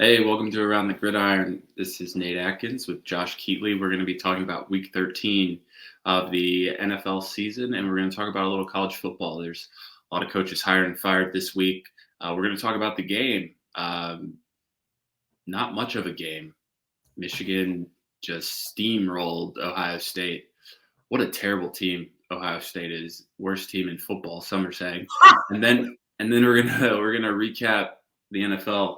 Hey, welcome to Around the Gridiron. This is Nate Atkins with Josh Keatley. We're going to be talking about Week 13 of the NFL season, and we're going to talk about a little college football. There's a lot of coaches hired and fired this week. We're going to talk about the game. Not much of a game. Michigan just steamrolled Ohio State. What a terrible team Ohio State is. Worst team in football, some are saying. And then we're gonna recap the NFL.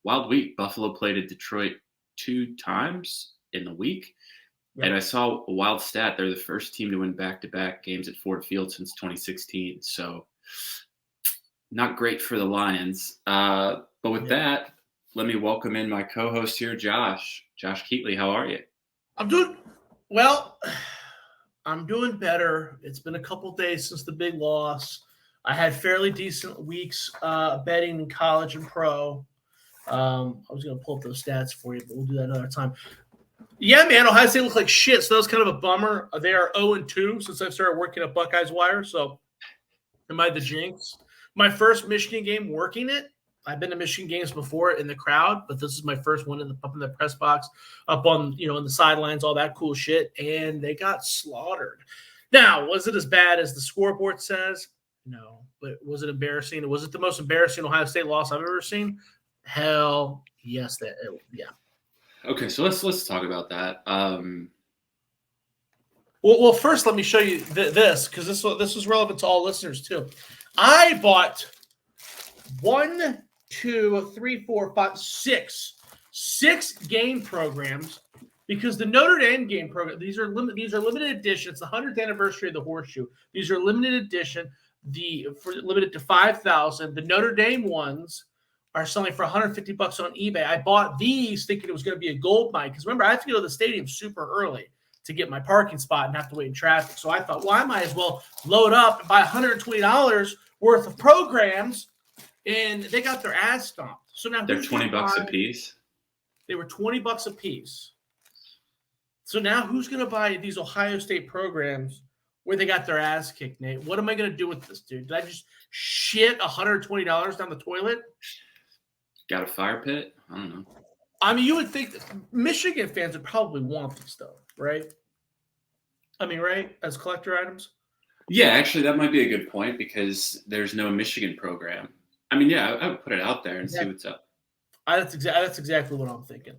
Wild week. Buffalo played at Detroit 2 times in the week. Yep. And I saw a wild stat. They're the first team to win back-to-back games at Ford Field since 2016. So not great for the Lions. But with that, let me welcome in my co-host here, Josh. Josh Keatley, how are you? I'm doing well. I'm doing better. It's been a couple days since the big loss. I had fairly decent weeks betting in college and pro. I was going to pull up those stats for you, but we'll do that another time. Yeah, man, Ohio State looked like shit, so that was kind of a bummer. They are 0-2 since I've started working at Buckeyes Wire, so am I the jinx? My first Michigan game working it. I've been to Michigan games before in the crowd, but this is my first one up in the press box, up on, in the sidelines, all that cool shit, and they got slaughtered. Now, was it as bad as the scoreboard says? No, but was it embarrassing? Was it the most embarrassing Ohio State loss I've ever seen? Hell yes, yeah. Okay, so let's talk about that. Well, first let me show you this because this was relevant to all listeners too. I bought 1, 2, 3, 4, 5, 6 game programs because the Notre Dame game program. These are limited edition. It's the 100th anniversary of the Horseshoe. These are limited edition. Limited to 5,000. The Notre Dame ones are selling for $150 on eBay. I bought these thinking it was going to be a gold mine because remember I have to go to the stadium super early to get my parking spot and have to wait in traffic. So I thought, well, I might as well load up and buy $120 worth of programs, and they got their ass stomped. So now they're $20 a piece. They were $20 a piece. So now who's going to buy these Ohio State programs where they got their ass kicked, Nate? What am I going to do with this, dude? Did I just shit $120 down the toilet? Got a fire pit? I don't know. I mean, you would think that Michigan fans would probably want these stuff, right? I mean, right? As collector items? Yeah, actually, that might be a good point because there's no Michigan program. I mean, yeah, I would put it out there and see what's up. That's exactly what I'm thinking.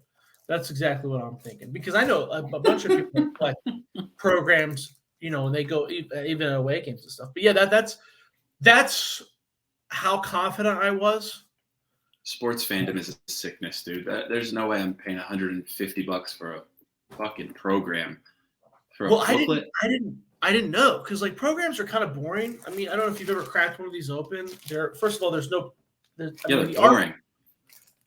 That's exactly what I'm thinking because I know a bunch of people collect programs, and they go even away games and stuff. But yeah, that's how confident I was. Sports fandom is a sickness, dude. There's no way I'm paying $150 for a fucking program. For a booklet. I didn't know because like programs are kind of boring. I mean, I don't know if you've ever cracked one of these open. First of all, they're boring.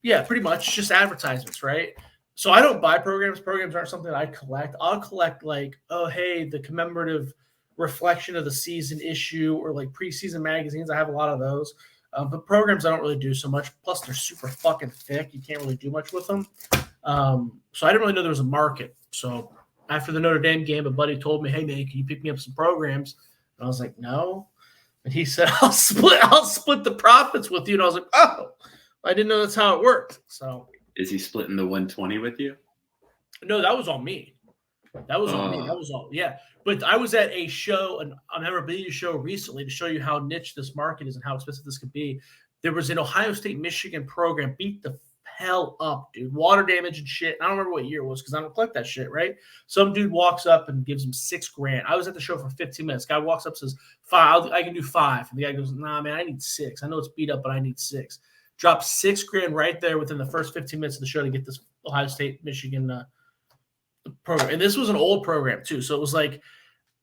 Yeah, pretty much just advertisements, right? So I don't buy programs. Programs aren't something I collect. I'll collect like, oh, hey, the commemorative reflection of the season issue or like preseason magazines. I have a lot of those. But programs I don't really do so much. Plus, they're super fucking thick. You can't really do much with them. So I didn't really know there was a market. So after the Notre Dame game, a buddy told me, hey, man, can you pick me up some programs? And I was like, no. And he said, I'll split the profits with you. And I was like, oh, I didn't know that's how it worked. So is he splitting the 120 with you? No, that was on me. That was on me. That was all. Yeah. But I was at a show, a memorabilia show recently to show you how niche this market is and how expensive this could be. There was an Ohio State Michigan program beat the hell up, dude. Water damage and shit. I don't remember what year it was because I don't collect that shit, right? Some dude walks up and gives him $6,000. I was at the show for 15 minutes. Guy walks up and says, 5, I can do 5. And the guy goes, nah, man, I need 6. I know it's beat up, but I need 6. Dropped $6,000 right there within the first 15 minutes of the show to get this Ohio State Michigan program. And this was an old program too. So it was like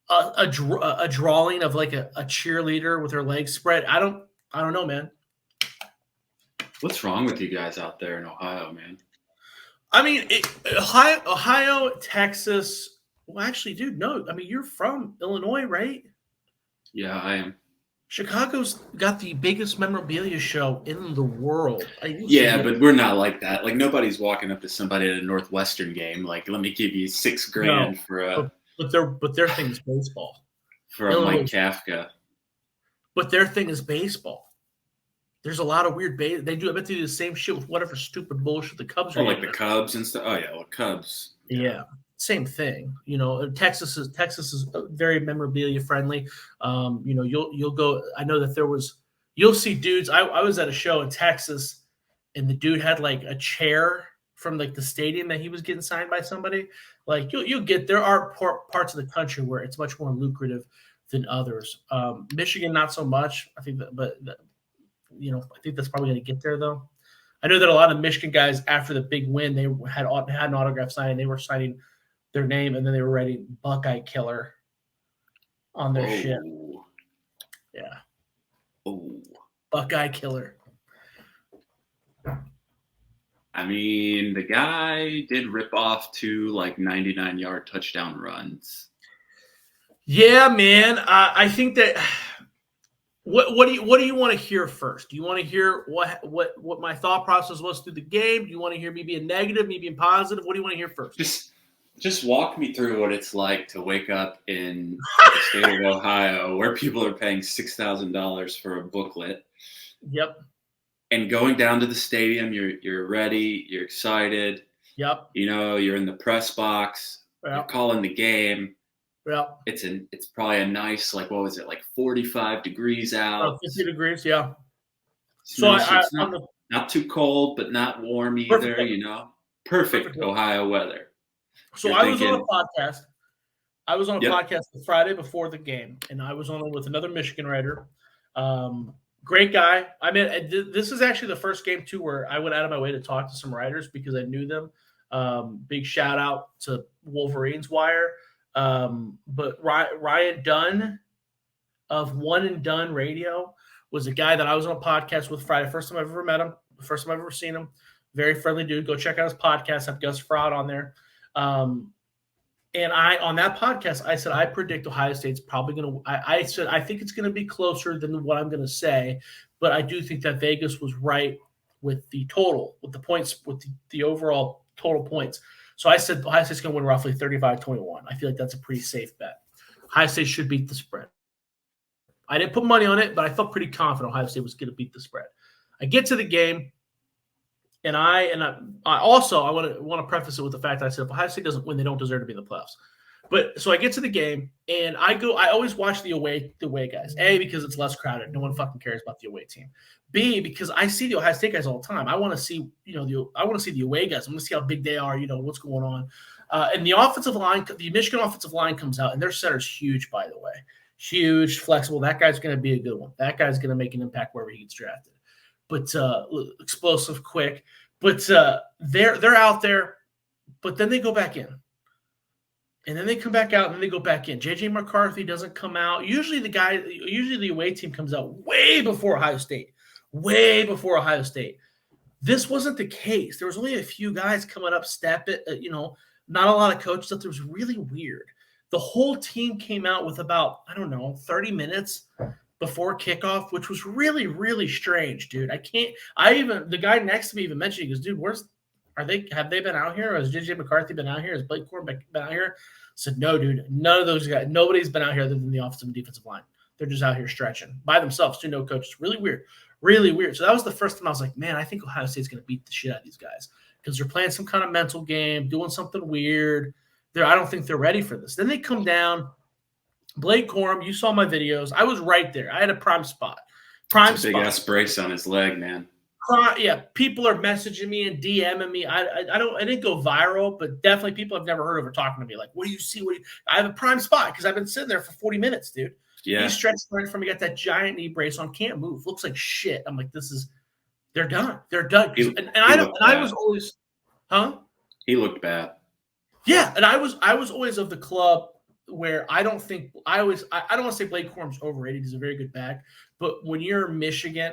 a drawing of like a cheerleader with her legs spread. I don't know, man. What's wrong with you guys out there in Ohio, man? I mean, Ohio, Texas. Well, actually, dude, no. I mean, you're from Illinois, right? Yeah, I am. Chicago's got the biggest memorabilia show in the world. Yeah, but we're not like that. Like nobody's walking up to somebody at a Northwestern game. Like, let me give you $6,000 for a. But their thing is baseball. For a Mike Kafka. But their thing is baseball. There's a lot of weird bait. They do. I bet they do the same shit with whatever stupid bullshit the Cubs are. Oh, like the Cubs and stuff. Oh yeah, well, Cubs. Yeah, same thing. Texas is very memorabilia friendly. You'll go. I know that you'll see dudes. I was at a show in Texas, and the dude had like a chair from like the stadium that he was getting signed by somebody. Like there are parts of the country where it's much more lucrative than others. Michigan, not so much. I think I think that's probably going to get there though. I know that a lot of Michigan guys after the big win, they had an autograph signing. They were signing their name, and then they were writing Buckeye Killer on their shit. Yeah. Oh. Buckeye Killer. I mean, the guy did rip off 2 like 99-yard touchdown runs. Yeah, man. I think that what do you want to hear first? Do you want to hear what my thought process was through the game? Do you want to hear me being negative, me being positive? What do you want to hear first? Just walk me through what it's like to wake up in the state of Ohio where people are paying $6,000 for a booklet. Yep. And going down to the stadium, you're ready, you're excited. Yep. You're in the press box. Yep. You're calling the game. Yep. It's probably a nice, like, what was it, like 45 degrees out. 50 degrees, yeah. So it's not too cold, but not warm either, Perfect Ohio weather. So I was on a podcast. I was on a podcast the Friday before the game, and I was on it with another Michigan writer. Great guy. I mean, this is actually the first game, too, where I went out of my way to talk to some writers because I knew them. Big shout out to Wolverines Wire. But Ryan Dunn of One and Done Radio was a guy that I was on a podcast with Friday. First time I've ever met him. First time I've ever seen him. Very friendly dude. Go check out his podcast. I have Gus Fraud on there. And on that podcast, I said, I predict Ohio State's probably going to, I said, I think it's going to be closer than what I'm going to say, but I do think that Vegas was right with the total, with the points, with the overall total points. So I said, Ohio State's going to win roughly 35-21. I feel like that's a pretty safe bet. Ohio State should beat the spread. I didn't put money on it, but I felt pretty confident Ohio State was going to beat the spread. I get to the game. And I want to preface it with the fact that I said if Ohio State doesn't win, they don't deserve to be in the playoffs. But so I get to the game and I always watch the away guys. A, because it's less crowded. No one fucking cares about the away team. B, because I see the Ohio State guys all the time. I want to see, I want to see the away guys. I want to see how big they are, what's going on. And the offensive line, the Michigan offensive line comes out, and their center's huge, by the way. Huge, flexible. That guy's going to be a good one. That guy's going to make an impact wherever he gets drafted. But explosive, quick. But they're out there, but then they go back in. And then they come back out, and then they go back in. J.J. McCarthy doesn't come out. Usually the away team comes out way before Ohio State. Way before Ohio State. This wasn't the case. There was only a few guys coming up, step it, not a lot of coaches. It was really weird. The whole team came out with about, 30 minutes before kickoff, which was really, really strange, dude. The guy next to me even mentioned, he goes, dude, have they been out here? Or has JJ McCarthy been out here? Has Blake Corum been out here? I said, no, dude, none of those guys, nobody's been out here other than the offensive and defensive line. They're just out here stretching by themselves, too, no coaches. Really weird, really weird. So that was the first time I was like, man, I think Ohio State's going to beat the shit out of these guys because they're playing some kind of mental game, doing something weird. I don't think they're ready for this. Then they come down. Blake Corum, you saw my videos. I was right there. I had a prime spot. Big ass brace on his leg, man. Yeah, people are messaging me and DMing me. I didn't go viral, but definitely people I've never heard of are talking to me like, "What do you see? I have a prime spot because I've been sitting there for 40 minutes, dude." Yeah, he stretched right from me. Got that giant knee brace on, can't move. Looks like shit. I'm like, they're done. They're done. I was always, huh? He looked bad. Yeah, and I was always of the club where I don't want to say Blake Corum's overrated. He's a very good back. But when you're Michigan,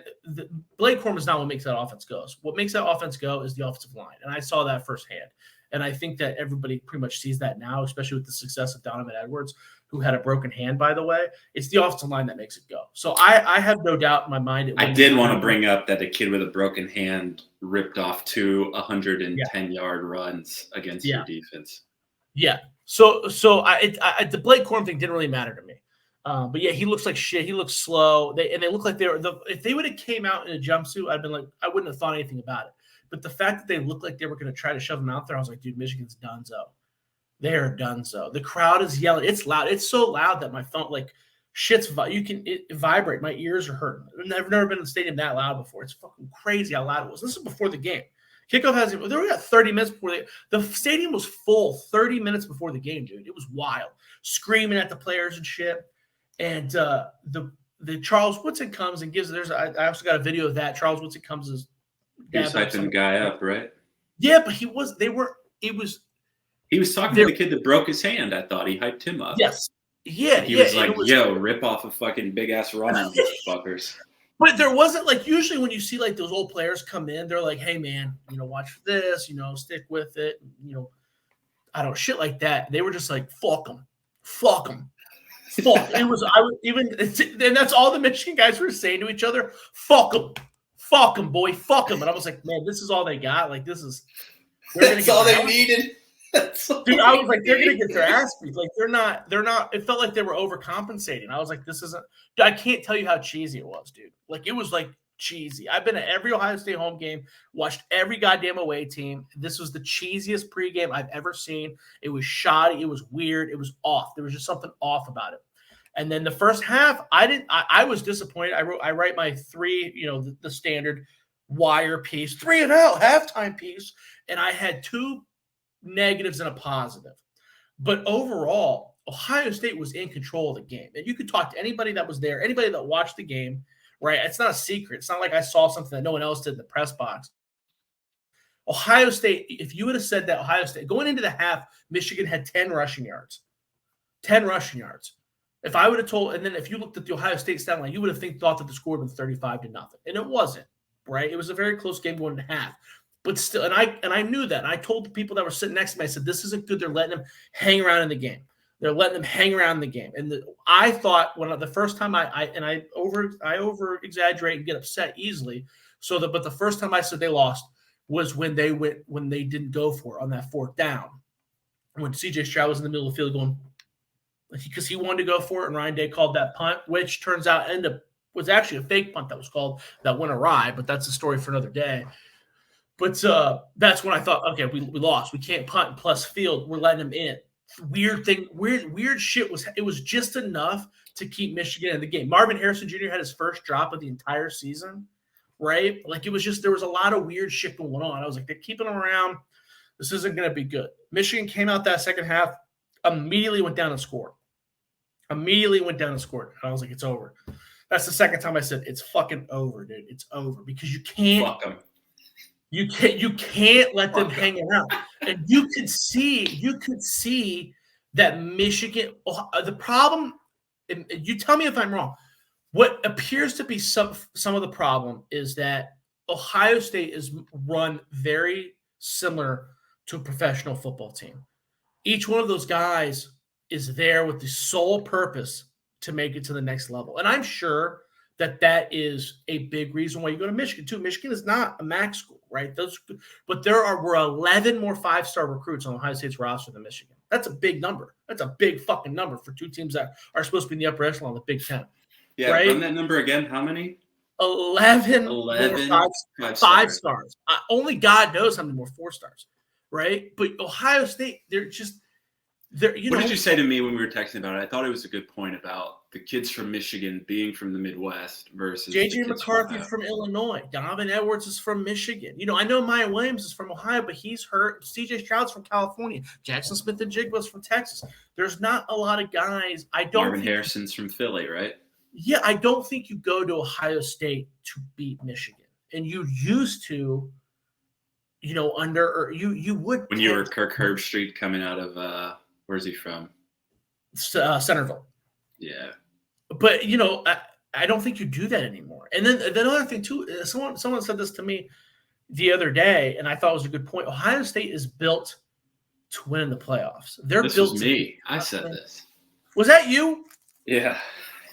Blake Corum is not what makes that offense go. What makes that offense go is the offensive line. And I saw that firsthand. And I think that everybody pretty much sees that now, especially with the success of Donovan Edwards, who had a broken hand, by the way. It's the offensive line that makes it go. So I have no doubt in my mind. I did want to bring up that a kid with a broken hand ripped off 2 110-yard runs against your defense. Yeah. So the Blake Corum thing didn't really matter to me. But yeah, he looks like shit. He looks slow. They look like if they would have came out in a jumpsuit, I'd been like, I wouldn't have thought anything about it. But the fact that they looked like they were going to try to shove him out there, I was like, dude, Michigan's donezo. They're donezo. The crowd is yelling. It's loud. It's so loud that my phone, like, shit's it vibrate. My ears are hurting. I've never been in the stadium that loud before. It's fucking crazy how loud it was. This is before the game. Kickoff they were at 30 minutes before the stadium was full 30 minutes before the game, dude. It was wild. Screaming at the players and shit. And the Charles Woodson comes and gives I also got a video of that. Charles Woodson comes as he was hyping the guy up, right? Yeah, but he was talking to the kid that broke his hand. I thought he hyped him up. Yes. Yeah. He was like, yo, rip off a fucking big ass run on these fuckers. But there wasn't like usually when you see like those old players come in, they're like, hey man, watch this, stick with it, I don't shit like that. They were just like, fuck them. Fuck them. Fuck. And that's all the Michigan guys were saying to each other. Fuck them, boy. Fuck them. And I was like, man, this is all they got. Like, that's all they needed. Dude, I was like, they're gonna get their ass beat. Like, they're not. It felt like they were overcompensating. I was like, this isn't. I can't tell you how cheesy it was, dude. Like, it was like cheesy. I've been at every Ohio State home game, watched every goddamn away team. This was the cheesiest pregame I've ever seen. It was shoddy. It was weird. It was off. There was just something off about it. And then the first half, I was disappointed. I write my 3, the standard wire piece, 3-0 halftime piece, and I had 2 negatives and a positive. But overall, Ohio State was in control of the game. And you could talk to anybody that was there, anybody that watched the game, right? It's not a secret. It's not like I saw something that no one else did in the press box. Ohio State, if you would have said that Ohio State, going into the half, Michigan had 10 rushing yards. 10 rushing yards. If I would have told, and then if you looked at the Ohio State stat line, you would have thought that the score would have been 35-0. And it wasn't, right? It was a very close game going into half. But still, and I knew that. And I told the people that were sitting next to me, I said, this isn't good. They're letting them hang around in the game. They're letting them hang around in the game. And I thought the first time I over exaggerate and get upset easily. But the first time I said they lost was when they didn't go for it on that 4th down. When CJ Stroud was in the middle of the field going, because he wanted to go for it, and Ryan Day called that punt, which turns out was actually a fake punt that was called that went awry, but that's a story for another day. But that's when I thought, okay, we lost. We can't punt plus field. We're letting them in. Weird shit was just enough to keep Michigan in the game. Marvin Harrison Jr. had his first drop of the entire season, right? Like, it was just, there was a lot of weird shit going on. I was like, they're keeping them around. This isn't going to be good. Michigan came out that second half, immediately went down and scored. And I was like, it's over. That's the second time I said, it's fucking over, dude. It's over, because you can't. Fuck them. You can't let them hang around. And you could see that Michigan, the problem, and you tell me if I'm wrong, what appears to be some of the problem is that Ohio State is run very similar to a professional football team. Each one of those guys is there with the sole purpose to make it to the next level. And I'm sure that is a big reason why you go to Michigan too. Michigan is not a MAC school, right? But were 11 more 5-star recruits on Ohio State's roster than Michigan. That's a big number. That's a big fucking number for 2 teams that are supposed to be in the upper echelon of the Big Ten. Yeah, right? Run that number again. How many? 11 5 stars. Only God knows how many more 4 stars, right? But Ohio State, they're just what did you say to me when we were texting about it? I thought it was a good point about the kids from Michigan being from the Midwest versus J.J. McCarthy from Illinois. Donovan Edwards is from Michigan. I know Maya Williams is from Ohio, but he's hurt. C.J. Stroud's from California. Jackson Smith and Jigba's from Texas. There's not a lot of guys. Marvin Harrison's from Philly, right? Yeah, I don't think you go to Ohio State to beat Michigan. And you used to, you would. When you were Kirk Herbstreit coming out of where's he from? Centerville. Yeah. But, I don't think you do that anymore. And then another thing, too, someone said this to me the other day, and I thought it was a good point. Ohio State is built to win in the playoffs. This was me. I said this. Was that you? Yeah.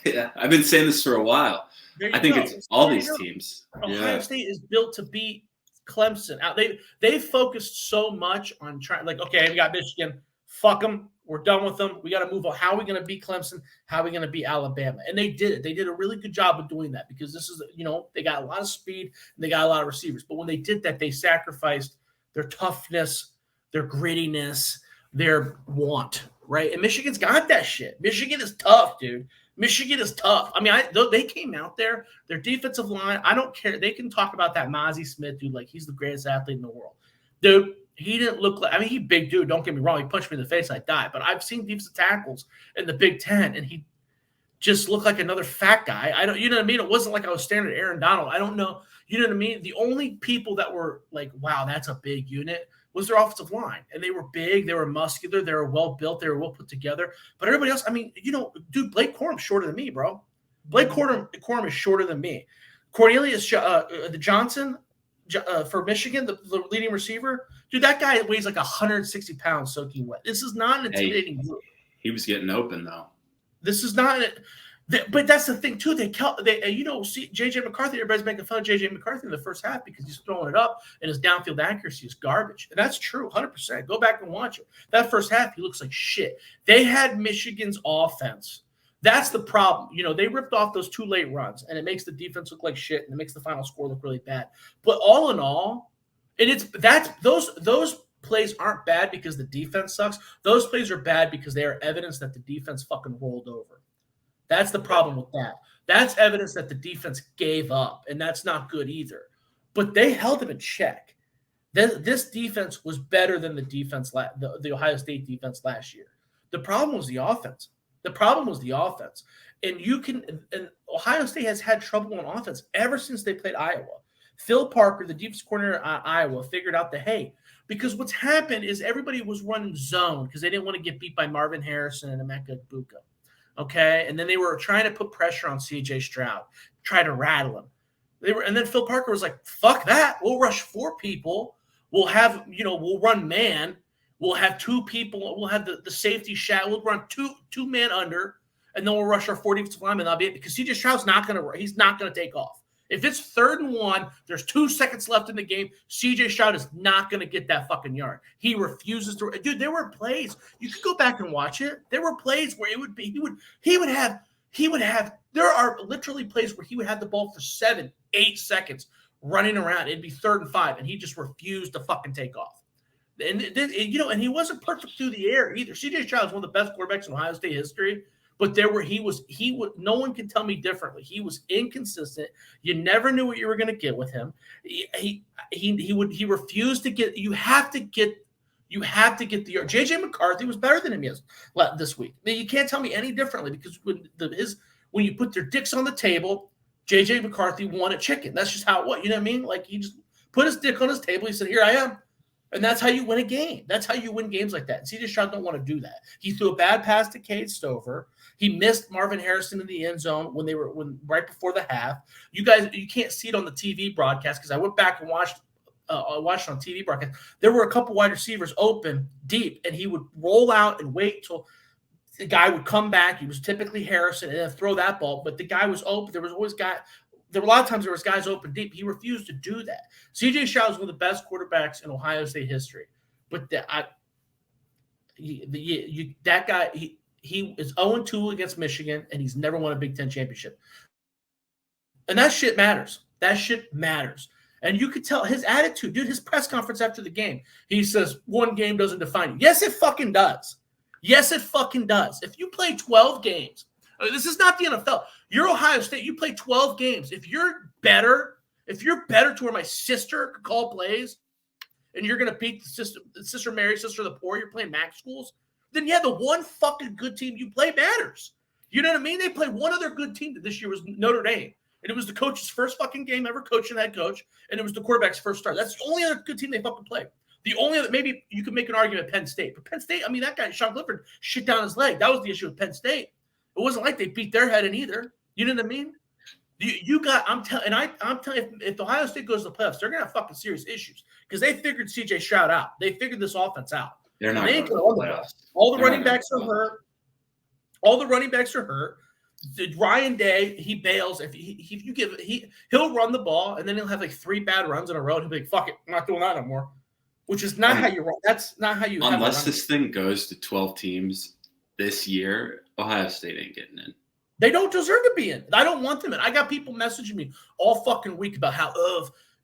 Yeah. I've been saying this for a while. I think it's all these teams. Ohio State is built to beat Clemson. They focused so much on trying, like, okay, we got Michigan. Fuck them. We're done with them. We got to move on. How are we going to beat Clemson? How are we going to beat Alabama? And they did it. They did a really good job of doing that because this is, they got a lot of speed and they got a lot of receivers. But when they did that, they sacrificed their toughness, their grittiness, their want, right? And Michigan's got that shit. Michigan is tough, dude. Michigan is tough. I mean, they came out there, their defensive line, I don't care. They can talk about that Mozzie Smith dude like he's the greatest athlete in the world. Dude, he didn't look like – I mean, he's big dude. Don't get me wrong. He punched me in the face. I died. But I've seen defensive tackles in the Big Ten, and he just looked like another fat guy. You know what I mean? It wasn't like I was staring at Aaron Donald. I don't know. You know what I mean? The only people that were like, wow, that's a big unit was their offensive line. And they were big. They were muscular. They were well-built. They were well put together. But everybody else, I mean, dude, Blake Corum's shorter than me, bro. Blake Corum is shorter than me. Cornelius Johnson for Michigan, the leading receiver, dude, that guy weighs like 160 pounds soaking wet. This is not an intimidating group. He was getting open, though. This is not but that's the thing, too. See, J.J. McCarthy, everybody's making fun of J.J. McCarthy in the first half because he's throwing it up and his downfield accuracy is garbage. And that's true, 100%. Go back and watch it. That first half, he looks like shit. They had Michigan's offense. That's the problem. They ripped off those 2 late runs, and it makes the defense look like shit, and it makes the final score look really bad. But all in all, those plays aren't bad because the defense sucks. Those plays are bad because they are evidence that the defense fucking rolled over. That's the problem with that. That's evidence that the defense gave up, and that's not good either. But they held them in check. This defense was better than the defense, the Ohio State defense last year. The problem was the offense. And Ohio State has had trouble on offense ever since they played Iowa. Phil Parker, the defensive coordinator at Iowa, figured out because what's happened is everybody was running zone because they didn't want to get beat by Marvin Harrison and Emeka Egbuka. Okay, and then they were trying to put pressure on C.J. Stroud, try to rattle him. And then Phil Parker was like, "Fuck that! We'll rush 4 people. We'll have we'll run man. We'll have 2 people. We'll have the safety shot. We'll run two man under, and then we'll rush our 4 defensive linemen. That'll be it because C.J. Stroud's not gonna take off. If it's 3rd and 1, there's 2 seconds left in the game. C.J. Stroud is not going to get that fucking yard. He refuses to. Dude, there were plays. You could go back and watch it. There were plays where it would be. He would have. There are literally plays where he would have the ball for 7, 8 seconds running around. It'd be 3rd and 5, and he just refused to fucking take off. And and he wasn't perfect through the air either. C.J. Stroud is one of the best quarterbacks in Ohio State history. But no one can tell me differently. He was inconsistent. You never knew what you were going to get with him. He refused to get. You have to get the yard. J.J. McCarthy was better than him this week. You can't tell me any differently because when you put their dicks on the table, J.J. McCarthy won a chicken. That's just how it was. You know what I mean? Like he just put his dick on his table. He said, "Here I am." And that's how you win a game. That's how you win games like that. And C.J. Stroud don't want to do that. He threw a bad pass to Cade Stover. He missed Marvin Harrison in the end zone right before the half. You can't see it on the TV broadcast because I went back and watched it on TV broadcast. There were a couple wide receivers open deep, and he would roll out and wait till the guy would come back. He was typically Harrison and then throw that ball, but the guy was open. There were a lot of times there was guys open deep. He refused to do that. C.J. Stroud is one of the best quarterbacks in Ohio State history. But that guy, he is 0-2 against Michigan, and he's never won a Big Ten championship. And that shit matters. And you could tell his attitude, dude, his press conference after the game, he says, 1 game doesn't define you. Yes, it fucking does. If you play 12 games, this is not the NFL. You're Ohio State. You play 12 games. If you're better to where my sister could call plays and you're going to beat the Sister Mary, Sister of the Poor, you're playing MAC schools, then yeah, the one fucking good team you play matters. You know what I mean? They played one other good team that this year was Notre Dame. And it was the coach's first fucking game ever coaching head coach. And it was the quarterback's first start. That's the only other good team they fucking played. The only other, maybe you could make an argument, Penn State. But Penn State, I mean, that guy, Sean Clifford, shit down his leg. That was the issue with Penn State. It wasn't like they beat their head in either. You know what I mean? I'm telling you, if Ohio State goes to the playoffs, they're going to have fucking serious issues because they figured C.J. Stroud out. They figured this offense out. They're not going to the playoffs. All the running backs are hurt. Ryan Day, he bails. If you give he'll run the ball and then he'll have like 3 bad runs in a row and he'll be like, fuck it, I'm not doing that no more. which is not how you run. That's not how you. Unless this thing goes to 12 teams this year, Ohio State ain't getting in. They don't deserve to be in. I don't want them in. I got people messaging me all fucking week about how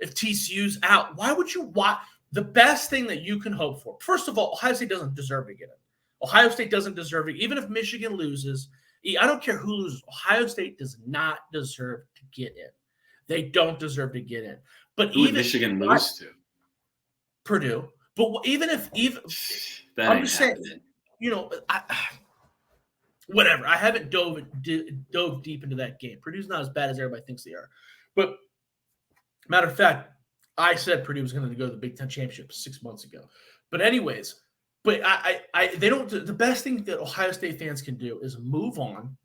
if TCU's out, why would you watch? The best thing that you can hope for, first of all, Ohio State doesn't deserve to get in. Ohio State doesn't deserve it. Even if Michigan loses, I don't care who loses. Ohio State does not deserve to get in. They don't deserve to get in. But who would Michigan lose to? Purdue. But even that I'm ain't just happening. saying, whatever. I haven't dove deep into that game. Purdue's not as bad as everybody thinks they are. But matter of fact, I said Purdue was going to go to the Big Ten championship 6 months ago. But anyways, they don't. The best thing that Ohio State fans can do is move on,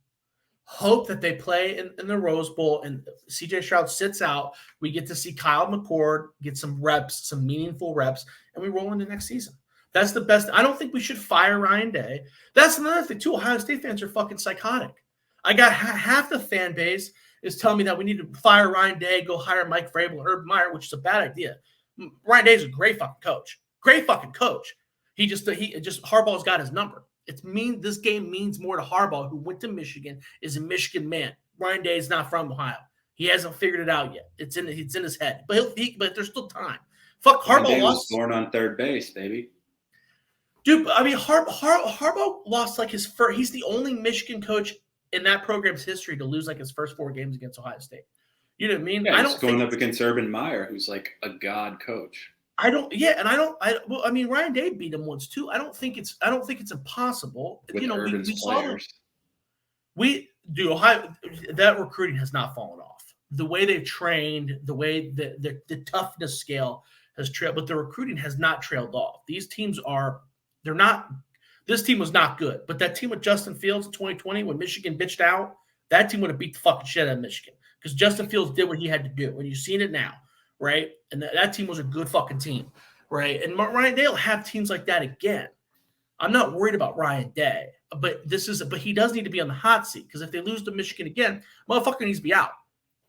hope that they play in the Rose Bowl, and CJ Stroud sits out. We get to see Kyle McCord get some reps, some meaningful reps, and we roll into next season. That's the best. I don't think we should fire Ryan Day. That's another thing, too. Ohio State fans are fucking psychotic. I got half the fan base is telling me that we need to fire Ryan Day, go hire Mike Vrabel or Urban Meyer, which is a bad idea. Ryan Day is a great fucking coach. Great fucking coach. He just Harbaugh's got his number. This game means more to Harbaugh, who went to Michigan, is a Michigan man. Ryan Day is not from Ohio. He hasn't figured it out yet. It's in his head. But there's still time. Fuck, Harbaugh was born on third base, baby. Dude, I mean, Harbaugh lost like his first. He's the only Michigan coach in that program's history to lose like his first 4 games against Ohio State. You know what I mean? Yeah, he's going up against Urban Meyer, who's like a god coach. Ryan Day beat him once too. I don't think it's impossible. With Urban's we saw players. Ohio, that recruiting has not fallen off. The way they've trained, the way the toughness scale has trailed, but the recruiting has not trailed off. These teams this team was not good, but that team with Justin Fields in 2020, when Michigan bitched out, that team would have beat the fucking shit out of Michigan because Justin Fields did what he had to do, and you've seen it now, right? And that team was a good fucking team, right? And Ryan Day will have teams like that again. I'm not worried about Ryan Day, but he does need to be on the hot seat because if they lose to Michigan again, motherfucker needs to be out.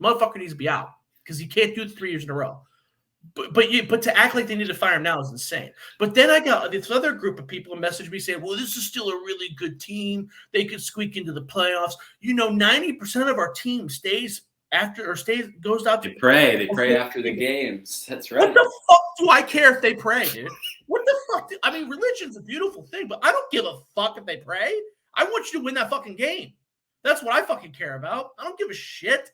Motherfucker needs to be out because you can't do it 3 years in a row. But to act like they need to fire him now is insane. But then I got this other group of people message me saying, well, this is still a really good team. They could squeak into the playoffs. 90% of our team goes out to They pray after the games. That's right. What the fuck do I care if they pray, dude? What the fuck? Religion's a beautiful thing, but I don't give a fuck if they pray. I want you to win that fucking game. That's what I fucking care about. I don't give a shit.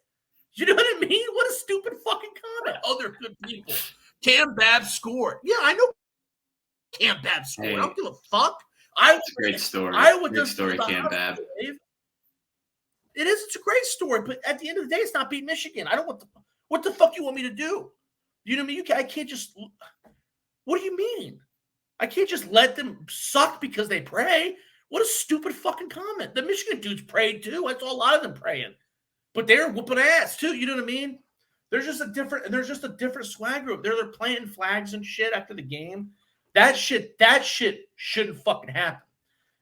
You know what I mean? What a stupid fucking comment. Oh, they're good people. Cam Babb scored. Yeah, I know Cam Babb scored. I don't give a fuck. It's a great story. Great story, Cam Babb. It is. It's a great story, but at the end of the day, it's not beating Michigan. I don't what the fuck you want me to do? You know what I mean? I can't just. What do you mean? I can't just let them suck because they pray. What a stupid fucking comment. The Michigan dudes prayed too. I saw a lot of them praying. But they're whooping ass too. You know what I mean? There's just a different swag group. They're planting flags and shit after the game. That shit shouldn't fucking happen.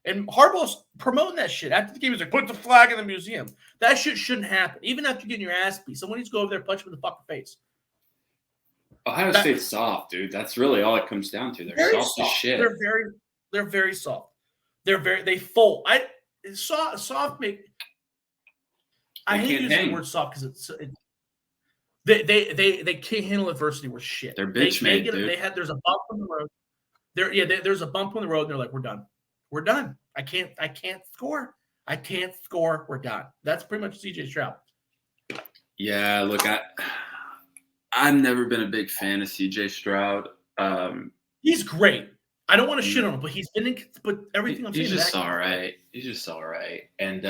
And Harbaugh's promoting that shit. After the game, he's like, put the flag in the museum. That shit shouldn't happen. Even after getting your ass beat. Someone needs to go over there and punch him in the fucking face. Ohio State's soft, dude. That's really all it comes down to. They're soft as shit. They're very soft. They fold. Soft make. I hate using the word soft because they can't handle adversity with shit. They're bitch made, dude. There's a bump on the road. There's a bump on the road, and they're like, we're done. We're done. I can't score. I can't score. We're done. That's pretty much CJ Stroud. Yeah, look, I've never been a big fan of CJ Stroud. He's great. I don't want to shit on him, but but everything I'm saying is just all right. He's just all right. And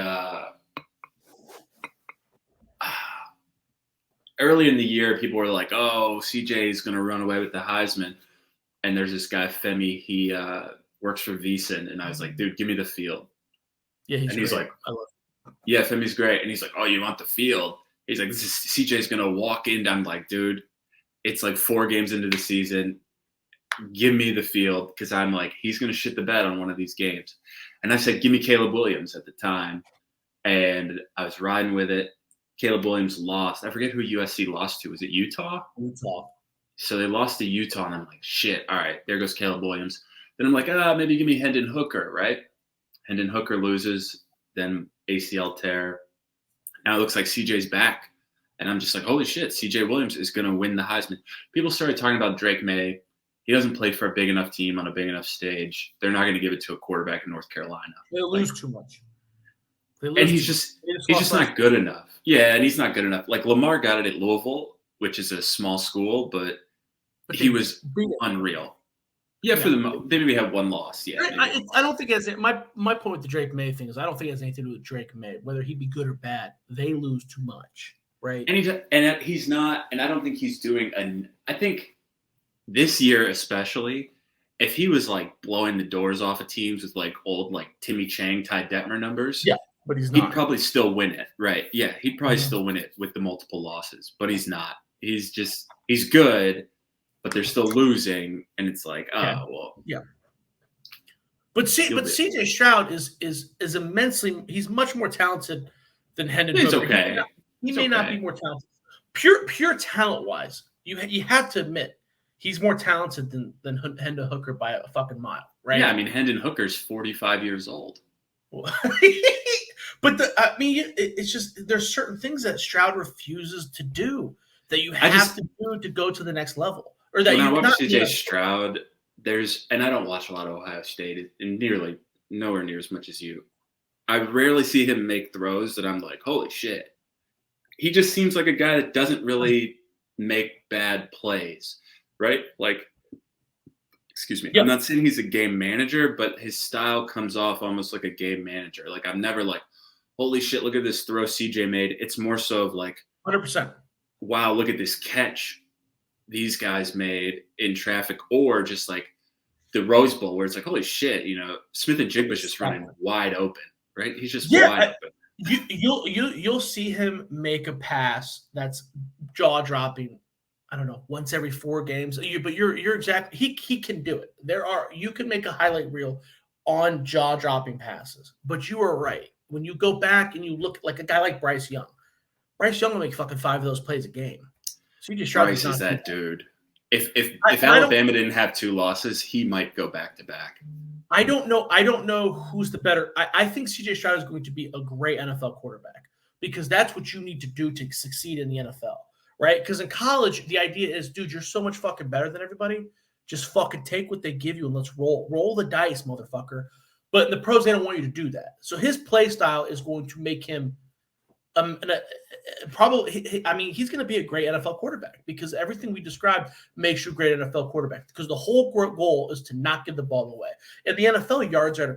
early in the year, people were like, "Oh, CJ is going to run away with the Heisman." And there's this guy Femi. He works for VSiN, and I was like, "Dude, give me the field." Yeah, he's like, "I love it." Yeah, Femi's great. And he's like, "Oh, you want the field?" He's like, "CJ's going to walk in." I'm like, "Dude, it's like 4 games into the season. Give me the field," because I'm like, he's going to shit the bed on one of these games. And I said, "Give me Caleb Williams" at the time, and I was riding with it. Caleb Williams lost. I forget who USC lost to. Was it Utah? Utah. So they lost to Utah, and I'm like, shit, all right, there goes Caleb Williams. Then I'm like, maybe give me Hendon Hooker, right? Hendon Hooker loses, then ACL tear. Now it looks like CJ's back. And I'm just like, holy shit, CJ Williams is going to win the Heisman. People started talking about Drake May. He doesn't play for a big enough team on a big enough stage. They're not going to give it to a quarterback in North Carolina. They lose too much. And he's just not good enough. Yeah, and he's not good enough. Like Lamar got it at Louisville, which is a small school, but he was unreal. Yeah, for they maybe have one loss. Yeah, I don't think it's my point with the Drake May thing is I don't think it has anything to do with Drake May, whether he be good or bad. They lose too much, right? And he's not, and I don't think he's doing. I think this year especially, if he was like blowing the doors off of teams with like old like Timmy Chang, Ty Detmer numbers, yeah, but he's not. He'd probably still win it, right? Yeah, he'd probably still win it with the multiple losses, but he's not. He's good. But they're still losing, and it's like, yeah. But CJ Stroud is immensely. He's much more talented than Hendon Hooker. It's okay. He may not be more talented. Pure talent wise, you have to admit he's more talented than Hendon Hooker by a fucking mile, right? Yeah, I mean Hendon Hooker's 45 years old. But it's just there's certain things that Stroud refuses to do that you have to do to go to the next level. Or that when I watch CJ Stroud, and I don't watch a lot of Ohio State, and nearly nowhere near as much as you. I rarely see him make throws that I'm like, holy shit. He just seems like a guy that doesn't really make bad plays, right? Like, excuse me. Yep. I'm not saying he's a game manager, but his style comes off almost like a game manager. Like, I'm never like, holy shit, look at this throw CJ made. It's more so of like, 100%. Wow, look at this catch these guys made in traffic, or just like the Rose Bowl where it's like, holy shit, Smith and Jigba's just running wide open, right? He's just wide open. You'll see him make a pass that's jaw dropping. I don't know, once every 4 games. But you're exactly he can do it. You can make a highlight reel on jaw dropping passes, but you are right. When you go back and you look like a guy like Bryce Young will make fucking 5 of those plays a game. Bryce is that dude. If Alabama didn't have 2 losses, he might go back to back. I don't know who's the better. I think CJ Stroud is going to be a great NFL quarterback because that's what you need to do to succeed in the NFL, right? Because in college, the idea is, dude, you're so much fucking better than everybody. Just fucking take what they give you and let's roll. Roll the dice, motherfucker. But in the pros, they don't want you to do that. So his play style is going to make him he's going to be a great NFL quarterback because everything we described makes you a great NFL quarterback because the whole goal is to not give the ball away. In the NFL, yards are at a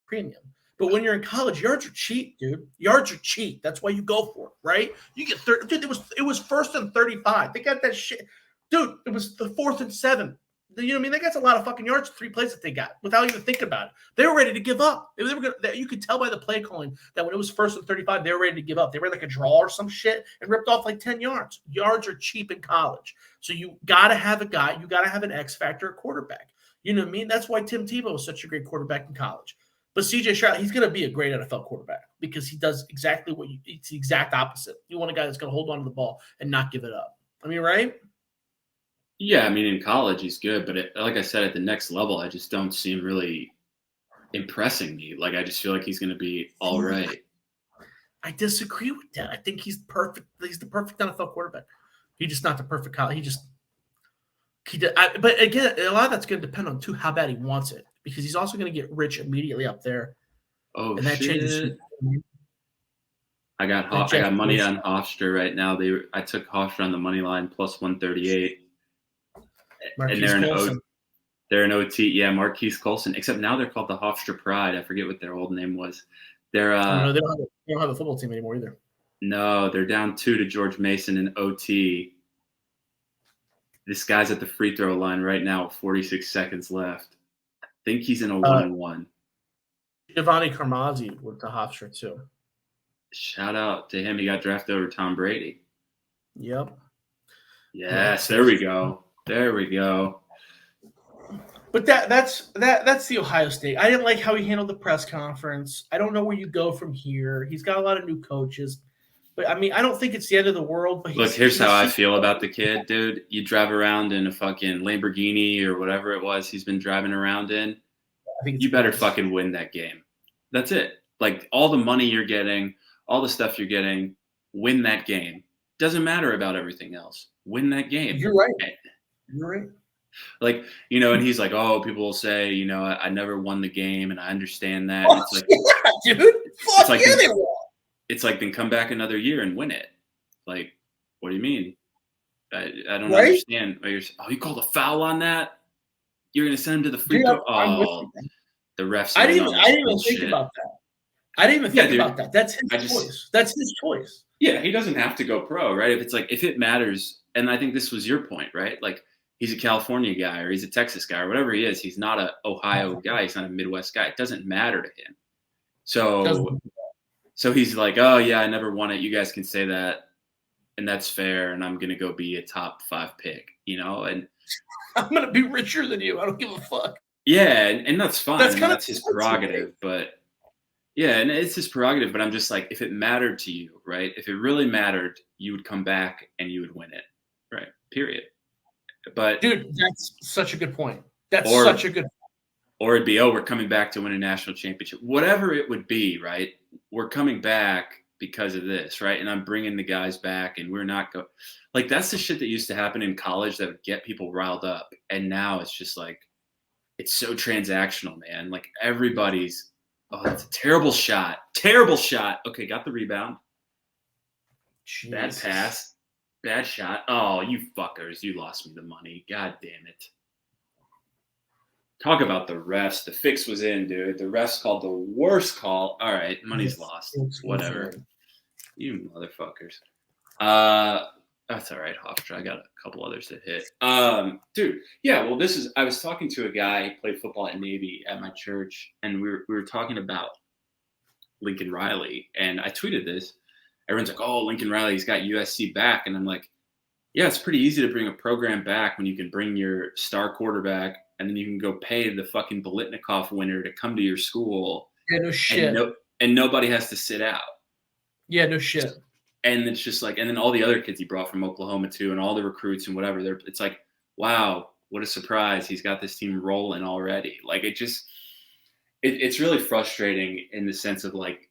premium. But when you're in college, yards are cheap, dude. Yards are cheap. That's why you go for it, right? You get 30. Dude, it was 1st and 35. They got that shit. Dude, it was the 4th and 7. You know what I mean? They got a lot of fucking yards, 3 plays that they got without even thinking about it. They were ready to give up. You could tell by the play calling that when it was 1st and 35, they were ready to give up. They ran like a draw or some shit and ripped off like 10 yards. Yards are cheap in college. So you got to have a guy. You got to have an X factor at quarterback. You know what I mean? That's why Tim Tebow was such a great quarterback in college. But CJ Stroud, he's going to be a great NFL quarterback because he does exactly it's the exact opposite. You want a guy that's going to hold on to the ball and not give it up. I mean, right? Yeah, I mean, in college he's good, but like I said, at the next level, I just don't see him really impressing me. Like, I just feel like he's going to be all right. I disagree with that. I think he's perfect. He's the perfect NFL quarterback. He's just not the perfect college. But again, a lot of that's going to depend on too how bad he wants it because he's also going to get rich immediately up there. Oh, and that shit. changes. I got money on Hofstra right now. I took Hofstra on the money line plus 138. Marquise and Colson. They're an OT. Yeah, Marquise Colson. Except now they're called the Hofstra Pride. I forget what their old name was. They're no, they don't have a football team anymore either. No, they're down 2 to George Mason in OT. This guy's at the free throw line right now with 46 seconds left. I think he's in a 1-1. Giovanni Carmazzi went to Hofstra too. Shout out to him. He got drafted over Tom Brady. Yep. Yes, there we go. There we go. But that's the Ohio State. I didn't like how he handled the press conference. I don't know where you go from here. He's got a lot of new coaches. But I mean, I don't think it's the end of the world. But Look, here's how I feel about the kid, dude. You drive around in a fucking Lamborghini or whatever it was he's been driving around in. You better fucking win that game. That's it. Like, all the money you're getting, all the stuff you're getting, win that game. Doesn't matter about everything else. Win that game. You're right. You're right. Like, you know, and he's like, oh, people will say, you know, I never won the game, and I understand that. And it's like, yeah, dude. Fuck like, yeah, they won. It's like, then come back another year and win it. Like, what do you mean? I don't understand. Oh, you called a foul on that? You're going to send him to the free throw? Oh, the refs. I didn't even think about that. I didn't even think about that. That's his choice. That's his choice. Yeah, he doesn't have to go pro, right? If it matters, and I think this was your point, right? Like, he's a California guy or he's a Texas guy or whatever he is. He's not an Ohio guy. He's not a Midwest guy. It doesn't matter to him. So he's like, oh, yeah, I never won it. You guys can say that, and that's fair, and I'm going to go be a top 5 pick, you know? And I'm going to be richer than you. I don't give a fuck. Yeah, and that's fine. That's his prerogative. But, yeah, and it's his prerogative. But I'm just like, if it mattered to you, right? If it really mattered, you would come back and you would win it, right? Period. But dude, that's such a good point. Such a good point. Or it'd be, oh, we're coming back to win a national championship. Whatever it would be, right? We're coming back because of this, right? And I'm bringing the guys back, and we're not going. Like, that's the shit that used to happen in college that would get people riled up. And now it's just like, it's so transactional, man. Like, everybody's, oh, that's a terrible shot. Terrible shot. Okay, got the rebound. Jesus. Bad pass. Bad shot. Oh, you fuckers. You lost me the money. God damn it. Talk about the refs. The fix was in, dude. The refs called the worst call. All right, money's lost. Whatever. You motherfuckers. That's all right, Hofstra. I got a couple others to hit. Dude, yeah, well, I was talking to a guy who played football at Navy at my church, and we were talking about Lincoln Riley, and I tweeted this. Everyone's like, oh, Lincoln Riley, he's got USC back. And I'm like, yeah, it's pretty easy to bring a program back when you can bring your star quarterback, and then you can go pay the fucking Bolitnikoff winner to come to your school. Yeah, no shit. And nobody has to sit out. Yeah, no shit. And it's just like, and then all the other kids he brought from Oklahoma too, and all the recruits and whatever, it's like, wow, what a surprise. He's got this team rolling already. Like, it's really frustrating in the sense of, like,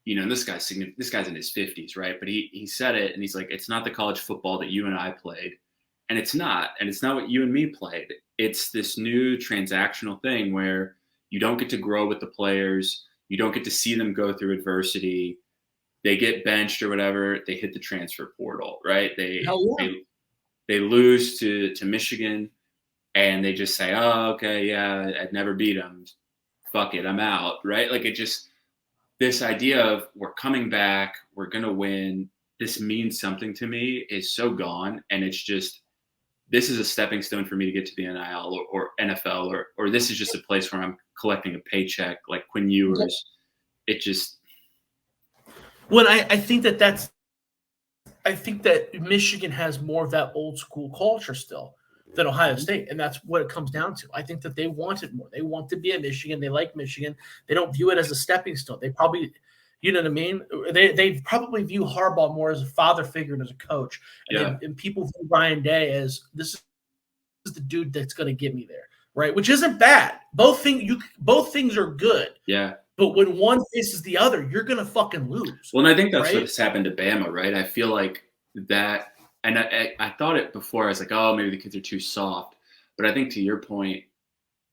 you know, and this guy's in his 50s, right? But he said it, and he's like, it's not the college football that you and I played. And it's not what you and me played. It's this new transactional thing where you don't get to grow with the players. You don't get to see them go through adversity. They get benched or whatever. They hit the transfer portal, right? They lose to Michigan, and they just say, oh, okay, yeah, I'd never beat them. Fuck it, I'm out, right? Like, it just – this idea of we're coming back, we're going to win, this means something to me is so gone. And it's just, this is a stepping stone for me to get to the NIL or NFL, or this is just a place where I'm collecting a paycheck like Quinn Ewers. It just. Well, I think that Michigan has more of that old school culture still than Ohio State, and that's what it comes down to. I think that they want it more. They want to be at Michigan. They like Michigan. They don't view it as a stepping stone. They probably, you know what I mean? They probably view Harbaugh more as a father figure and as a coach. And people view Ryan Day as this is the dude that's going to get me there, right? Which isn't bad. Both things are good. Yeah. But when one faces the other, you're going to fucking lose. Well, and I think that's what's happened to Bama, right? I feel like that. And I thought it before. I was like, oh, maybe the kids are too soft. But I think to your point,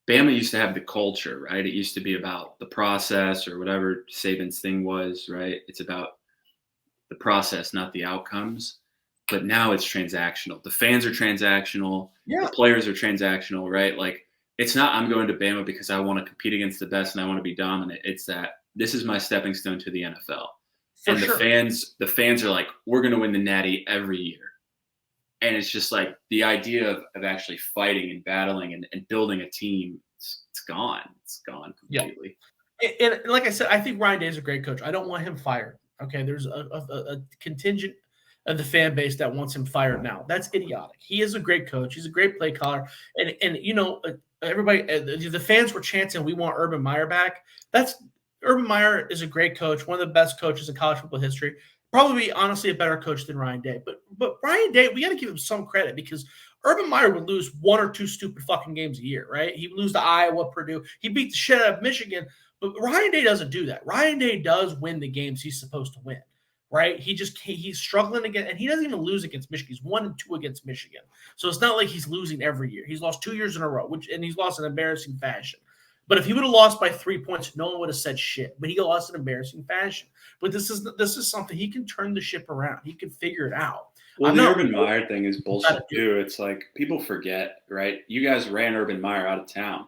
Bama used to have the culture, right? It used to be about the process or whatever Saban's thing was, right? It's about the process, not the outcomes. But now it's transactional. The fans are transactional. Yeah. The players are transactional, right? Like, it's not I'm going to Bama because I want to compete against the best and I want to be dominant. It's that this is my stepping stone to the NFL. The fans are like, we're going to win the Natty every year. And it's just like the idea of actually fighting and battling and building a team, it's gone. It's gone completely. Yeah. And like I said, I think Ryan Day is a great coach. I don't want him fired. Okay, there's a contingent of the fan base that wants him fired now. That's idiotic. He is a great coach. He's a great play caller. And you know, everybody, the fans were chanting, we want Urban Meyer back. Urban Meyer is a great coach, one of the best coaches in college football history. Probably, honestly, a better coach than Ryan Day. But Ryan Day, we got to give him some credit because Urban Meyer would lose 1 or 2 stupid fucking games a year, right? He would lose to Iowa, Purdue. He beat the shit out of Michigan. But Ryan Day doesn't do that. Ryan Day does win the games he's supposed to win, right? He's struggling again, and he doesn't even lose against Michigan. He's 1-2 against Michigan. So it's not like he's losing every year. He's lost 2 years in a row, and he's lost in embarrassing fashion. But if he would have lost by 3 points, no one would have said shit. But he lost in embarrassing fashion. But this is something he can turn the ship around. He can figure it out. Well, the Urban Meyer thing is bullshit too. It's like people forget, right? You guys ran Urban Meyer out of town,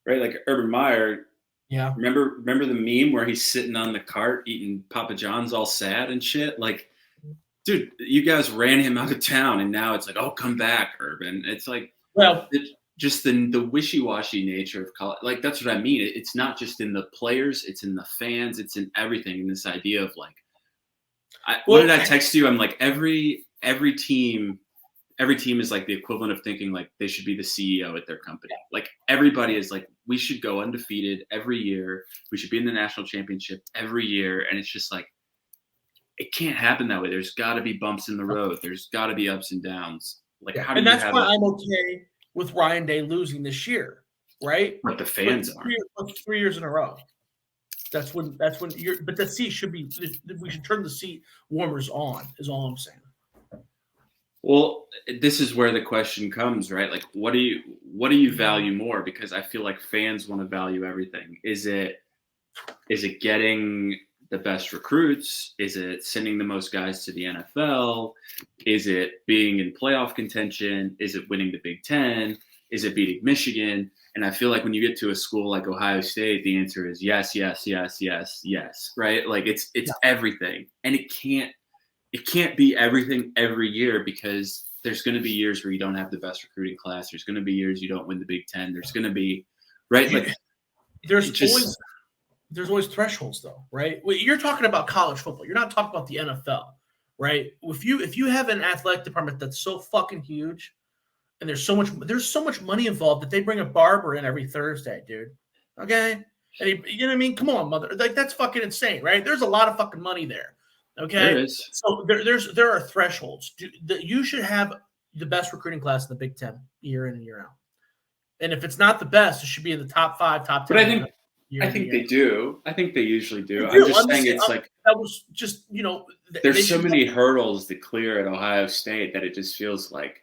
right? Like Urban Meyer. Yeah. Remember the meme where he's sitting on the cart eating Papa John's all sad and shit? Like, dude, you guys ran him out of town, and now it's like, oh, come back, Urban. It's like, well, just the wishy-washy nature of college. Like, that's what I mean. It's not just in the players, it's in the fans, it's in everything. And this idea of like, what did I text you? I'm like, every team is like the equivalent of thinking like they should be the CEO at their company. Like everybody is like, we should go undefeated every year. We should be in the national championship every year. And it's just like, it can't happen that way. There's got to be bumps in the road. There's got to be ups and downs. Like, how do you have that's why I'm okay with Ryan Day losing this year, right? But the fans are 3 years in a row. That's when you're. But the seat should be. We should turn the seat warmers on. Is all I'm saying. Well, this is where the question comes, right? Like, what do you value more? Because I feel like fans want to value everything. Is it getting the best recruits? Is it sending the most guys to the NFL? Is it being in playoff contention? Is it winning the Big Ten? Is it beating Michigan? And I feel like when you get to a school like Ohio State, the answer is yes, yes, yes, yes, yes, right? Like it's everything. And it can't be everything every year because there's going to be years where you don't have the best recruiting class. There's going to be years you don't win the Big Ten. There's going to be, right? Like there's always thresholds though, right? You're talking about college football. You're not talking about the NFL, right? If you have an athletic department that's so fucking huge and there's so much money involved that they bring a barber in every Thursday, dude. Okay? And you know what I mean? Come on, mother. Like that's fucking insane, right? There's a lot of fucking money there. Okay. There is. So there are thresholds. You should have the best recruiting class in the Big Ten year in and year out. And if it's not the best, it should be in the top 5, top 10. But I think they do. I think they usually do. I'm just saying it's like that was just there's so many hurdles to clear at Ohio State that it just feels like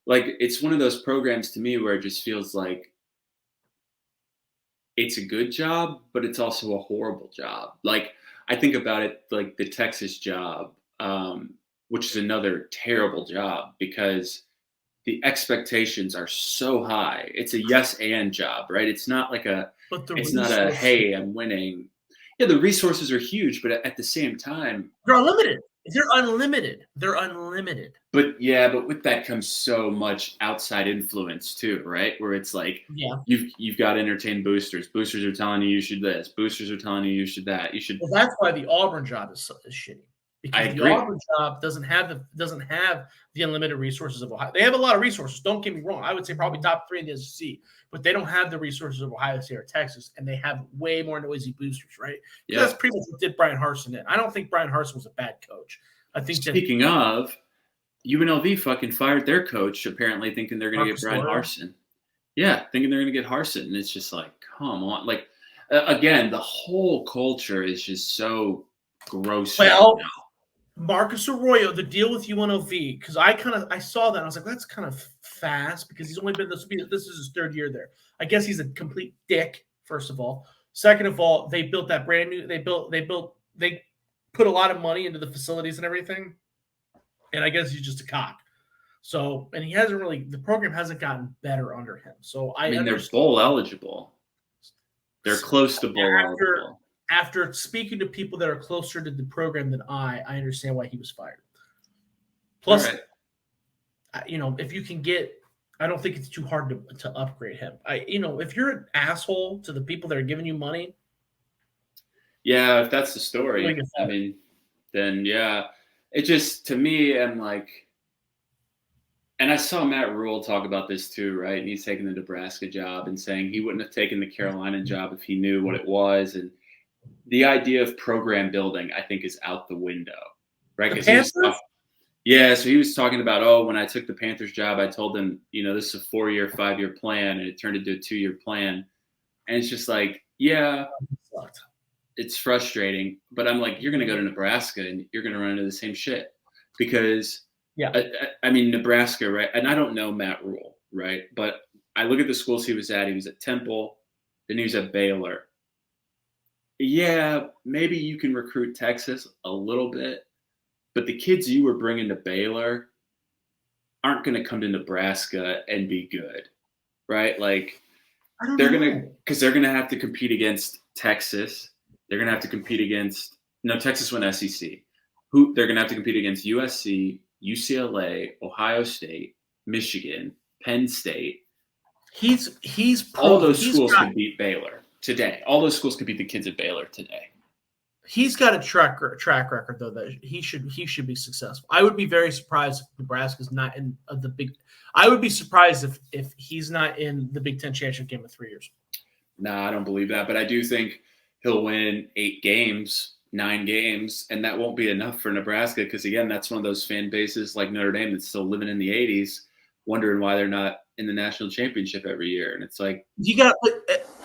it's one of those programs to me where it just feels like it's a good job, but it's also a horrible job. Like I think about it like the Texas job, which is another terrible job because the expectations are so high. It's a yes and job, right? It's not like not a, hey, I'm winning. Yeah, the resources are huge, but at the same time, they're unlimited. They're unlimited. But with that comes so much outside influence too, right? Where it's like, you've got to entertain boosters. Boosters are telling you should this. Boosters are telling you should that. You should. Well, that's why the Auburn job is shitty. Because the Auburn job doesn't have the unlimited resources of Ohio. They have a lot of resources. Don't get me wrong. I would say probably top 3 in the SEC, but they don't have the resources of Ohio State or Texas, and they have way more noisy boosters, right? Yeah, that's pretty much what did Brian Harsin in. I don't think Brian Harsin was a bad coach. I think. Speaking of, UNLV fucking fired their coach, apparently thinking they're going to get Brian Harsin. Yeah, thinking they're going to get Harsin, and it's just like, come on, like again, the whole culture is just so gross. Well. Right now. Marcus Arroyo, the deal with UNLV, because I saw that and I was like, that's kind of fast because he's only been this is his 3rd year there. I guess he's a complete dick. First of all, second of all, they built that brand new. They put a lot of money into the facilities and everything, and I guess he's just a cock. So, and the program hasn't gotten better under him. So I mean, they're bowl eligible. They're close to bowl eligible. After speaking to people that are closer to the program than I understand why he was fired. Plus, if you can get, I don't think it's too hard to upgrade him. If you're an asshole to the people that are giving you money. Yeah, if that's the story, I mean, then yeah. It just, to me, I'm like, and I saw Matt Rule talk about this too, right? And he's taking the Nebraska job and saying he wouldn't have taken the Carolina job if he knew what it was. And the idea of program building, I think, is out the window. right? The Because Panthers? so he was talking about, when I took the Panthers job, I told them, this is a 4-year, 5-year plan, and it turned into a 2-year plan. And it's just like, yeah, it's frustrating, but I'm like, you're going to go to Nebraska and you're going to run into the same shit because, I mean, Nebraska, right? And I don't know Matt Rule, right? But I look at the schools he was at. He was at Temple, then he was at Baylor. Yeah, maybe you can recruit Texas a little bit, but the kids you were bringing to Baylor aren't going to come to Nebraska and be good, right? Like, they're going to have to compete against Texas. They're going to have to compete against Texas won SEC. They're going to have to compete against USC, UCLA, Ohio State, Michigan, Penn State. All those schools could beat Baylor today. All those schools could beat the kids at Baylor today. He's got a track record though that he should be successful. I would be very surprised if Nebraska's not in the big. I would be surprised if he's not in the Big Ten championship game in 3 years. No, I don't believe that, but I do think he'll win 8 games, 9 games, and that won't be enough for Nebraska because, again, that's one of those fan bases like Notre Dame that's still living in the 80s, wondering why they're not in the national championship every year. And it's like you got,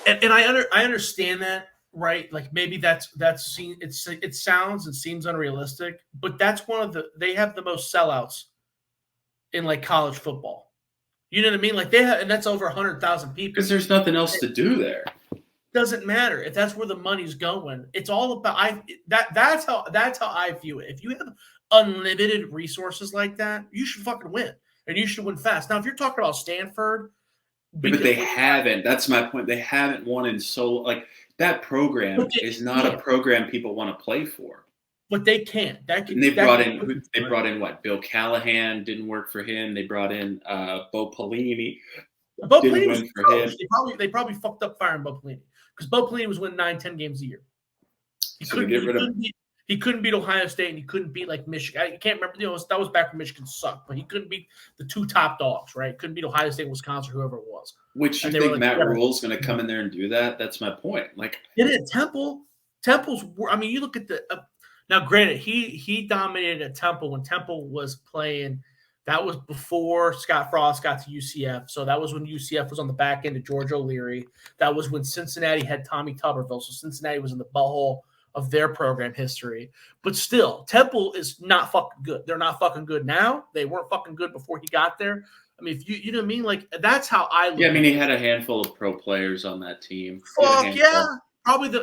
and I understand that, right? Like maybe it sounds and seems unrealistic, but that's they have the most sellouts in like college football. You know what I mean? Like and that's over 100,000 people. Because there's nothing else to do there. Doesn't matter if that's where the money's going. It's all about that's how I view it. If you have unlimited resources like that, you should fucking win. And you should win fast. Now, if you're talking about Stanford, but they haven't. That's my point. They haven't won in like that program is not a program people want to play for. But they can't. They brought in what? Bill Callahan didn't work for him. They brought in Bo Pelini. Bo Pelini was for him. They probably fucked up firing Bo Pelini because Bo Pelini was winning 9-10 games a year. He couldn't beat Ohio State, and he couldn't beat like Michigan. I can't remember. That was back when Michigan sucked, but he couldn't beat the 2 top dogs, right? Couldn't beat Ohio State, Wisconsin, whoever it was. Which you think Matt Rule's going to come in there and do that? That's my point. Like, did it at Temple? Temple's. I mean, you look at the. Now, granted, he dominated at Temple when Temple was playing. That was before Scott Frost got to UCF. So that was when UCF was on the back end of George O'Leary. That was when Cincinnati had Tommy Tuberville. So Cincinnati was in the butthole of their program history. But still, Temple is not fucking good. They're not fucking good now. They weren't fucking good before he got there. I mean, if you know what I mean? Like, that's how I look. Yeah, I mean, he had a handful of pro players on that team. Fuck yeah.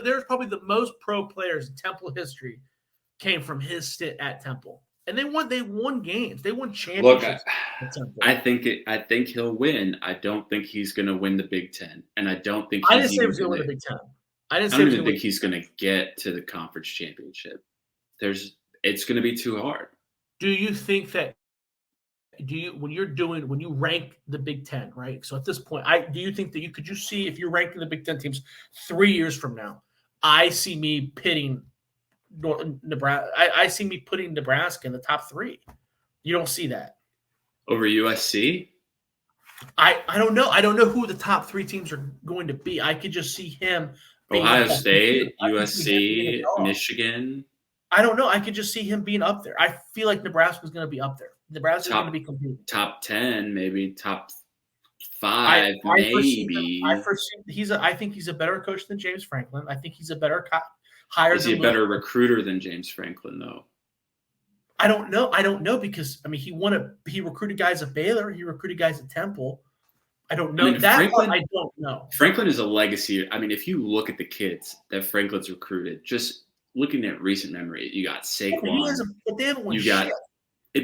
There's probably the most pro players in Temple history came from his stint at Temple. And they won games. They won championships. Look, I think he'll win. I don't think he's going to win the Big Ten. And I don't think I didn't say he was going to win the Big Ten. I don't even think he's going to get to the conference championship. It's going to be too hard. Do you think that when you rank the Big Ten, right? So at this point, do you think that could you see if you're ranking the Big Ten teams 3 years from now? I see me pitting Nebraska. I see me putting Nebraska in the top 3. You don't see that over USC. I don't know. I don't know who the top 3 teams are going to be. I could just see him. Ohio State, USC, Michigan. I don't know. I could just see him being up there. I feel like Nebraska's going to be up there. Nebraska's going to be competing. Top 10, maybe top 5, maybe. I think he's a better coach than James Franklin. I think he's a better hire. Is he a better recruiter than James Franklin, though? I don't know. I don't know because he recruited guys at Baylor. He recruited guys at Temple. I don't know. I don't know. Franklin is a legacy. I mean, if you look at the kids that Franklin's recruited, just looking at recent memory, you got Saquon. But they haven't won shit.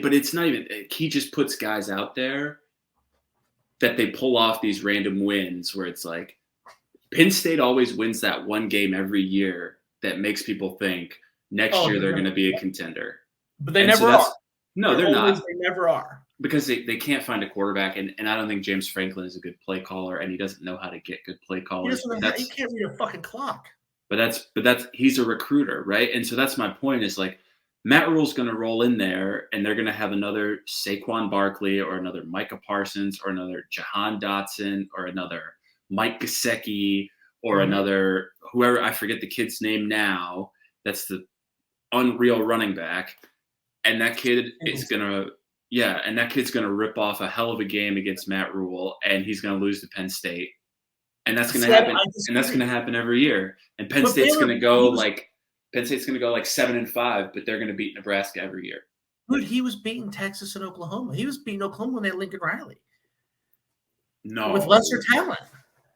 But it's not even – he just puts guys out there that they pull off these random wins where it's like Penn State always wins that one game every year that makes people think next year they're going to be a contender. But they never are. No, they're not. They never are. Because they can't find a quarterback, and I don't think James Franklin is a good play caller, and he doesn't know how to get good play callers. He can't read a fucking clock. But he's a recruiter, right? And so that's my point is like Matt Rule's going to roll in there, and they're going to have another Saquon Barkley or another Micah Parsons or another Jahan Dotson or another Mike Gesicki or another whoever, I forget the kid's name now, that's the unreal running back. And that kid is gonna rip off a hell of a game against Matt Rule, and he's gonna lose to Penn State. And that's gonna happen. And that's gonna happen every year. And Penn State's gonna go like 7-5, but they're gonna beat Nebraska every year. Dude, he was beating Texas and Oklahoma. He was beating Oklahoma when they had Lincoln Riley. No. With lesser talent.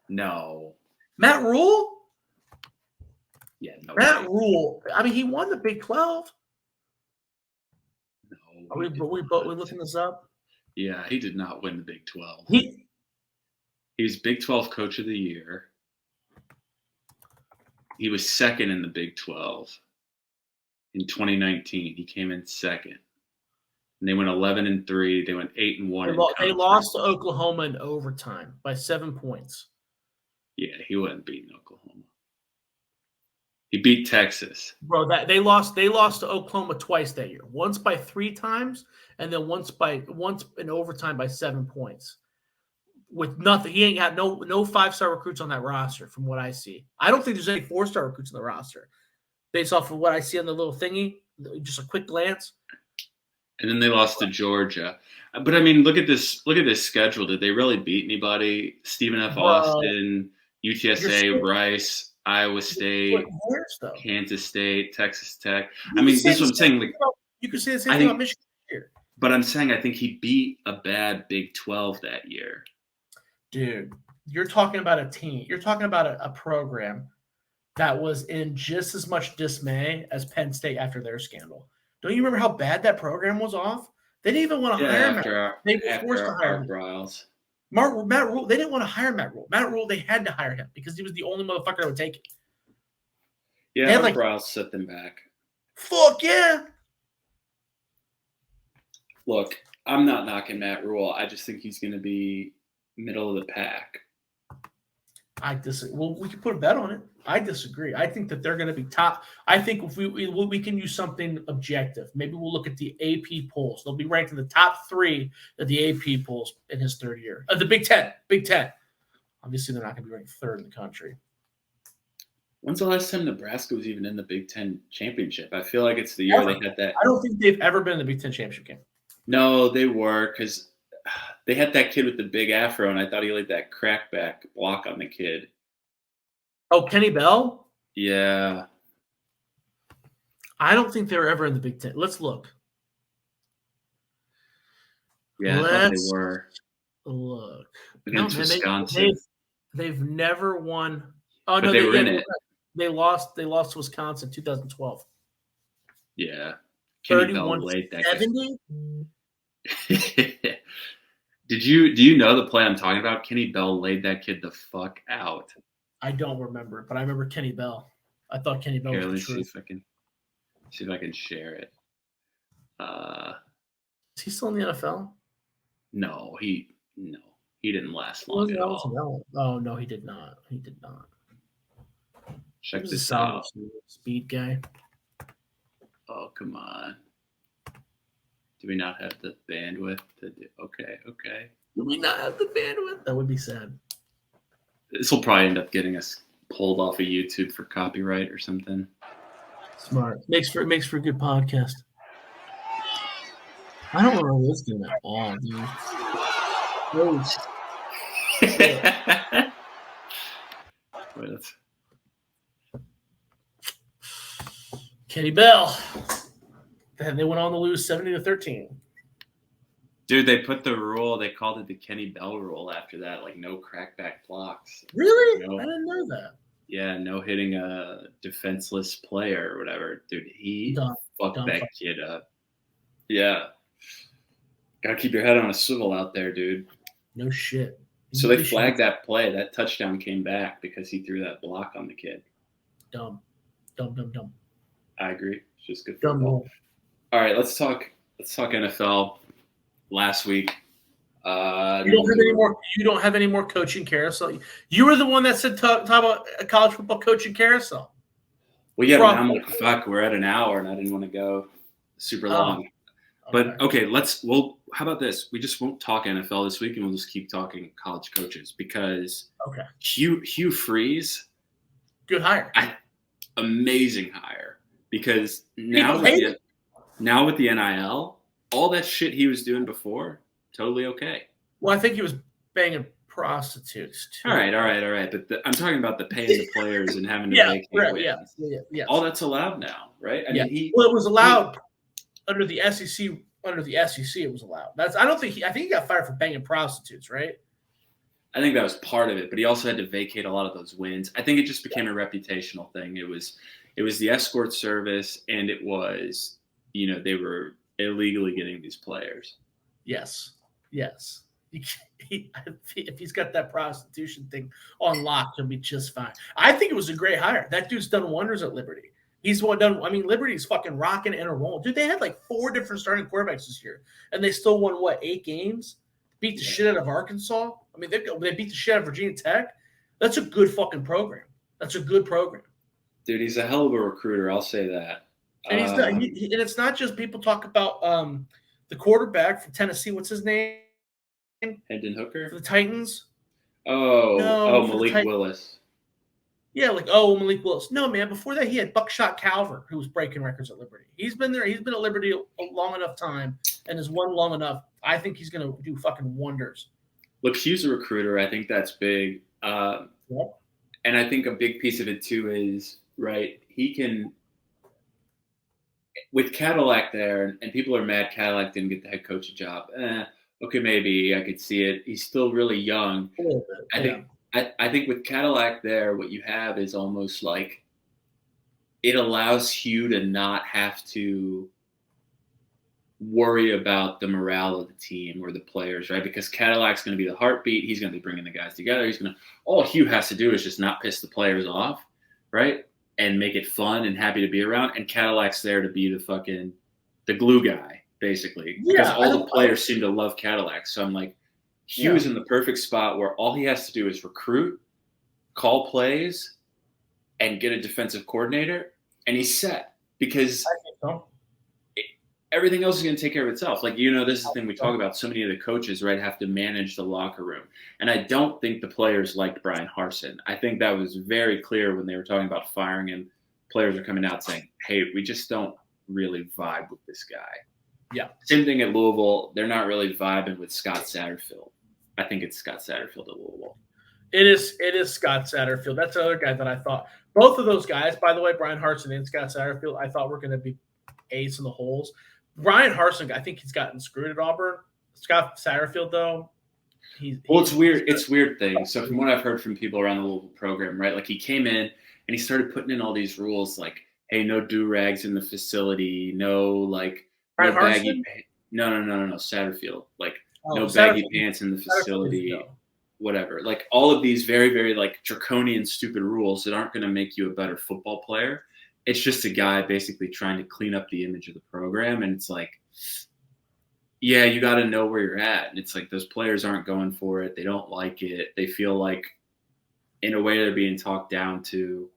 No. Matt Rule? Yeah, no. Matt Rule. I mean, he won the Big 12. No. Are we looking this up? Yeah, he did not win the Big 12. He was Big 12 Coach of the Year. He was second in the Big 12 in 2019. He came in second. And they went 11-3. They went 8-1. They lost to Oklahoma in overtime by 7 points. Yeah, he wasn't beating Oklahoma. He beat Texas. Bro, they lost to Oklahoma twice that year. Once by 3 times, and then once in overtime by 7 points. With nothing. He ain't got no 5-star recruits on that roster, from what I see. I don't think there's any 4-star recruits on the roster. Based off of what I see on the little thingy, just a quick glance. And then they lost to Georgia. But I mean, look at this schedule. Did they really beat anybody? Stephen F. Austin, UTSA, Rice, Iowa State, Kansas State, Texas Tech. I mean, this is what I'm saying. Like, you could say the same thing about Michigan here. But I'm saying I think he beat a bad Big 12 that year. Dude, you're talking about a team. You're talking about a program that was in just as much dismay as Penn State after their scandal. Don't you remember how bad that program was off? They didn't even want to hire him. They were forced to hire him. Matt Rule, they didn't want to hire Matt Rule. Matt Rule, they had to hire him because he was the only motherfucker that would take it. Yeah, Art Briles set them back. Fuck yeah. Look, I'm not knocking Matt Rule. I just think he's going to be middle of the pack. I disagree. Well, we can put a bet on it. I disagree. I think that they're going to be top. I think if we can use something objective. Maybe we'll look at the AP polls. They'll be ranked in the top 3 of the AP polls in his third year. The Big Ten. Big Ten. Obviously, they're not going to be ranked 3rd in the country. When's the last time Nebraska was even in the Big Ten championship? I feel like it's the year they had that. I don't think they've ever been in the Big Ten championship game. No, they were, because they had that kid with the big afro, and I thought he laid that crackback block on the kid. Oh, Kenny Bell? Yeah. I don't think they were ever in the Big Ten. Let's look. Yeah, I thought they were. Look. Against Wisconsin. They've never won. Oh, but no, they were in it. They lost to Wisconsin 2012. Yeah. Kenny Bell laid that 70? Do you know the play I'm talking about? Kenny Bell laid that kid the fuck out. I don't remember it, but I remember Kenny Bell. I thought Kenny Bell was the truth. See if I can share it. Is he still in the NFL? No, he didn't last long at all. Oh no, he did not. He did not. Check this out. Speed guy. Oh, come on. Do we not have the bandwidth to do? Okay. Do we not have the bandwidth? That would be sad. This will probably end up getting us pulled off of YouTube for copyright or something. Smart. Makes for a good podcast. I don't remember this game at all, dude. Kenny Bell. They went on to lose 70-13. Dude, they put the rule. They called it the Kenny Bell rule after that. Like no crackback blocks. Really? I didn't know that. Yeah, no hitting a defenseless player or whatever. Dude, he fucked that kid up. Yeah. Gotta keep your head on a swivel out there, dude. No shit. So they flagged that play. That touchdown came back because he threw that block on the kid. Dumb. I agree. It's just good football. Dumb. All right, let's talk NFL. Last week. You don't have any more coaching carousel. You were the one that said talk about a college football coaching carousel. Well, yeah, but I'm like, fuck, we're at an hour and I didn't want to go super long. But okay, how about this? We just won't talk NFL this week and we'll just keep talking college coaches because Hugh Freeze. Good hire. Amazing hire. Because now Now with the NIL, all that shit he was doing before, totally okay. Well, I think he was banging prostitutes too. All right. But I'm talking about the paying the players and having to vacate wins. Yeah. All that's allowed now, right? I mean, it was allowed under the SEC. Under the SEC, it was allowed. I think he got fired for banging prostitutes, right? I think that was part of it, but he also had to vacate a lot of those wins. I think it just became a reputational thing. It was the escort service, and it was, they were illegally getting these players. Yes. If he's got that prostitution thing on lock, he'll be just fine. I think it was a great hire. That dude's done wonders at Liberty. He's done. I mean, Liberty's fucking rocking and rolling. Dude, they had like 4 different starting quarterbacks this year, and they still won 8 games? Beat the shit out of Arkansas. I mean, they beat the shit out of Virginia Tech. That's a good fucking program. That's a good program. Dude, he's a hell of a recruiter. I'll say that. And and it's not just people talk about the quarterback from Tennessee. What's his name? Hendon Hooker for the Titans. Malik Willis. Yeah, Malik Willis. No, man. Before that, he had Buckshot Calvert, who was breaking records at Liberty. He's been there. He's been at Liberty a long enough time and has won long enough. I think he's going to do fucking wonders. Look, Hugh's a recruiter. I think that's big. And I think a big piece of it, too, is, right, he can – with Cadillac there, and people are mad Cadillac didn't get the head coaching job. Okay, maybe I could see it. He's still really young. A little bit, I think with Cadillac there, what you have is almost like it allows Hugh to not have to worry about the morale of the team or the players, right? Because Cadillac's going to be the heartbeat. He's going to be bringing the guys together. All Hugh has to do is just not piss the players off, right? And make it fun and happy to be around. And Cadillac's there to be the glue guy, basically. Because all the players seem to love Cadillac. So I'm like, Hugh is in the perfect spot where all he has to do is recruit, call plays, and get a defensive coordinator, and he's set. Because everything else is going to take care of itself. Like, this is the thing we talk about. So many of the coaches, right, have to manage the locker room. And I don't think the players liked Brian Harsin. I think that was very clear when they were talking about firing him. Players are coming out saying, hey, we just don't really vibe with this guy. Yeah. Same thing at Louisville. They're not really vibing with Scott Satterfield. I think it's Scott Satterfield at Louisville. It is Scott Satterfield. That's another guy that I thought. Both of those guys, by the way, Brian Harsin and Scott Satterfield, I thought were going to be ace in the holes. Brian Harsin, I think he's gotten screwed at Auburn. Scott Satterfield, though, it's weird. It's weird things. So from what I've heard from people around the Louisville program, right, like he came in and he started putting in all these rules like, hey, no do-rags in the facility, no baggy – no, Satterfield. Like, no baggy pants in the facility, whatever. Like, all of these very, very, draconian, stupid rules that aren't going to make you a better football player. It's just a guy basically trying to clean up the image of the program. And it's like, yeah, you got to know where you're at. And it's like those players aren't going for it. They don't like it. They feel like, in a way, they're being talked down to.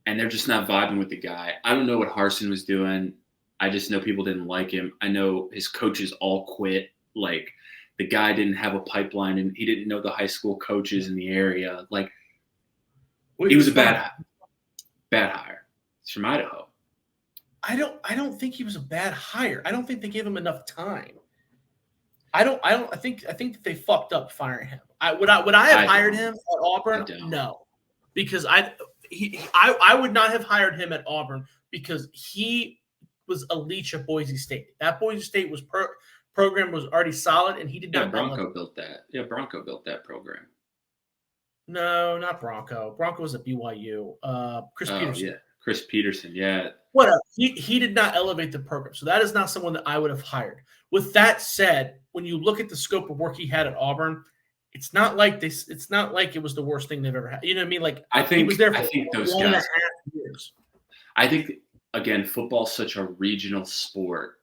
And they're just not vibing with the guy. I don't know what Harsin was doing. I just know people didn't like him. I know his coaches all quit. Like, the guy didn't have a pipeline, and he didn't know the high school coaches in the area. Like, he was a bad hire. He's from Idaho. I don't think he was a bad hire. I don't think they gave him enough time. I think that they fucked up firing him. Would I have hired him at Auburn? No, because I would not have hired him at Auburn because he was a leech at Boise State. That Boise State program was already solid, and he did not. Bronco built that. Yeah, Bronco built that program. No, not Bronco. Bronco was at BYU. Chris Peterson. Yeah. Chris Peterson, yeah. Whatever. He did not elevate the program. So that is not someone that I would have hired. With that said, when you look at the scope of work he had at Auburn, it's not like it was the worst thing they've ever had. You know what I mean? Like, I think he was there for those 1.5 guys, years. I think, again, football's such a regional sport.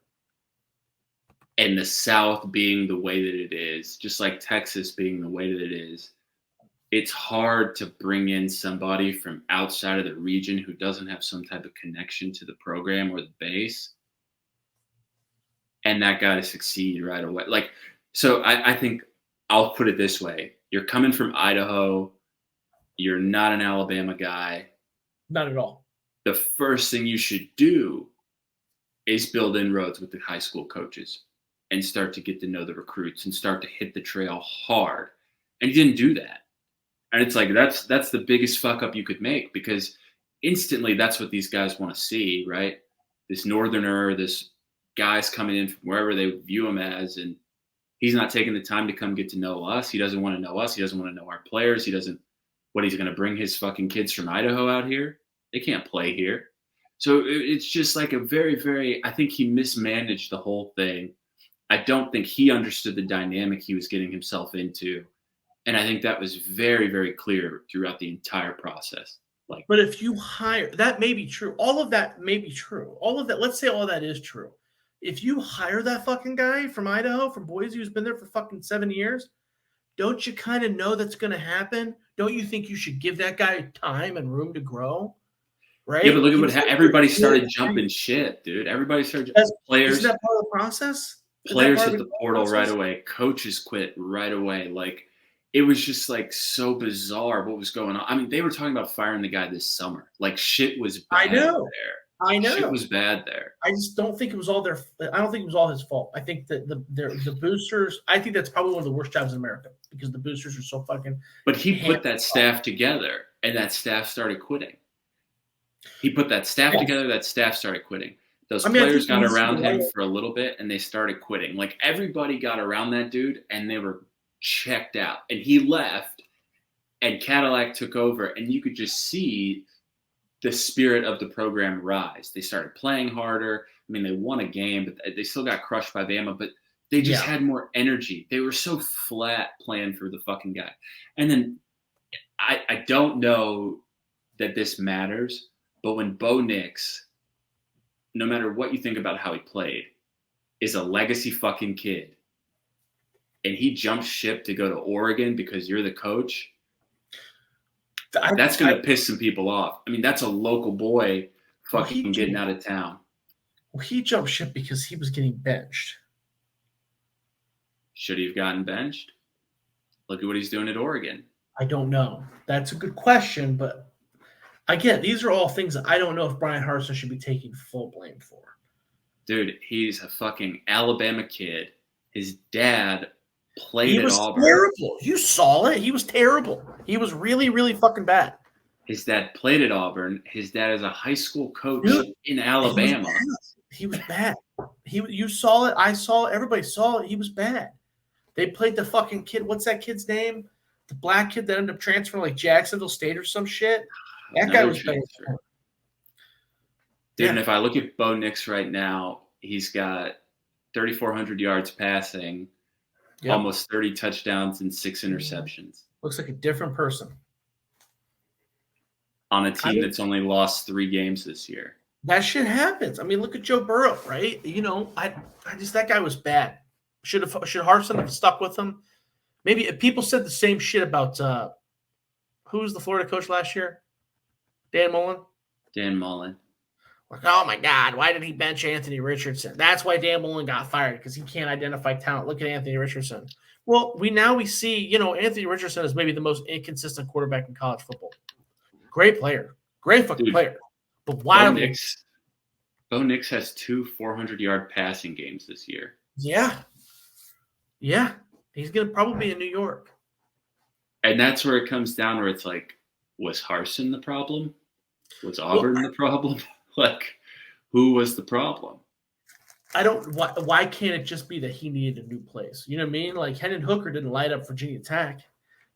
And the South being the way that it is, just like Texas being the way that it is, it's hard to bring in somebody from outside of the region who doesn't have some type of connection to the program or the base, and that guy to succeed right away. Like, so I think I'll put it this way. You're coming from Idaho. You're not an Alabama guy. Not at all. The first thing you should do is build inroads with the high school coaches and start to get to know the recruits and start to hit the trail hard. And he didn't do that. And it's like that's the biggest fuck up you could make, because instantly that's what these guys want to see, right? This northerner, this guy's coming in from wherever they view him as, and he's not taking the time to come get to know us. He doesn't want to know us. He doesn't want to know our players. He doesn't – what, he's going to bring his fucking kids from Idaho out here? They can't play here. So it's just like a very, very – I think he mismanaged the whole thing. I don't think he understood the dynamic he was getting himself into. And I think that was very, very clear throughout the entire process. But if you hire – that may be true. All of that may be true. All of that – let's say all of that is true. If you hire that fucking guy from Idaho, from Boise, who's been there for fucking 7 years, don't you kind of know that's going to happen? Don't you think you should give that guy time and room to grow? Right? Yeah, but look at what everybody started jumping shit, dude. Everybody started players. Is that part of the process? Players hit the portal right away. Coaches quit right away. Like, it was just like so bizarre what was going on. I mean, they were talking about firing the guy this summer. Like, shit was bad there. I know. Shit was bad there. I just don't think it was all their – I don't think it was all his fault. I think that the boosters – I think that's probably one of the worst jobs in America, because the boosters are so fucking – But he put that staff together, and that staff started quitting. He put that staff together, that staff started quitting. Those players got around him for a little bit, and they started quitting. Like, everybody got around that dude, and they were checked out. And he left, and Cadillac took over, and you could just see – the spirit of the program rise. They started playing harder. I mean, they won a game, but they still got crushed by Bama, but they just had more energy. They were so flat playing for the fucking guy. And then I don't know that this matters, but when Bo Nix, no matter what you think about how he played, is a legacy fucking kid, and he jumps ship to go to Oregon because you're the coach, that's going to piss some people off. I mean, that's a local boy fucking getting out of town. Well, he jumped ship because he was getting benched. Should he have gotten benched? Look at what he's doing at Oregon. I don't know. That's a good question, but again, these are all things that I don't know if Brian Harsin should be taking full blame for. Dude, he's a fucking Alabama kid. His dad played at Auburn. He was terrible. You saw it. He was terrible. He was really, really fucking bad. His dad played at Auburn. His dad is a high school coach in Alabama. He was bad. You saw it. I saw it. Everybody saw it. He was bad. They played the fucking kid. What's that kid's name? The black kid that ended up transferring like Jacksonville State or some shit. That guy was better. Dude, and if I look at Bo Nix right now, he's got 3,400 yards passing. Yep. Almost 30 touchdowns and 6 interceptions. Looks like a different person. On a team that's only lost 3 games this year. That shit happens. I mean, look at Joe Burrow, right? You know, I just, that guy was bad. Should Harsin have stuck with him? Maybe if people said the same shit about who was the Florida coach last year? Dan Mullen? Dan Mullen. Like, oh my God, why did he bench Anthony Richardson? That's why Dan Mullen got fired, because he can't identify talent. Look at Anthony Richardson. Well, we see, you know, Anthony Richardson is maybe the most inconsistent quarterback in college football. Great player. Great fucking player. But why? Bo Nix has 2 400-yard passing games this year. Yeah. Yeah. He's going to probably be in New York. And that's where it comes down, where it's like, was Harsin the problem? Was Auburn the problem? Like, who was the problem? Why can't it just be that he needed a new place? You know what I mean? Like, Hendon Hooker didn't light up Virginia Tech.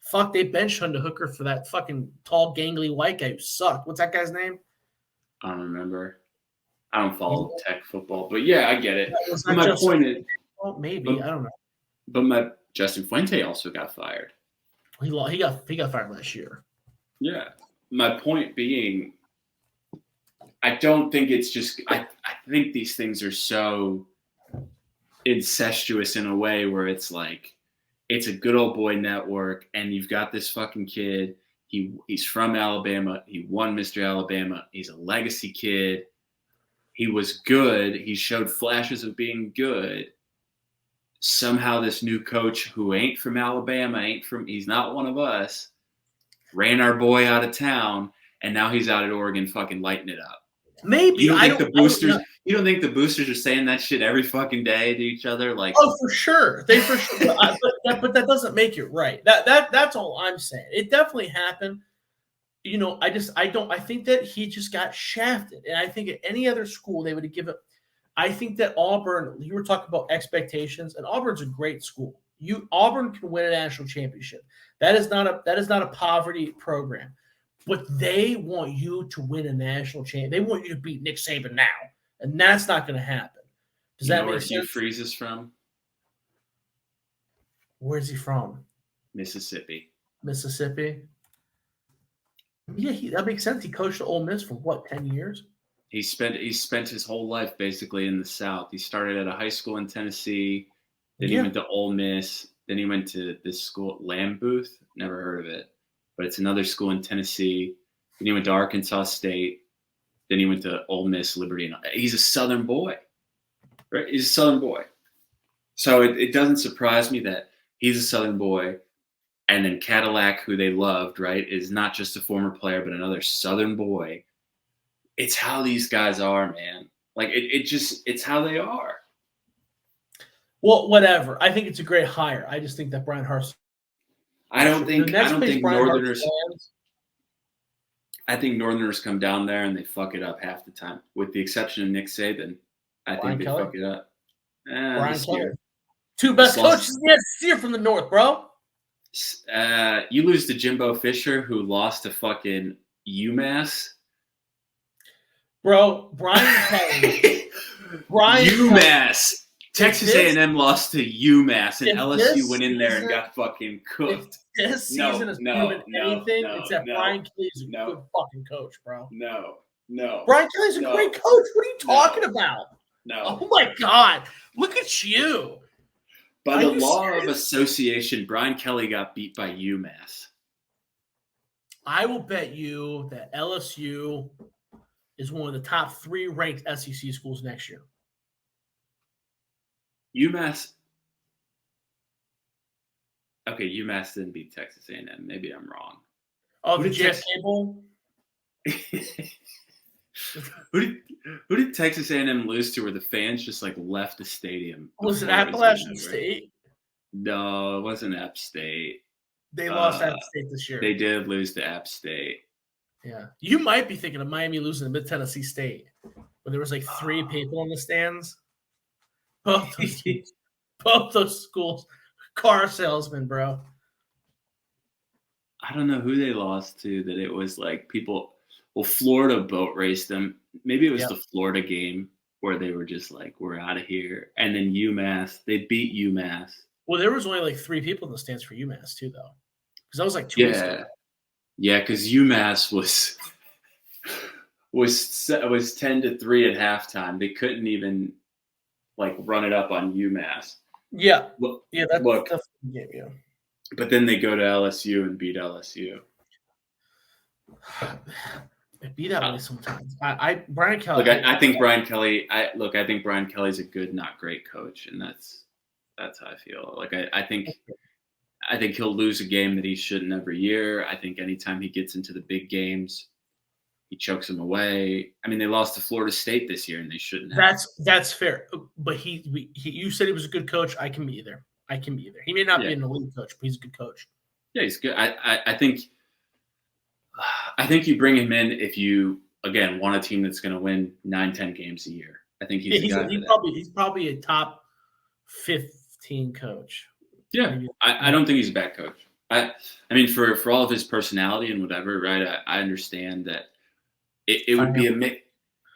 Fuck, they benched Hendon Hooker for that fucking tall, gangly white guy who sucked. What's that guy's name? I don't remember. I don't follow Tech football. But, yeah, I get it. My point is – well, maybe. I don't know. But Justin Fuente also got fired. He got fired last year. Yeah. My point being – I don't think it's just – I think these things are so incestuous in a way where it's like it's a good old boy network, and you've got this fucking kid. He's from Alabama. He won Mr. Alabama. He's a legacy kid. He was good. He showed flashes of being good. Somehow this new coach who ain't from Alabama, he's not one of us, ran our boy out of town, and now he's out at Oregon fucking lighting it up. Maybe. You don't think the boosters? You don't think the boosters are saying that shit every fucking day to each other? Like, oh, for sure, they for sure. But that doesn't make it right. That's all I'm saying. It definitely happened. I think that he just got shafted, and I think at any other school they would have given. I think that Auburn. You were talking about expectations, and Auburn's a great school. Auburn can win a national championship. That is not a poverty program. But they want you to win a national championship. They want you to beat Nick Saban now, and that's not going to happen. Does that make sense? Hugh Freeze is from? Where's he from? Mississippi. Mississippi. Yeah, that makes sense. He coached at Ole Miss for what, 10 years? He spent his whole life basically in the South. He started at a high school in Tennessee, then he went to Ole Miss, then he went to this school at Lambuth. Never heard of it. But it's another school in Tennessee. Then he went to Arkansas State. Then he went to Ole Miss, Liberty. And he's a Southern boy, right? He's a Southern boy. So it doesn't surprise me that he's a Southern boy. And then Cadillac, who they loved, right, is not just a former player, but another Southern boy. It's how these guys are, man. Like, it's how they are. Well, whatever. I think it's a great hire. I just think that Brian Harsin. I don't think Northerners. I think Northerners come down there and they fuck it up half the time, with the exception of Nick Saban. I think they fuck it up. Brian Kelly. Two best coaches in the SEC from the North, bro. You lose to Jimbo Fisher, who lost to fucking UMass. Bro, Brian Kelly. UMass. Texas A&M lost to UMass, and LSU went in there and got fucking cooked. This season has proven anything except Brian Kelly's a good fucking coach, bro. No. Brian Kelly's a great coach. What are you talking about? No. Oh, my God. Look at you. By the law of association, Brian Kelly got beat by UMass. I will bet you that LSU is one of the top 3 ranked SEC schools next year. UMass. Okay, UMass didn't beat Texas A&M. Maybe I'm wrong. Oh, the JFK Bowl? Who did Texas A&M lose to where the fans just like left the stadium? Was it Appalachian State? No, it wasn't App State. They lost App State this year. They did lose to App State. Yeah. You might be thinking of Miami losing to Mid-Tennessee State, where there was like 3 people in the stands. Both those schools. Car salesman, bro. I don't know who they lost to, that it was like people – well, Florida boat raced them. Maybe it was the Florida game where they were just like, we're out of here. And then UMass, they beat UMass. Well, there was only like 3 people in the stands for UMass too, though. Because that was like 2 weeks ago. Yeah, because UMass was 10-3 at halftime. They couldn't even like run it up on UMass. Yeah. Look, that's the game, yeah. But then they go to LSU and beat LSU. It be that way sometimes. Brian Kelly. Look, I think Brian Kelly. I think Brian Kelly's a good, not great coach, and that's how I feel. Like I think he'll lose a game that he shouldn't every year. I think anytime he gets into the big games, he chokes them away. I mean, they lost to Florida State this year, and they shouldn't have. That's fair. But you said he was a good coach. I can be either. He may not be an elite coach, but he's a good coach. Yeah, he's good. I think you bring him in if you, again, want a team that's going to win 9-10 games a year. I think he's probably a top 15 coach. Yeah, I don't think he's a bad coach. I mean, for all of his personality and whatever, right? I understand that it would be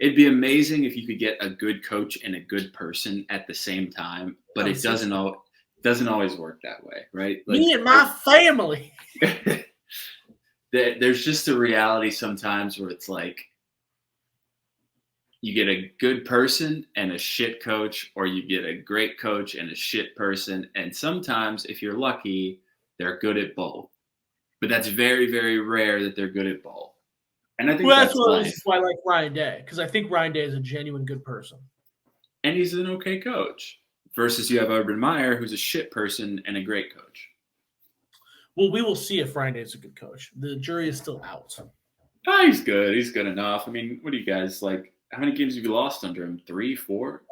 it'd be amazing if you could get a good coach and a good person at the same time, but it doesn't always work that way, right? Like, me and my family. There's just a reality sometimes where it's like you get a good person and a shit coach, or you get a great coach and a shit person. And sometimes, if you're lucky, they're good at both. But that's very, very rare that they're good at both. And I think that's why I like Ryan Day, because I think Ryan Day is a genuine good person. And he's an okay coach. Versus you have Urban Meyer, who's a shit person and a great coach. Well, we will see if Ryan Day is a good coach. The jury is still out. Oh, he's good. He's good enough. I mean, what do you guys like? How many games have you lost under him? 3, 4?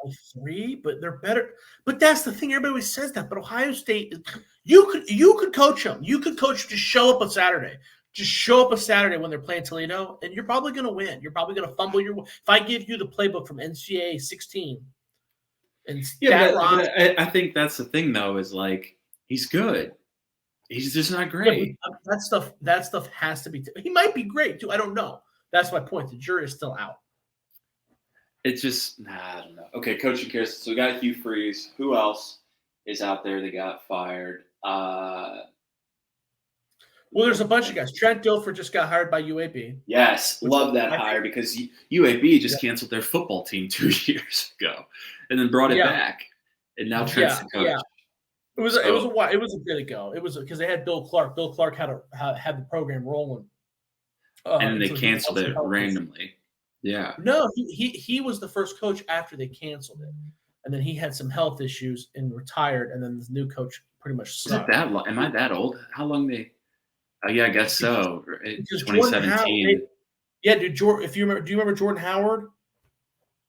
3, but they're better. But that's the thing. Everybody always says that. But Ohio State, you could coach them. You could coach to show up on Saturday. Just show up a Saturday when they're playing Toledo, and you're probably going to win. You're probably going to fumble your. If I give you the playbook from NCAA 16, and I think that's the thing though. Is like he's good. He's just not great. Yeah, that stuff has to be. He might be great too. I don't know. That's my point. The jury is still out. It's just, I don't know. Okay, coaching cares. So we got Hugh Freeze. Who else is out there that got fired? Well, there's a bunch of guys. Trent Dilfer just got hired by UAB. Yes, love that hire because UAB just canceled their football team 2 years ago and then brought it back. And now Trent's the coach. Yeah. It was a bit ago. It was because they had Bill Clark. Bill Clark had the program rolling. And they canceled it randomly. Yeah. No, he was the first coach after they canceled it, and then he had some health issues and retired, and then the new coach pretty much sucked. Is it that long? Am I that old? How long they? Oh yeah, I guess so. 2017. Yeah, dude. If you remember, do you remember Jordan Howard?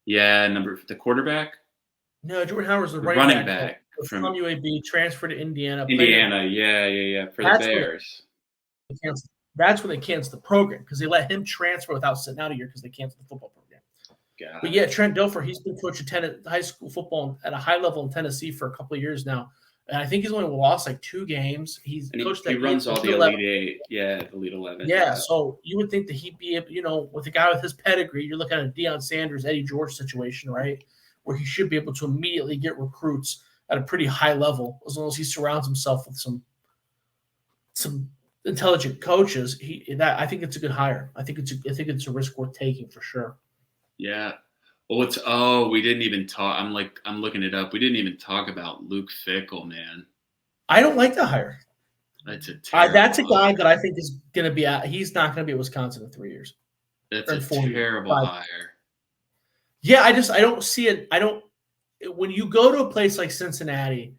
Yeah, the quarterback. No, Jordan Howard was the running back from UAB, transferred to Indiana. Yeah, for the Bears. That's when they canceled the program because they let him transfer without sitting out a year because they canceled the football program. But yeah, Trent Dilfer, he's been coaching high school football at a high level in Tennessee for a couple of years now. And I think he's only lost like 2 games. He runs all the Elite 8, the Elite 11. Yeah, so you would think that he'd be able, with a guy with his pedigree, you're looking at a Deion Sanders, Eddie George situation, right? Where he should be able to immediately get recruits at a pretty high level as long as he surrounds himself with some intelligent coaches. I think it's a good hire. I think it's a risk worth taking for sure. Yeah. Well, we didn't even talk. I'm looking it up. We didn't even talk about Luke Fickell, man. I don't like the hire. That's a guy that I think is going to be out. He's not going to be at Wisconsin in 3 years. That's a terrible hire. Yeah, I don't see it. When you go to a place like Cincinnati,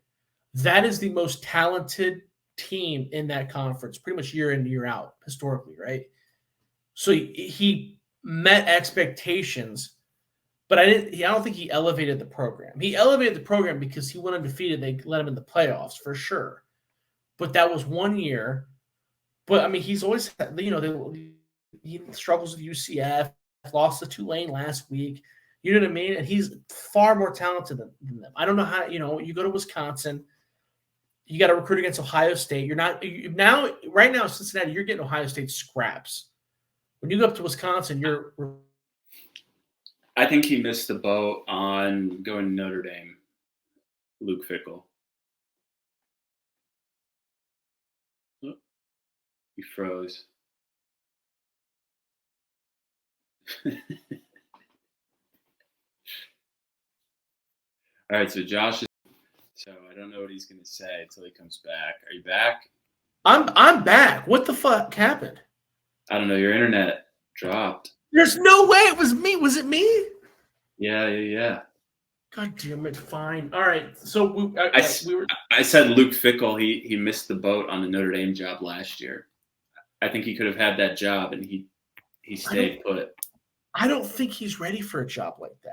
that is the most talented team in that conference, pretty much year in, year out, historically, right? So he met expectations. But I don't think he elevated the program. He elevated the program because he went undefeated. They let him in the playoffs for sure. But that was 1 year. But I mean, he's always he struggles with UCF. Lost to Tulane last week. You know what I mean? And he's far more talented than them. I don't know how. You go to Wisconsin. You got to recruit against Ohio State. Right now, Cincinnati, you're getting Ohio State scraps. When you go up to Wisconsin, you're. I think he missed the boat on going to Notre Dame, Luke Fickell. Oh, he froze. All right, so Josh is. So I don't know what he's going to say until he comes back. Are you back? I'm back. What the fuck happened? I don't know. Your internet dropped. There's no way it was me. Was it me? Yeah. God damn it. Fine. All right. So I said Luke Fickell, he missed the boat on the Notre Dame job last year. I think he could have had that job and he stayed put. I don't think he's ready for a job like that.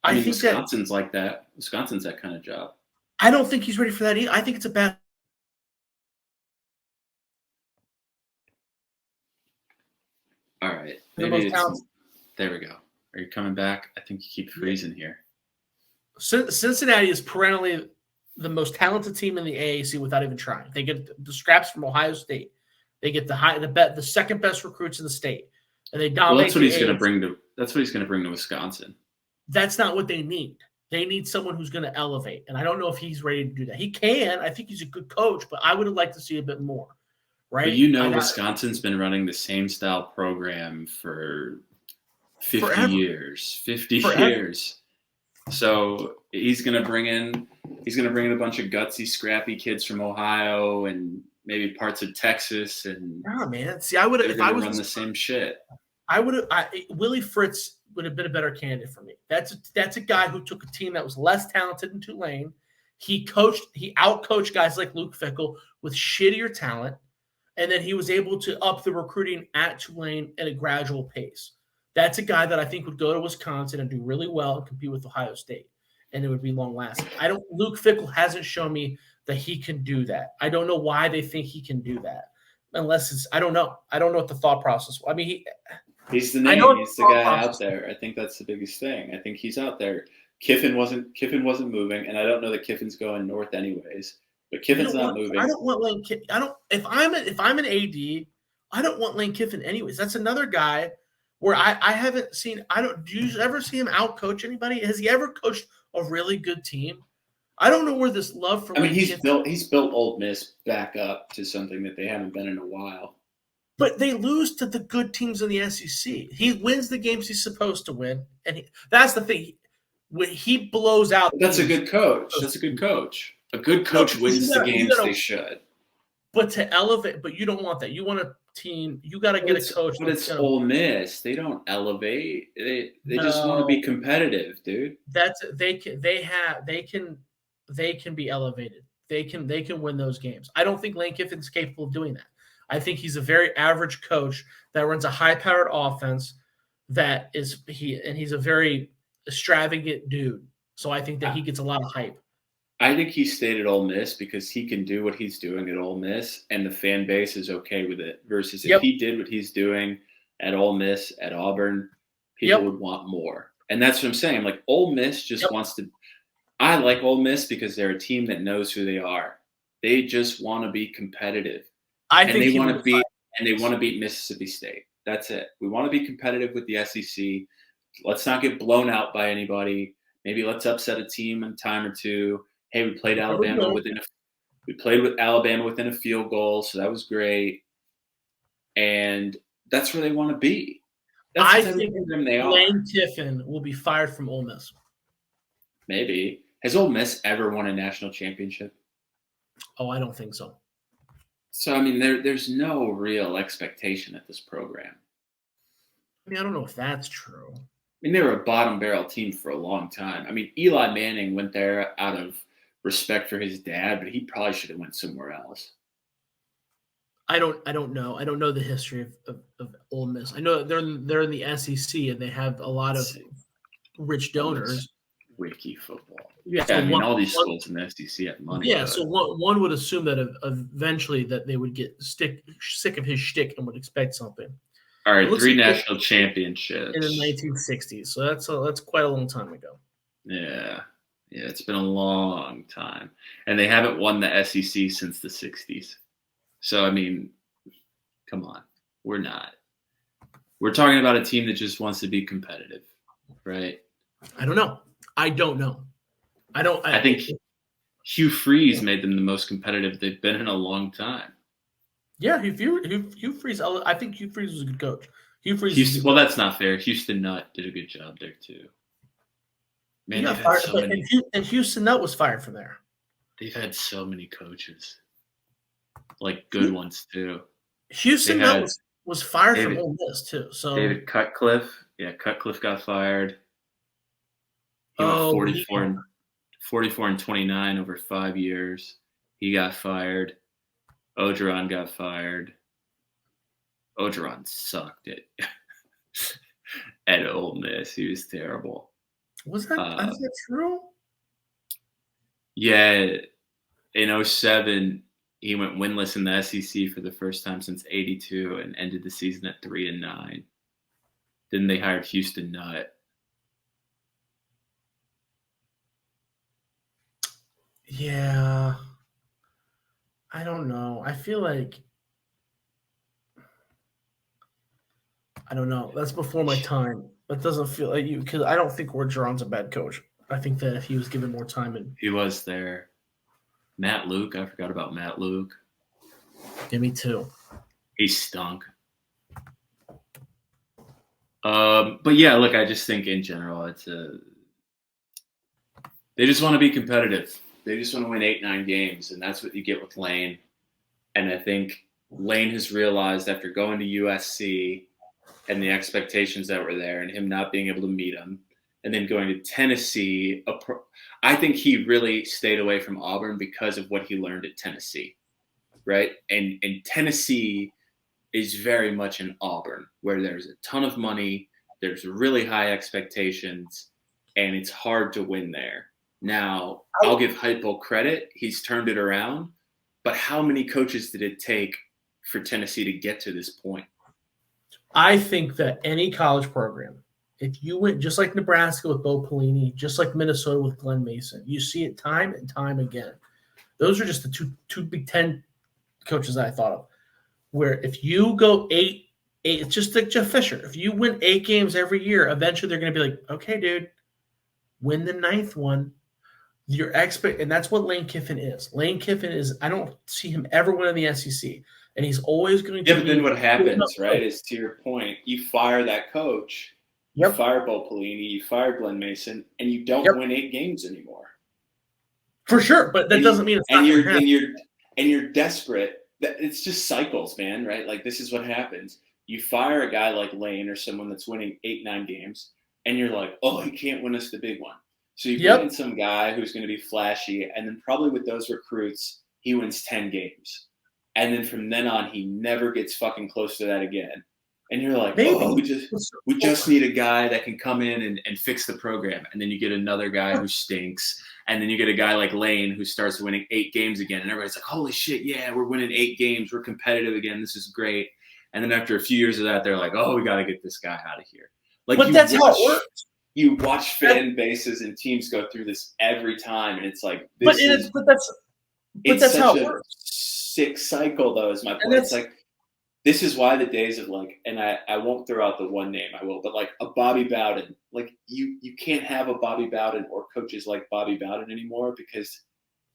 I think Wisconsin's like that. Wisconsin's that kind of job. I don't think he's ready for that either. I think it's a bad. All right. There we go. Are you coming back? I think you keep freezing here. Cincinnati is perennially the most talented team in the AAC without even trying. They get the scraps from Ohio State. They get the second best recruits in the state, and they dominate. Well, that's what he's going to bring to. That's what he's going to bring to Wisconsin. That's not what they need. They need someone who's going to elevate, and I don't know if he's ready to do that. He can. I think he's a good coach, but I would have liked to see a bit more. Right? But Wisconsin's been running the same style program for 50 years. 50 years. So he's going to bring in a bunch of gutsy, scrappy kids from Ohio and maybe parts of Texas. And man. See, I would have if I was run the same shit. Willie Fritz would have been a better candidate for me. That's a guy who took a team that was less talented in Tulane. He outcoached guys like Luke Fickell with shittier talent, and then he was able to up the recruiting at Tulane at a gradual pace. That's a guy that I think would go to Wisconsin and do really well and compete with Ohio State, and it would be long lasting. Luke Fickell hasn't shown me that he can do that. I don't know why they think he can do that, unless it's I don't know. I don't know what the thought process. I mean, he's the name. He's the guy out there. I think that's the biggest thing. I think he's out there. Kiffin wasn't moving, and I don't know that Kiffin's going north anyways. But Kiffin's not moving. I don't want Lane Kiffin. If I'm an AD, I don't want Lane Kiffin anyways. That's another guy where I haven't seen. Do you ever see him out coach anybody? Has he ever coached a really good team? I don't know where this love for. He's built Ole Miss back up to something that they haven't been in a while. But they lose to the good teams in the SEC. He wins the games he's supposed to win, and that's the thing. When he blows out, that's a good coach. That's a good coach. A good coach wins the games they should. But to elevate, but you don't want that. You want a team. You got to get a coach. But it's Ole Miss. They don't elevate. They just want to be competitive, dude. They can be elevated. They can win those games. I don't think Lane Kiffin's capable of doing that. I think he's a very average coach that runs a high-powered offense. He's a very extravagant dude. So I think that he gets a lot of hype. I think he stayed at Ole Miss because he can do what he's doing at Ole Miss, and the fan base is okay with it. Versus if he did what he's doing at Ole Miss, at Auburn, people would want more. And that's what I'm saying. Like Ole Miss just wants to. I like Ole Miss because they're a team that knows who they are. They just want to be competitive. They want to beat Mississippi State. That's it. We want to be competitive with the SEC. Let's not get blown out by anybody. Maybe let's upset a team in a time or two. Hey, we played Alabama within a field goal, so that was great. And that's where they want to be. I think Lane Kiffin will be fired from Ole Miss. Maybe. Has Ole Miss ever won a national championship? Oh, I don't think so. So, I mean, there's no real expectation at this program. I mean, I don't know if that's true. I mean, they were a bottom barrel team for a long time. I mean, Eli Manning went there out of respect for his dad, but he probably should have went somewhere else. I don't know. I don't know the history of Ole Miss. I know they're in the SEC and they have a lot of rich donors. Wiki football. Yeah, I mean, all these schools in the SEC have money. Yeah, so one would assume that eventually that they would get sick of his shtick and would expect something. All right, 3 national championships in the 1960s. So that's quite a long time ago. Yeah, it's been a long time, and they haven't won the SEC since the 60s. So I mean, come on, we're not. We're talking about a team that just wants to be competitive, right? I don't know. I think Hugh Freeze made them the most competitive they've been in a long time. Yeah, Hugh Freeze. I think Hugh Freeze was a good coach. Well, that's not fair. Houston Nutt did a good job there too. Man, got fired, and Houston Nutt was fired from there. They've had so many coaches, like good ones too. Houston Nutt was fired from Ole Miss too. So David Cutcliffe, Cutcliffe got fired. He went 44 and 29 over 5 years. He got fired. Ogeron got fired. Ogeron sucked at Ole Miss. He was terrible. Is that true? Yeah. In 2007, he went winless in the SEC for the first time since '82 and ended the season at 3-9. Then they hired Houston Nutt. Yeah. I don't know. I feel like I don't know. That's before my time. That doesn't feel like you because I don't think Orgeron's a bad coach. I think that if he was given more time he was there. Matt Luke, I forgot about Matt Luke. Yeah, me too. He stunk. But yeah, look, I just think in general they just want to be competitive. They just want to win 8-9 games, and that's what you get with Lane. And I think Lane has realized after going to USC and the expectations that were there and him not being able to meet them, and then going to Tennessee, I think he really stayed away from Auburn because of what he learned at Tennessee, right? And Tennessee is very much an Auburn, where there's a ton of money, there's really high expectations, and it's hard to win there. Now, I'll give Heupel credit. He's turned it around. But how many coaches did it take for Tennessee to get to this point? I think that any college program, if you went just like Nebraska with Bo Pelini, just like Minnesota with Glenn Mason, you see it time and time again. Those are just the two Big Ten coaches that I thought of. Where if you go eight, it's just like Jeff Fisher. If you win 8 games every year, eventually they're going to be like, okay, dude, win the 9th one. And that's what Lane Kiffin is. Lane Kiffin is, I don't see him ever winning the SEC. And he's always going to but then what happens, right, is to your point, you fire that coach, you fire Bo Pelini, you fire Glenn Mason, and you don't win 8 games anymore. For sure, but that doesn't mean it's not going to happen. And you're desperate. It's just cycles, man, right? Like, this is what happens. You fire a guy like Lane or someone that's winning 8, 9 games, and you're like, oh, he can't win us the big one. So you put in some guy who's going to be flashy, and then probably with those recruits, he wins 10 games. And then from then on, he never gets fucking close to that again. And you're like, oh, we just need a guy that can come in and fix the program. And then you get another guy who stinks. And then you get a guy like Lane who starts winning 8 games again. And everybody's like, holy shit, yeah, we're winning 8 games. We're competitive again. This is great. And then after a few years of that, they're like, oh, we got to get this guy out of here. Like, but that's how it works. You watch fan bases and teams go through this every time, and it's like, that's how it works. Sick cycle, though, is my point. It's like, this is why the days of like, and I won't throw out the one name, I will, but like a Bobby Bowden, like you can't have a Bobby Bowden or coaches like Bobby Bowden anymore because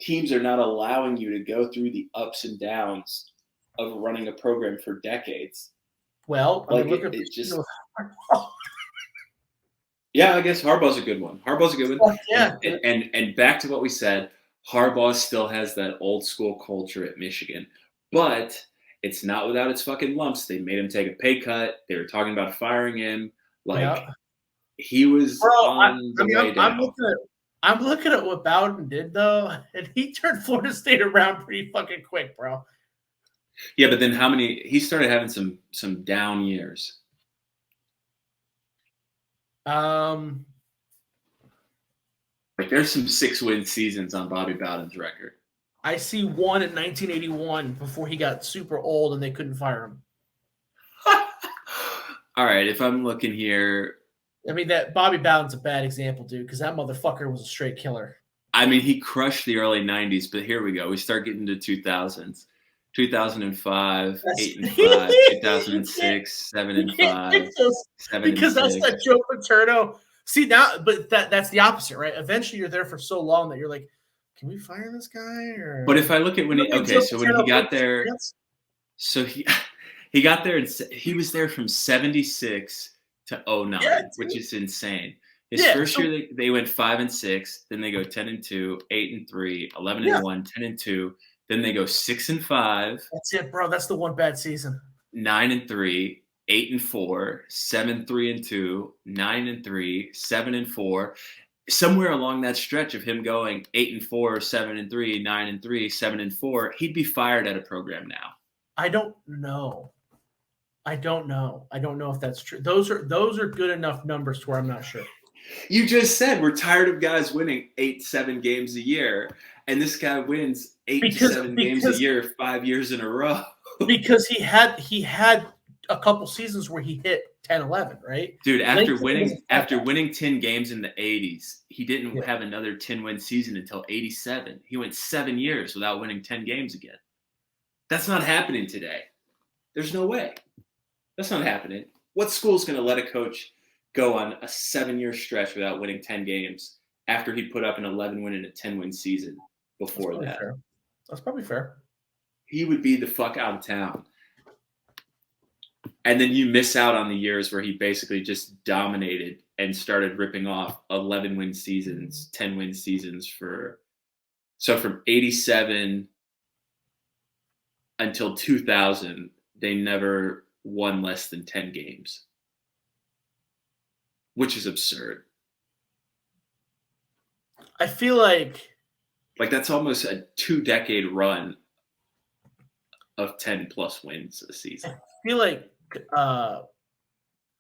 teams are not allowing you to go through the ups and downs of running a program for decades. Well, like it's just. Yeah, I guess Harbaugh's a good one. Yeah. And back to what we said, Harbaugh still has that old school culture at Michigan, but it's not without its fucking lumps. They made him take a pay cut. They were talking about firing him. Like he was on the way down. I'm looking at what Bowden did though, and he turned Florida State around pretty fucking quick, bro. Yeah, but then he started having some down years. Like there's some 6-win seasons on Bobby Bowden's record. I see one in 1981 before he got super old and they couldn't fire him. All right, if I'm looking here. I mean, that Bobby Bowden's a bad example, dude, because that motherfucker was a straight killer. I mean, he crushed the early 90s, but here we go. We start getting to 2000s. 2005, 8-5, 2006, 7-5, 7-6. Because that's that Joe Paterno. See now, but that's the opposite, right? Eventually, you're there for so long that you're like, can we fire this guy? Or but if I look at when he got there, so he got there and he was there from 76 to 09, which is insane. His first year they went 5-6, then they go 10-2, 8-3, 11-1, 10-2. Then they go 6-5. That's it, bro. That's the one bad season. 9-3, 8-4, 7-3-2, 9-3, 7-4. Somewhere along that stretch of him going 8-4, 7-3, 9-3, 7-4, he'd be fired at a program now. I don't know if that's true. Those are good enough numbers to where I'm not sure. You just said we're tired of guys winning 8-7 games a year, and this guy wins 8-7 games a year 5 years in a row. Because he had a couple seasons where he hit 10-11, right? Dude, after winning 10 games in the 80s, he didn't have another 10-win season until 87. He went 7 years without winning 10 games again. That's not happening today. There's no way. That's not happening. What school's going to let a coach go on a 7-year stretch without winning 10 games after he put up an 11-win and a 10-win season before that? Fair. That's probably fair. He would be the fuck out of town. And then you miss out on the years where he basically just dominated and started ripping off 11-win seasons, 10-win seasons so from 87 until 2000, they never won less than 10 games, which is absurd. I feel like that's almost a 2-decade run of 10+ wins a season. I feel like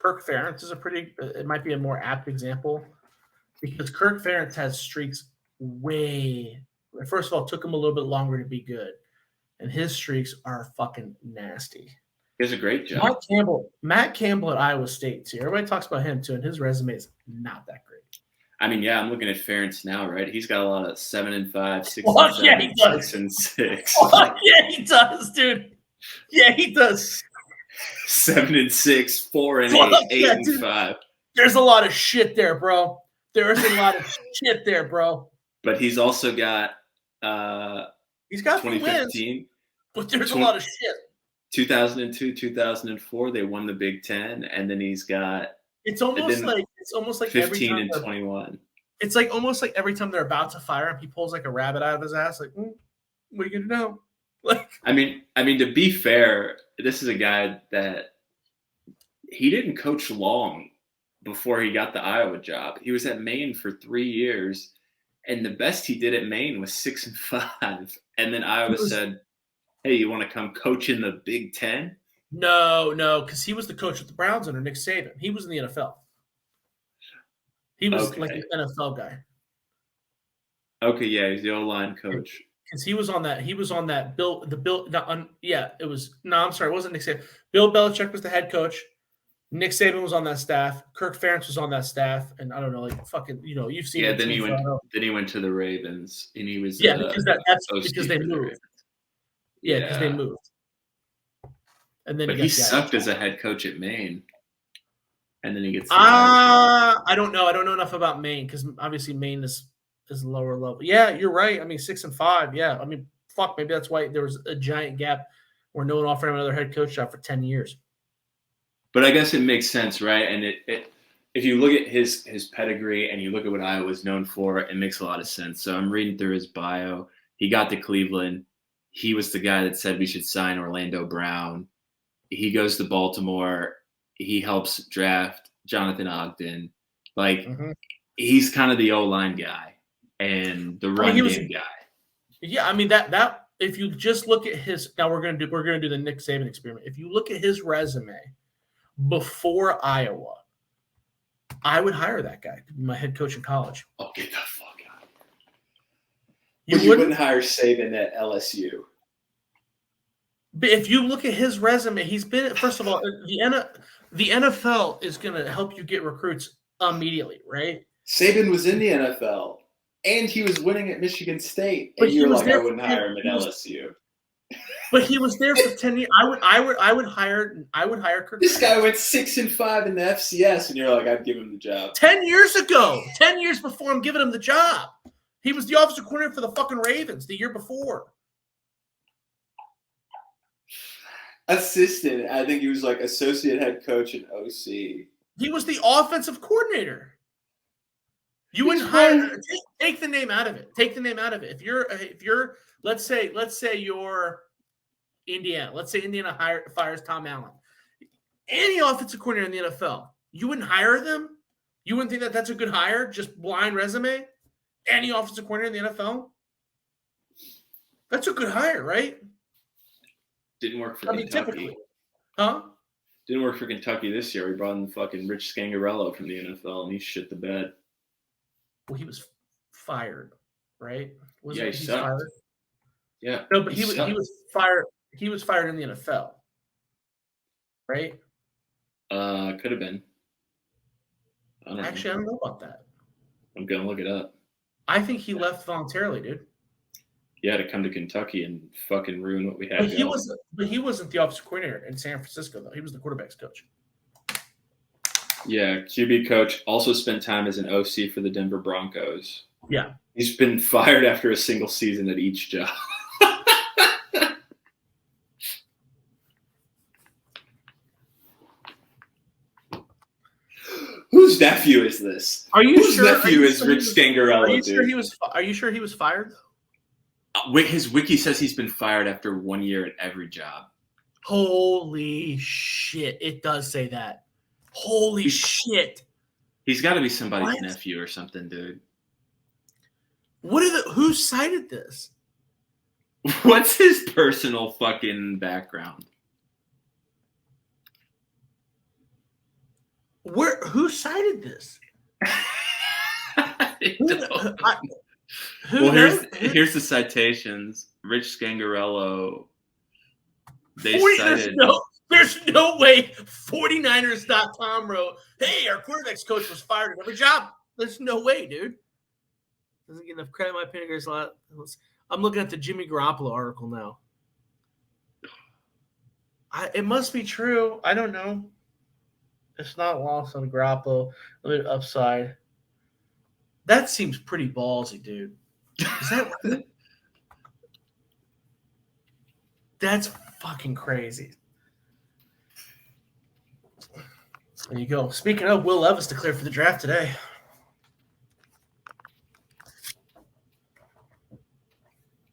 Kirk Ferentz is it might be a more apt example because Kirk Ferentz has streaks first of all, it took him a little bit longer to be good. And his streaks are fucking nasty. He does a great job. Matt Campbell at Iowa State, too. Everybody talks about him, too, and his resume is not that great. I mean, yeah, I'm looking at Ferentz now, right? He's got a lot of 7-5, 6 Fuck and 7, yeah, he does. 6 and 6. Fuck yeah, he does, dude. Yeah, he does. 7 and 6, 4 and 8, Fuck 8 yeah, and dude. 5. There's a lot of shit there, bro. There is a lot of shit there, bro. But he's also got He's got 2015. wins, but there's a lot of shit. 2002, 2004, they won the Big Ten, and then he's got it's almost like 15 and 21. It's like almost like every time they're about to fire him, he pulls like a rabbit out of his ass. Like, what are you gonna do? Like, I mean, to be fair, this is a guy that he didn't coach long before he got the Iowa job. He was at Maine for 3 years, and the best he did at Maine was 6 and 5. And then Iowa said, "Hey, you want to come coach in the Big Ten?" No, because he was the coach with the Browns under Nick Saban. He was in the NFL. He was like an NFL guy. Okay, yeah, he's the O-line coach. Because he was on that. I'm sorry, it wasn't Nick Saban. Bill Belichick was the head coach. Nick Saban was on that staff. Kirk Ferentz was on that staff, and I don't know, like fucking, you've seen. Yeah, then he went to the Ravens, and he was because that's because they moved. Yeah, because they moved. And then, but he sucked as a head coach at Maine, and then he gets. I don't know. I don't know enough about Maine because obviously Maine is lower level. Yeah, you're right. I mean, 6 and 5. Yeah, I mean, fuck. Maybe that's why there was a giant gap where no one offered him another head coach job for 10 years. But I guess it makes sense, right? And if you look at his pedigree and you look at what Iowa was known for, it makes a lot of sense. So I'm reading through his bio. He got to Cleveland. He was the guy that said we should sign Orlando Brown. He goes to Baltimore. He helps draft Jonathan Ogden. Like, he's kind of the O-line guy and the run game guy. Yeah, I mean that if you just look at his now we're gonna do the Nick Saban experiment. If you look at his resume before Iowa, I would hire that guy to be my head coach in college. Oh, get the fuck out. You wouldn't hire Saban at LSU. But if you look at his resume, he's been, first of all, the NFL is going to help you get recruits immediately, right? Saban was in the NFL, and he was winning at Michigan State, and you're like, I wouldn't hire him at LSU. But he was there for 10 years. I would hire Kirk. This guy went 6 and 5 in the FCS, and you're like, I'd give him the job. 10 years ago, 10 years before I'm giving him the job, he was the offensive coordinator for the fucking Ravens the year before. Assistant. I think he was like associate head coach and OC. He was the offensive coordinator. You wouldn't hire. Take the name out of it. Take the name out of it. If you're, let's say you're Indiana. Let's say Indiana fires Tom Allen. Any offensive coordinator in the NFL, you wouldn't hire them. You wouldn't think that that's a good hire. Just blind resume. Any offensive coordinator in the NFL, that's a good hire, right? Didn't work for Kentucky. Typically. Huh? Didn't work for Kentucky this year. We brought in fucking Rich Scangarello from the NFL, and he shit the bed. Well, he was fired, right? Yeah, he sucked. Fired? Yeah. No, but he was fired. He was fired in the NFL, right? Could have been. Actually, I don't know about that. I'm gonna look it up. I think he left voluntarily, dude. Yeah, to come to Kentucky and fucking ruin what we had. But he wasn't the offensive coordinator in San Francisco, though. He was the quarterback's coach. Yeah, QB coach. Also spent time as an OC for the Denver Broncos. Yeah. He's been fired after a single season at each job. Whose nephew is this? Whose nephew is Rich Scangarello? Are you sure he was fired? His wiki says he's been fired after 1 year at every job. Holy shit! It does say that. Holy shit! He's got to be somebody's nephew or something, dude. Who cited this? What's his personal fucking background? Who cited this? Here's the citations. Rich Scangarello. There's no way 49ers.com wrote, hey, our quarterback's coach was fired at every job. There's no way, dude. Doesn't get enough credit in my opinion. There's a lot. I'm looking at the Jimmy Garoppolo article now. It must be true. I don't know. It's not lost on Garoppolo. Look at upside. That seems pretty ballsy, dude. Is that right? That's fucking crazy. There you go. Speaking of, Will Levis declared for the draft today.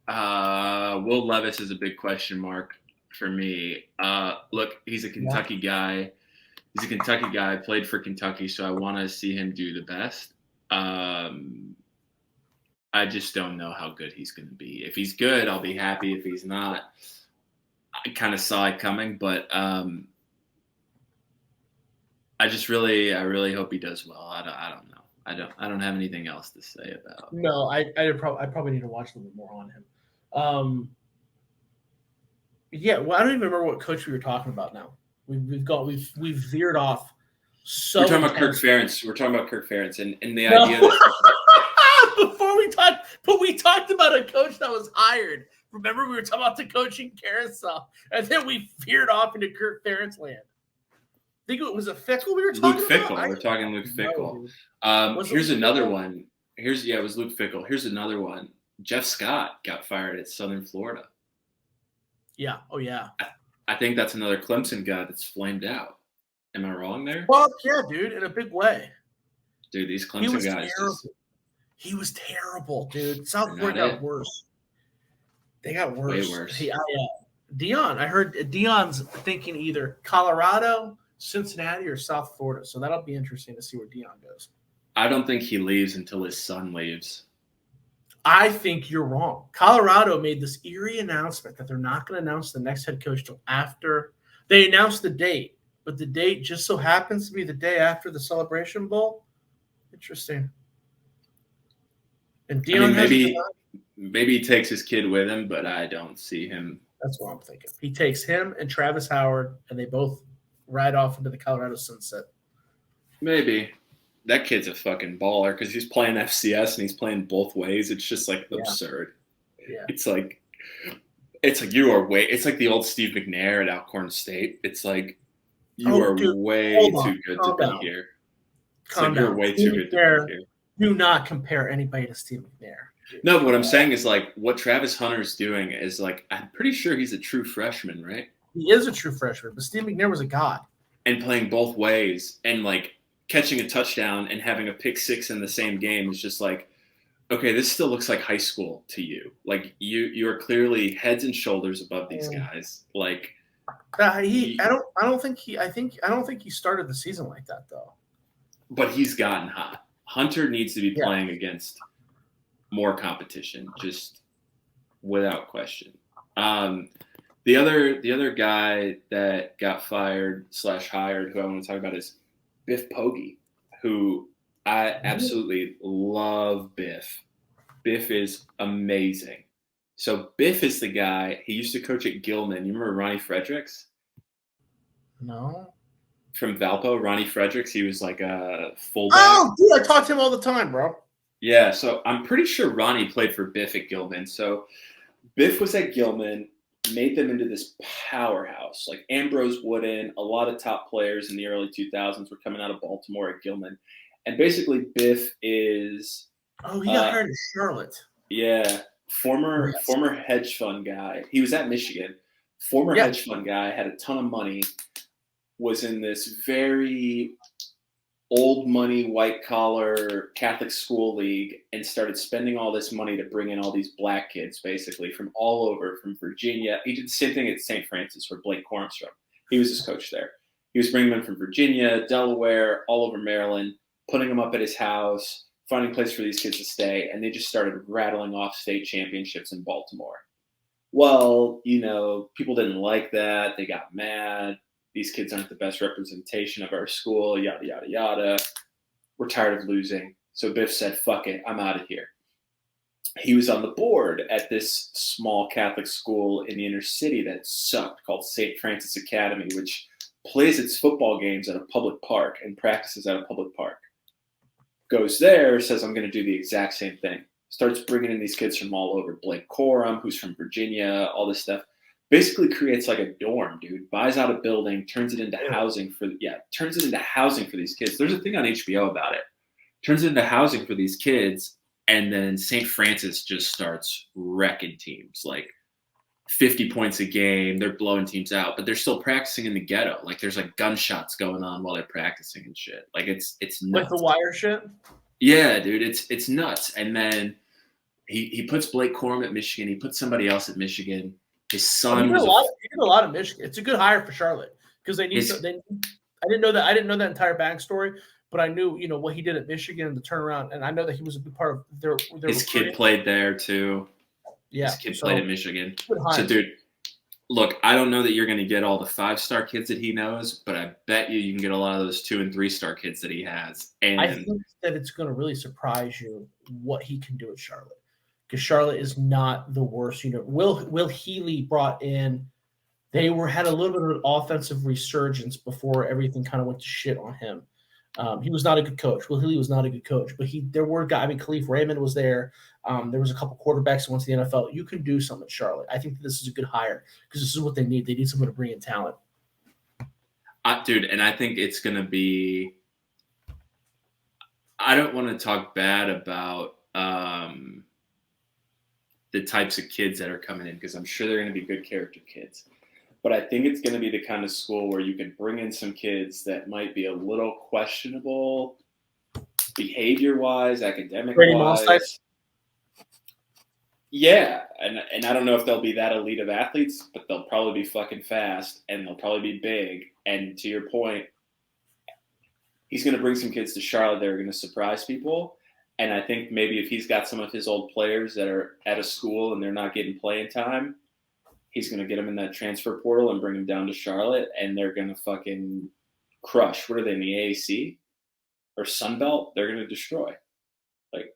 Will Levis is a big question mark for me. Look, he's a Kentucky guy. He's a Kentucky guy, played for Kentucky, so I want to see him do the best. I just don't know how good he's going to be. If he's good, I'll be happy. If he's not, I kind of saw it coming, but I really hope he does well. I don't know. I don't have anything else to say about. No, I probably need to watch a little bit more on him. Yeah, well, I don't even remember what coach we were talking about now. We've veered off. So we're talking about Kirk Ferentz. We're talking about Kirk Ferentz and the idea that before we talked about a coach that was hired. Remember, we were talking about the coaching carousel, and then we veered off into Kirk Ferentz land. I think it was a Fickle we were talking about. Luke Fickell. We're talking Luke Fickell. Here's another one. It was Luke Fickell. Here's another one. Jeff Scott got fired at Southern Florida. Yeah. Oh, yeah. I think that's another Clemson guy that's flamed out. Am I wrong there? Well, yeah, dude, in a big way. Dude, these Clemson guys. He was terrible, dude. South Florida got worse. They got worse. Way worse. Dion, I heard Dion's thinking either Colorado, Cincinnati, or South Florida. So that'll be interesting to see where Dion goes. I don't think he leaves until his son leaves. I think you're wrong. Colorado made this eerie announcement that they're not going to announce the next head coach till after they announced the date, but the date just so happens to be the day after the Celebration Bowl. Interesting. And Dion maybe he takes his kid with him, but I don't see him. That's what I'm thinking. He takes him and Travis Howard, and they both ride off into the Colorado sunset. Maybe. That kid's a fucking baller because he's playing FCS and he's playing both ways. It's just like absurd. Yeah. It's like you are way. It's like the old Steve McNair at Alcorn State. It's like you are way too good to be here. You're way too good to be here. Do not compare anybody to Steve McNair. No, but what I'm saying is like what Travis Hunter's doing is like I'm pretty sure he's a true freshman, right? He is a true freshman, but Steve McNair was a god. And playing both ways and like catching a touchdown and having a pick six in the same game is just like, okay, this still looks like high school to you. Like you are clearly heads and shoulders above these guys. Like I don't think he started the season like that though. But he's gotten hot. Hunter needs to be playing against more competition, just without question. The other guy that got fired / hired, who I want to talk about is Biff Poggi, who I absolutely love. Biff is amazing. So Biff is the guy. He used to coach at Gilman. You remember Ronnie Fredericks? No. From Valpo, Ronnie Fredericks. He was like a fullback. Oh, dude, I talk to him all the time, bro. Yeah, so I'm pretty sure Ronnie played for Biff at Gilman. So Biff was at Gilman, made them into this powerhouse. Like Ambrose Wooden, a lot of top players in the early 2000s were coming out of Baltimore at Gilman. And basically Biff is... Oh, he got hired in Charlotte. Yeah, former hedge fund guy. He was at Michigan. Former hedge fund guy, had a ton of money, was in this very old money, white collar Catholic school league and started spending all this money to bring in all these black kids, basically from all over, from Virginia. He did the same thing at St. Francis where Blake Cornstrom. He was his coach there. He was bringing them from Virginia, Delaware, all over Maryland, putting them up at his house, finding a place for these kids to stay, and they just started rattling off state championships in Baltimore. Well, people didn't like that. They got mad. these kids aren't the best representation of our school, yada, yada, yada. We're tired of losing. So Biff said, fuck it, I'm out of here. He was on the board at this small Catholic school in the inner city that sucked called St. Francis Academy, which plays its football games at a public park and practices at a public park. Goes there, says, I'm going to do the exact same thing. Starts bringing in these kids from all over. Blake Corum, who's from Virginia, all this stuff. Basically creates like a dorm, dude. Buys out a building, turns it into housing for these kids. There's a thing on HBO about it. Turns it into housing for these kids, and then St. Francis just starts wrecking teams, like 50 points a game. They're blowing teams out, but they're still practicing in the ghetto. Like there's like gunshots going on while they're practicing and shit. Like it's nuts. Like the Wire shit? Yeah, dude, it's nuts. And then he puts Blake Corum at Michigan. He puts somebody else at Michigan. His son he did a lot of Michigan. It's a good hire for Charlotte because they need. I didn't know that. I didn't know that entire backstory, but I knew what he did at Michigan and the turnaround, and I know that he was a big part of their his kid played there too. Yeah, his kid played at Michigan. So, dude, look, I don't know that you're going to get all the 5-star kids that he knows, but I bet you can get a lot of those 2- and 3-star kids that he has. And I think that it's going to really surprise you what he can do at Charlotte, because Charlotte is not the worst. Will Healy brought in. They had a little bit of an offensive resurgence before everything kind of went to shit on him. He was not a good coach. Will Healy was not a good coach, but there were guys. I mean, Khalif Raymond was there. There was a couple quarterbacks that went to the NFL. You can do something at Charlotte. I think that this is a good hire because this is what they need. They need someone to bring in talent. Dude, and I think it's going to be – I don't want to talk bad about the types of kids that are coming in because I'm sure they're going to be good character kids. But I think it's going to be the kind of school where you can bring in some kids that might be a little questionable behavior-wise, academic-wise. Yeah, and I don't know if they'll be that elite of athletes, but they'll probably be fucking fast, and they'll probably be big. And to your point, he's going to bring some kids to Charlotte that are going to surprise people. And I think maybe if he's got some of his old players that are at a school and they're not getting playing time, he's going to get them in that transfer portal and bring them down to Charlotte, and they're going to fucking crush. What are they in the AAC or Sun Belt? They're going to destroy. Like,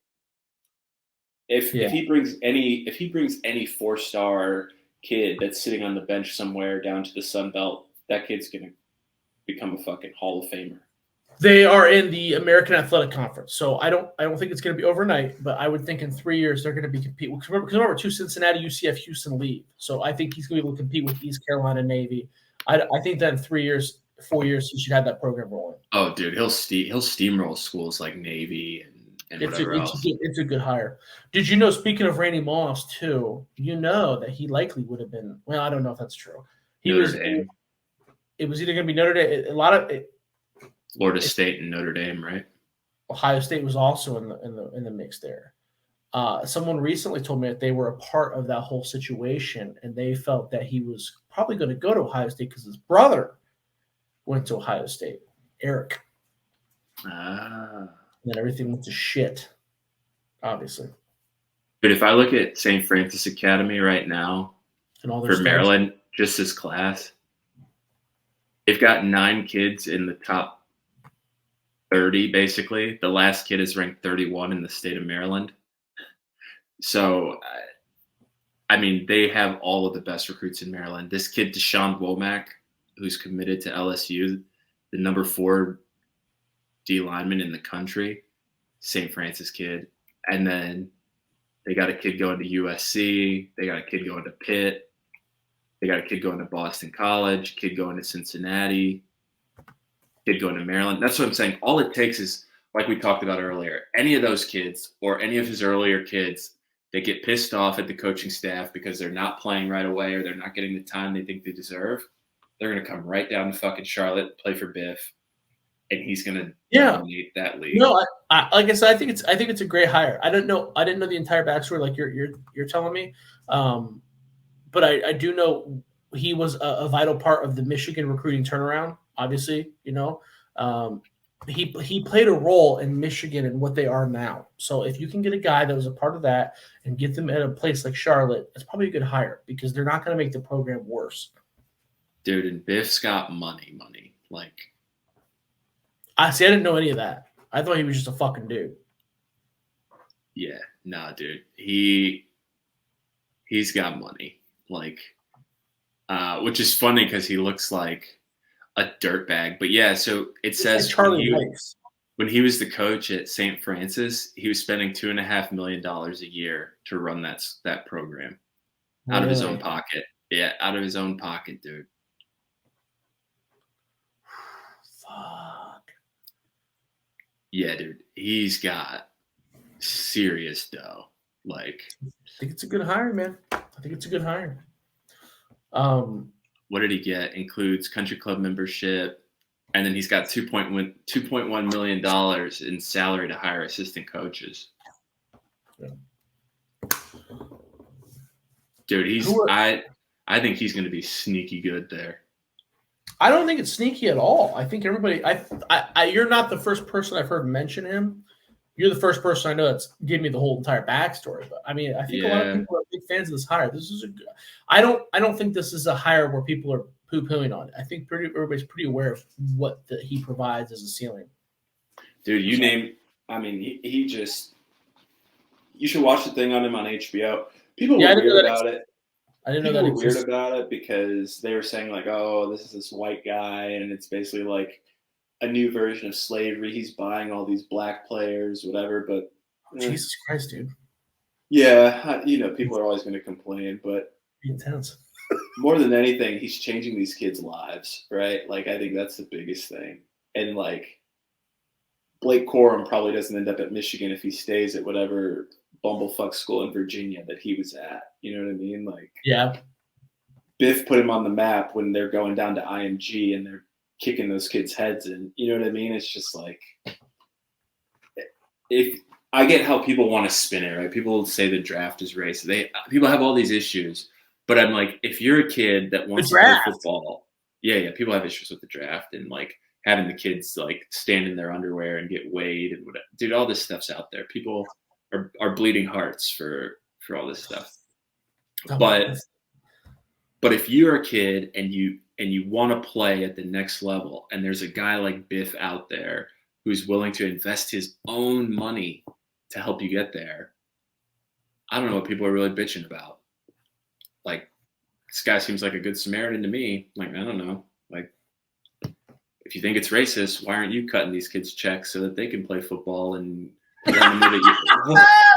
if he brings any 4-star kid that's sitting on the bench somewhere down to the Sun Belt, that kid's going to become a fucking Hall of Famer. They are in the American Athletic Conference, so I don't think it's going to be overnight, but I would think in 3 years they're going to be competing. Because remember, 2 Cincinnati, UCF, Houston leave, so I think he's going to be able to compete with East Carolina Navy. I think that in 3 years, 4 years, he should have that program rolling. Oh, dude, he'll steamroll schools like Navy and whatever else. It's a good hire. Did you know? Speaking of Randy Moss, too, that he likely would have been. Well, I don't know if that's true. It was either going to be Notre Dame. Florida State and Notre Dame, right? Ohio State was also in the mix there. Someone recently told me that they were a part of that whole situation, and they felt that he was probably going to go to Ohio State because his brother went to Ohio State, Eric. And then everything went to shit, obviously. But if I look at St. Francis Academy right now and all for Maryland, just this class, they've got 9 kids in the top 30, basically. The last kid is ranked 31 in the state of Maryland. So, I mean, they have all of the best recruits in Maryland. This kid, Deshaun Womack, who's committed to LSU, the number 4 D lineman in the country, St. Francis kid. And then they got a kid going to USC. They got a kid going to Pitt. They got a kid going to Boston College, kid going to Cincinnati, kid going to Maryland. That's what I'm saying. All it takes is, like we talked about earlier, any of those kids or any of his earlier kids that get pissed off at the coaching staff because they're not playing right away or they're not getting the time they think they deserve, they're going to come right down to fucking Charlotte, play for Biff, and he's going to dominate that league. No, I like I said, I think it's a great hire. I didn't know the entire backstory like you're telling me. But I do know he was a vital part of the Michigan recruiting turnaround. Obviously, he played a role in Michigan and what they are now. So if you can get a guy that was a part of that and get them at a place like Charlotte, it's probably a good hire because they're not going to make the program worse. Dude, and Biff's got money. Like, I didn't know any of that. I thought he was just a fucking dude. yeah, nah, dude. He's got money. Like, which is funny because he looks like a dirtbag. But yeah, so it says like Charlie Weiss. When he was the coach at St. Francis, he was spending $2.5 million a year to run that program out of his own pocket. Yeah, out of his own pocket, dude. Fuck. Yeah, dude. He's got serious dough. Like, I think it's a good hire, man. I think it's a good hire. What did he get? Includes country club membership, and then he's got $2.1 million in salary to hire assistant coaches. Yeah. Dude, I think he's going to be sneaky good there. I don't think it's sneaky at all. I think everybody. You're not the first person I've heard mention him. You're the first person I know that's given me the whole entire backstory. But I mean, I think a lot of people are big fans of this hire. This is I don't think this is a hire where people are poo-pooing on it. I think everybody's pretty aware of what he provides as a ceiling. Dude, he just. You should watch the thing on him on HBO. People were weird about it. I didn't know that. People were weird about it because they were saying like, "Oh, this is this white guy, and it's basically like a new version of slavery. He's buying all these black players, whatever." But Jesus Christ, dude. Yeah, people are always going to complain, but intense. More than anything, he's changing these kids' lives, right? Like, I think that's the biggest thing. And like, Blake Corum probably doesn't end up at Michigan if he stays at whatever bumblefuck school in Virginia that he was at. You know what I mean? Like, yeah. Biff put him on the map when they're going down to IMG and they're kicking those kids' heads in. You know what I mean? It's just like, if I get how people want to spin it, right? People say the draft is racist. People have all these issues, but I'm like, if you're a kid that wants to play football, yeah, people have issues with the draft and like having the kids like stand in their underwear and get weighed and whatever. Dude, all this stuff's out there. People are bleeding hearts for all this stuff. But if you're a kid and you want to play at the next level, and there's a guy like Biff out there who's willing to invest his own money to help you get there, I don't know what people are really bitching about. Like, this guy seems like a good Samaritan to me. Like, I don't know. Like, if you think it's racist, why aren't you cutting these kids checks so that they can play football and letting them live at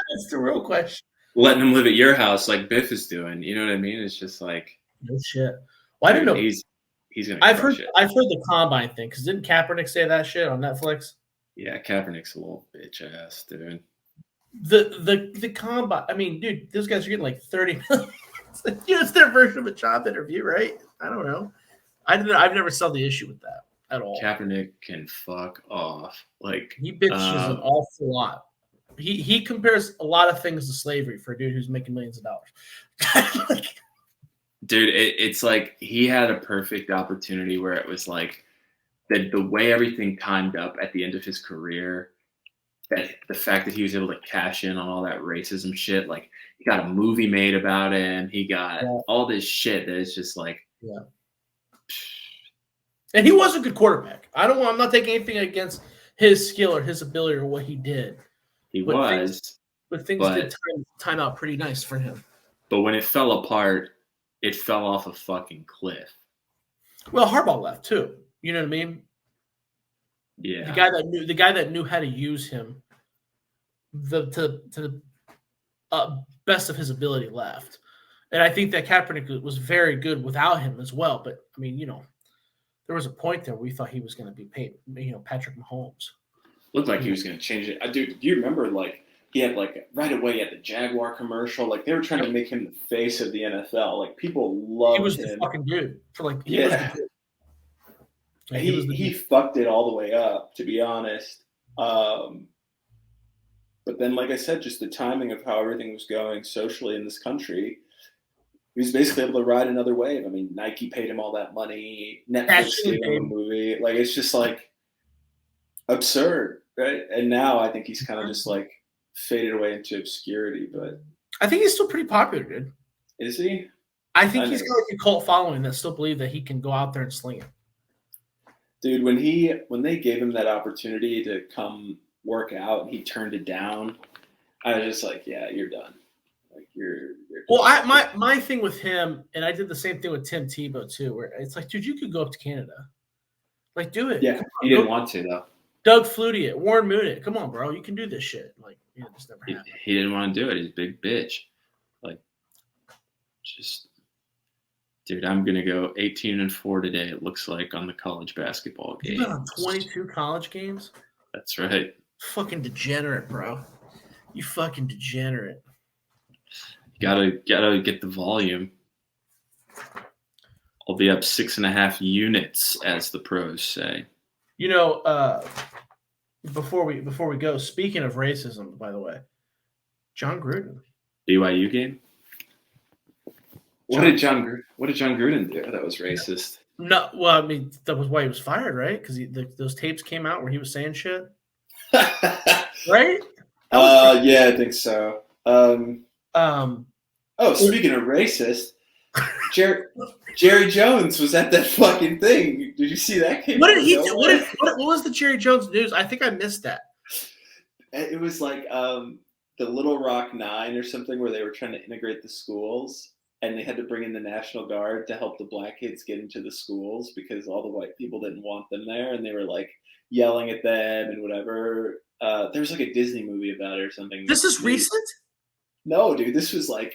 That's the real question. Letting them live at your house like Biff is doing. You know what I mean? It's just like, no shit. Well, I didn't know. He's gonna. I've heard the combine thing because didn't Kaepernick say that shit on Netflix? Yeah, Kaepernick's a little bitch ass, dude. The combine. I mean, dude, those guys are getting like 30 million. It's their version of a job interview, right? I don't know. I've never saw the issue with that at all. Kaepernick can fuck off. Like, he bitches an awful lot. He compares a lot of things to slavery for a dude who's making millions of dollars. Dude, it's like he had a perfect opportunity where it was like that the way everything timed up at the end of his career, that the fact that he was able to cash in on all that racism shit, like he got a movie made about him, he got all this shit that is just like, yeah. And he was a good quarterback. I'm not taking anything against his skill or his ability or what he did. But things did time out pretty nice for him. But when it fell apart, it fell off a fucking cliff. Well, Harbaugh left too. You know what I mean? Yeah. The guy that knew how to use him, to the best of his ability left, and I think that Kaepernick was very good without him as well. But I mean, there was a point there where we thought he was going to be Patrick Mahomes. Looked like he was going to change it. Dude, do you remember like he had like right away he had the Jaguar commercial? Like they were trying to make him the face of the NFL. Like people loved him. He was the fucking dude for like he fucked it all the way up, to be honest. But then, like I said, just the timing of how everything was going socially in this country, he was basically able to ride another wave. I mean, Nike paid him all that money. Netflix gave him a movie. Like, it's just like absurd, right? And now I think he's kind of just like faded away into obscurity. But I think he's still pretty popular, dude. Is he? I think he's got like a cult following that still believe that he can go out there and sling it. Dude, when they gave him that opportunity to come work out and he turned it down, I was just like, yeah, you're done. Like you're well, my thing with him, and I did the same thing with Tim Tebow too, where it's like, dude, you could go up to Canada. Like, do it. Yeah, he didn't want to though. Doug Flutie it, Warren Moon it. Come on, bro. You can do this shit. Like, just never happened. He didn't want to do it. He's a big bitch. Like, just, dude, I'm going to go 18-4 today, it looks like, on the college basketball game. You been on 22 college games? That's right. Fucking degenerate, bro. You fucking degenerate. You gotta get the volume. I'll be up 6.5 units, as the pros say. You know, before we go, speaking of racism, by the way, John Gruden. BYU game? What did John Gruden do that was racist? No, well, I mean, that was why he was fired, right? Because those tapes came out where he was saying shit. Right? Yeah, I think so. Speaking of racist, Jerry Jones was at that fucking thing. Did you see that? What did he do? What was the Jerry Jones news? I think I missed that. It was like the Little Rock Nine or something, where they were trying to integrate the schools, and they had to bring in the National Guard to help the black kids get into the schools because all the white people didn't want them there, and they were like yelling at them and whatever. There was like a Disney movie about it or something. This is recent? No, dude. This was like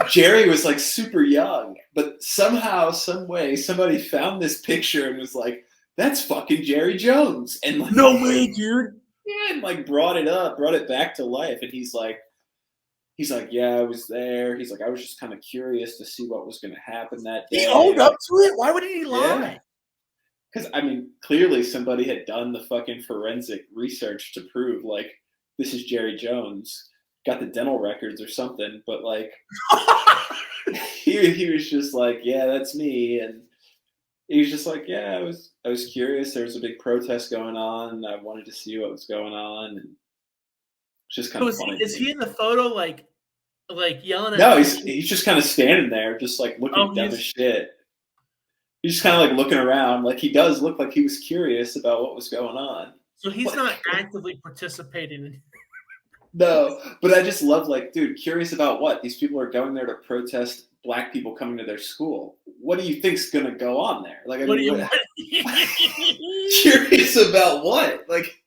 Jerry Jerry was like super young, but somehow, some way, somebody found this picture and was like, "That's fucking Jerry Jones," and like, no way, dude. Yeah, and like brought it back to life, and he's like, yeah, I was there. He's like, I was just kind of curious to see what was going to happen that day. He owned up to it. Why would he lie? Because I mean, clearly somebody had done the fucking forensic research to prove like this is Jerry Jones. Got the dental records or something, but like he was just like, yeah, that's me, and he was just like, yeah, I was curious. There was a big protest going on. I wanted to see what was going on, and it's just kind of funny. Is he in the photo like yelling at? No, he's just kind of standing there, just like looking dumb as shit. He's just kind of like looking around, like he does look like he was curious about what was going on. So he's not actively participating in. No, but I just love, like, dude, curious about what? These people are going there to protest black people coming to their school. What do you think's going to go on there? Like, curious about what? Like,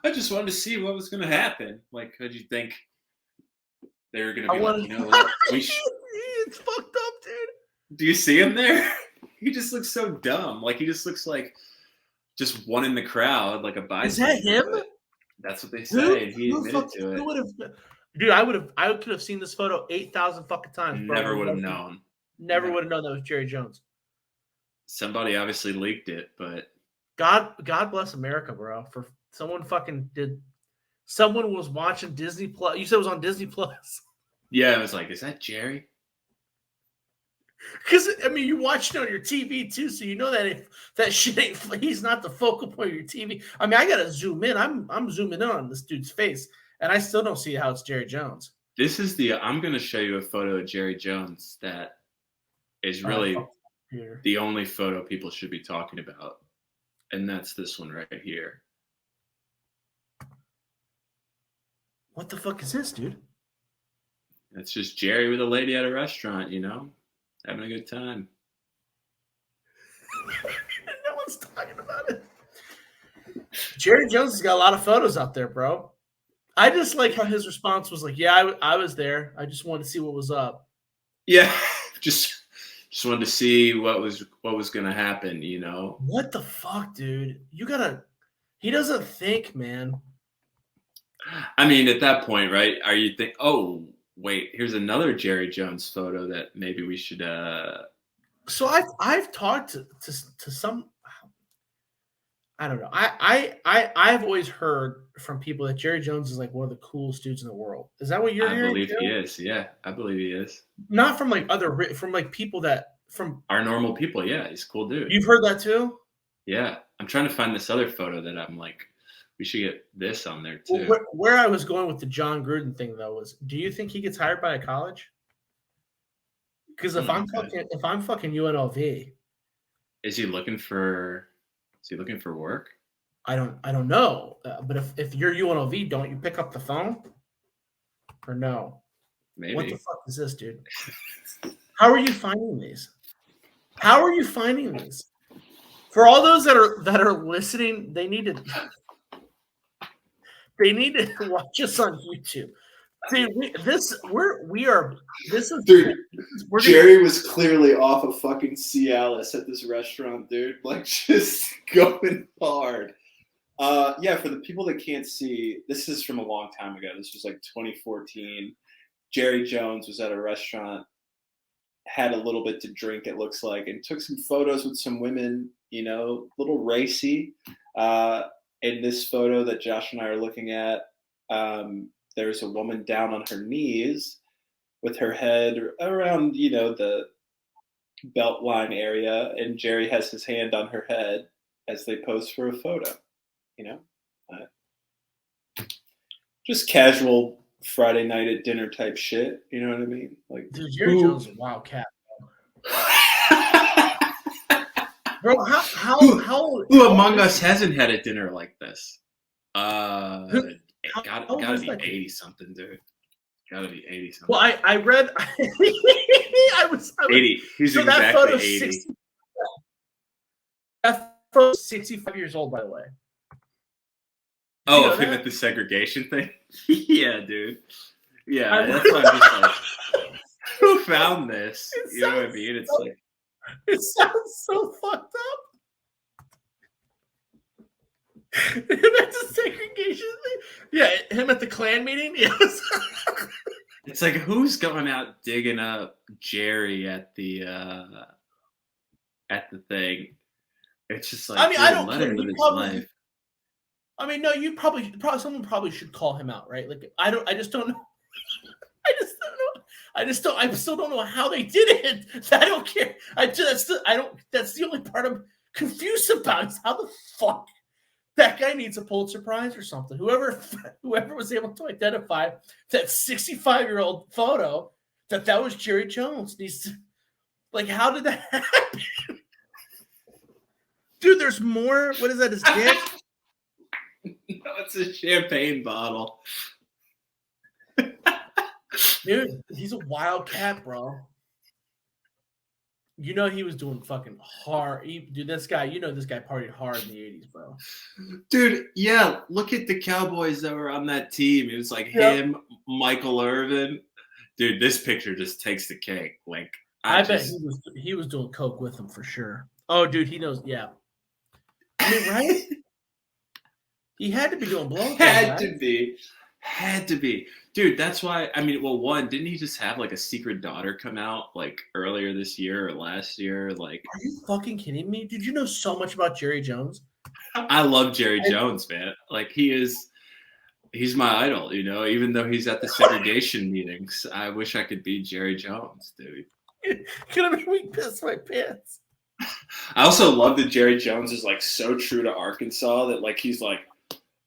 I just wanted to see what was going to happen. Like, how'd you think they were going to be like, you know what? It's fucked up, dude. Do you see him there? He just looks so dumb. Like, he just looks like just one in the crowd, like a bison. Is that him? That's what they say, and he admitted to it. Dude, I could have seen this photo 8,000 fucking times. Bro. Never would have known. Never would have known that was Jerry Jones. Somebody obviously leaked it, but God bless America, bro. For someone was watching Disney Plus. You said it was on Disney Plus. Yeah, I was like, is that Jerry? Because I mean, you watch it on your TV too, so you know that if that shit ain't, he's not the focal point of your TV. I mean, I gotta zoom in. I'm zooming in on this dude's face, and I still don't see how it's Jerry Jones. I'm gonna show you a photo of Jerry Jones that is really the only photo people should be talking about, and that's this one right here. What the fuck is this, dude? That's just Jerry with a lady at a restaurant, you know? Having a good time. No one's talking about it. Jerry Jones has got a lot of photos out there, bro. I just like how his response was like, yeah, I was there. I just wanted to see what was up. Yeah, just wanted to see what was going to happen, you know? What the fuck, dude? He doesn't think, man. I mean, at that point, right, oh, wait, here's another Jerry Jones photo that maybe we should. So I've talked to some. I don't know. I've always heard from people that Jerry Jones is like one of the coolest dudes in the world. Is that what you're hearing? I believe he is. Yeah, I believe he is. Not from like from like people from our normal people. Yeah, he's a cool dude. You've heard that too? Yeah, I'm trying to find this other photo that I'm like, we should get this on there too. Well, where I was going with the John Gruden thing though was, do you think he gets hired by a college? Because if I'm fucking UNLV, is he looking for work? I don't know. But if you're UNLV, don't you pick up the phone? Or no? Maybe. What the fuck is this, dude? How are you finding these? How are you finding these? For all those that are listening, they need to watch us on YouTube. See, Jerry was clearly off of fucking Cialis at this restaurant, dude. Like, just going hard. Yeah, for the people that can't see, this is from a long time ago. This was like 2014. Jerry Jones was at a restaurant, had a little bit to drink, it looks like, and took some photos with some women, you know, a little racy. In this photo that Josh and I are looking at, there's a woman down on her knees with her head around, you know, the belt line area, and Jerry has his hand on her head as they pose for a photo, you know? Just casual Friday night at dinner type shit, you know what I mean? Like, dude, Jerry Jones is a wild cat. Bro, who among us hasn't had a dinner like this? Gotta be 80 something, dude. Gotta be 80 something. Well, I read. I was 80. He's so exactly 80. 60, that photo's 65 years old, by the way. Oh, of him at the segregation thing? Yeah, dude. Yeah, that's why I'm just like, who found this? You know what I mean? It's like, it sounds so fucked up. Him at the segregation thing? Yeah, him at the Klan meeting? Yes. It's like, who's going out digging up Jerry at the thing? It's just like, I mean, I don't let care. him live his life. I mean, no, you probably someone probably should call him out, right? Like, I just don't know. I still don't know how they did it. I don't care. That's the only part I'm confused about is how the fuck that guy needs a Pulitzer Prize or something. Whoever was able to identify that 65-year-old photo that was Jerry Jones needs to, like, how did that happen? Dude, there's more. What is that? His dick? No, it's a champagne bottle. Dude, he's a wild cat, bro. You know he was doing fucking hard. This guy partied hard in the 80s, bro. Dude, yeah, look at the Cowboys that were on that team. It was like him, Michael Irvin. Dude, this picture just takes the cake. Like, I bet he was doing coke with him for sure. Oh, dude, he knows. Yeah, I mean, right? He had to be doing blow. Had to be. Dude, that's why, I mean, well, one, didn't he just have like a secret daughter come out like earlier this year or last year? Like, are you fucking kidding me? Did you know so much about Jerry Jones? I love Jerry Jones, man. Like, he's my idol, you know, even though he's at the segregation meetings. I wish I could be Jerry Jones, dude. Gonna make me piss my pants. I also love that Jerry Jones is like so true to Arkansas that like he's like,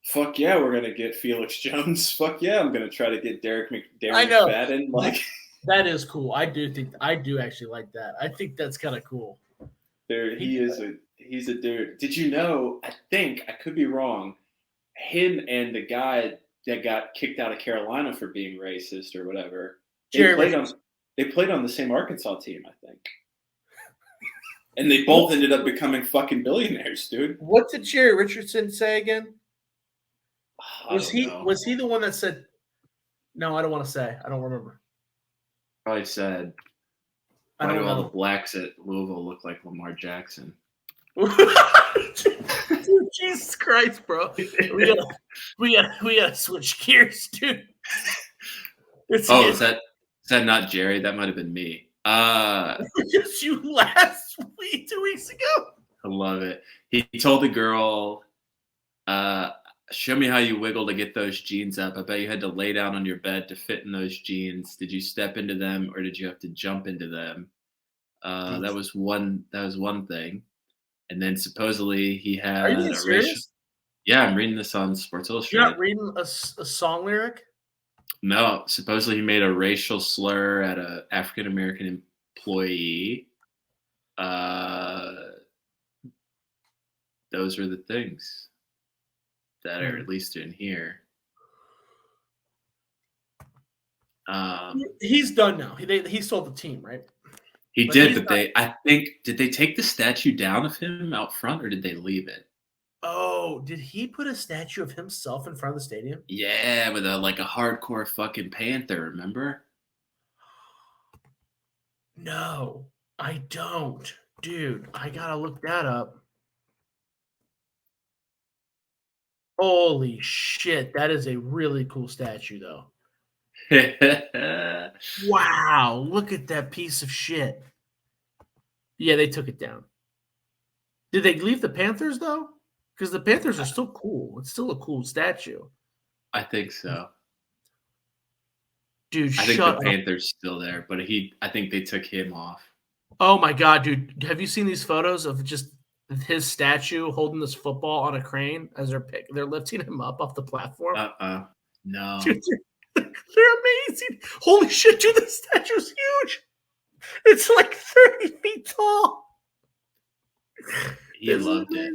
fuck yeah, we're gonna get Felix Jones. Fuck yeah, I'm gonna try to get Darren McFadden. Like, that is cool. I do actually like that. I think that's kind of cool. Dude, he's a dude. Did you know? I think I could be wrong. Him and the guy that got kicked out of Carolina for being racist or whatever. They played on the same Arkansas team, I think. And they both ended up becoming fucking billionaires, dude. What did Jerry Richardson say again? Was he the one that said? No, I don't want to say. I don't remember. Probably said, "Why do all the blacks at Louisville look like Lamar Jackson?" Dude, Jesus Christ, bro! We gotta switch gears, dude. Is that not Jerry? That might have been me. Just you last week, 2 weeks ago. I love it. He told the girl, show me how you wiggle to get those jeans up. I bet you had to lay down on your bed to fit in those jeans. Did you step into them or did you have to jump into them? That was one thing. And then supposedly he had a serious? Yeah, I'm reading this on Sports Illustrated. You're not reading a song lyric? No, supposedly he made a racial slur at a African American employee. Those are the things that are at least in here. He's done now. He sold the team, right? He did, but did they take the statue down of him out front, or did they leave it? Oh, did he put a statue of himself in front of the stadium? Yeah, with a hardcore fucking Panther, remember? No, I don't. Dude, I gotta look that up. Holy shit, that is a really cool statue, though. Wow, look at that piece of shit. Yeah, they took it down. Did they leave the Panthers, though? Because the Panthers are still cool. It's still a cool statue. I think so. Dude, I think the Panthers still there, but I think they took him off. Oh my god, dude! Have you seen these photos of just his statue holding this football on a crane as they're lifting him up off the platform? No. Dude, they're amazing. Holy shit, dude! The statue's huge. It's like 30 feet tall. He loved it.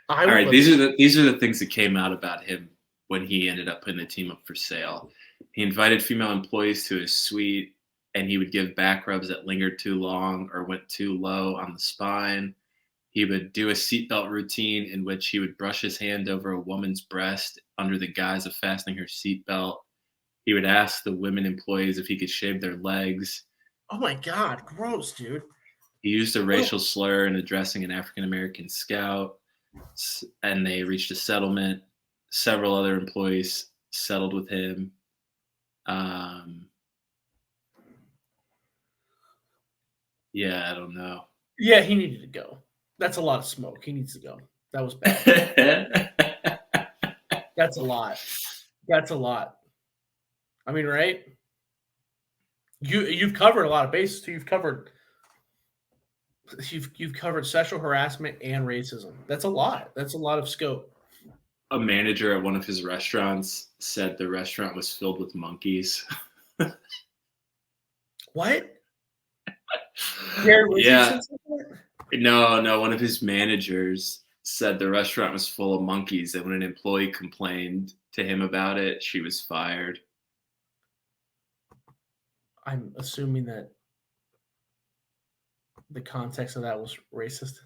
All right, these are the things that came out about him when he ended up putting the team up for sale. He invited female employees to his suite, and he would give back rubs that lingered too long or went too low on the spine. He would do a seatbelt routine in which he would brush his hand over a woman's breast under the guise of fastening her seatbelt. He would ask the women employees if he could shave their legs. Oh my god, gross, dude. He used a racial slur in addressing an African-American scout, and they reached a settlement. Several other employees settled with him. Yeah, I don't know. Yeah, he needed to go. That's a lot of smoke. He needs to go. That was bad. That's a lot. That's a lot. I mean, right? You've covered a lot of bases too. You've covered sexual harassment and racism. That's a lot. That's a lot of scope. A manager at one of his restaurants said the restaurant was filled with monkeys. What? Yeah. No. One of his managers said the restaurant was full of monkeys, and when an employee complained to him about it, she was fired. I'm assuming that the context of that was racist.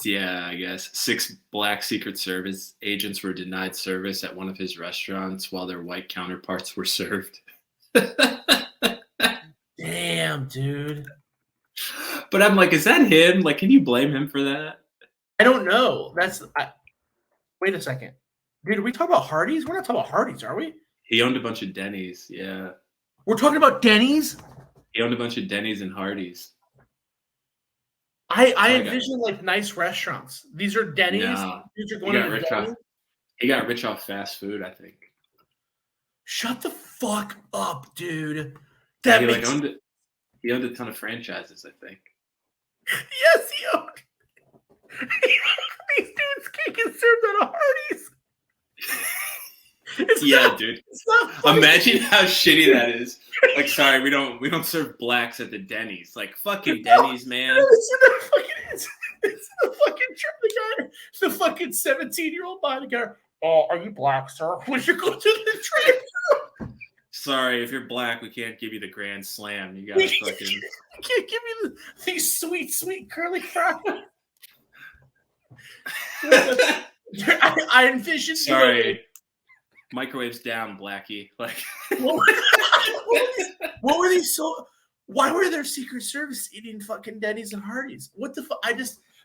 Yeah, I guess. 6 black Secret Service agents were denied service at one of his restaurants while their white counterparts were served. Damn, dude. But I'm like, is that him? Like, can you blame him for that? I don't know. Wait a second. Dude, are we talking about Hardee's? We're not talking about Hardee's, are we? He owned a bunch of Denny's, yeah. We're talking about Denny's? He owned a bunch of Denny's and Hardee's. I envision like nice restaurants. These are Denny's. No, These are going to Denny's. He got rich off fast food, I think. Shut the fuck up, dude. He owned a ton of franchises, I think. Yes, he owned. These dudes can't get served at a Hardee's. Dude. Imagine how shitty that is. Like, sorry, we don't serve blacks at the Denny's. Like, fucking Denny's, man. It's the fucking 17-year-old behind the counter. Oh, are you black, sir? Would you go to the train? Sorry, if you're black, we can't give you the grand slam. You gotta fucking. I can't give you these sweet curly fries. I envision. Sorry. Microwaves down, Blackie. Like, what were these so? Why were there Secret Service eating fucking Denny's and Hardee's? What the fuck?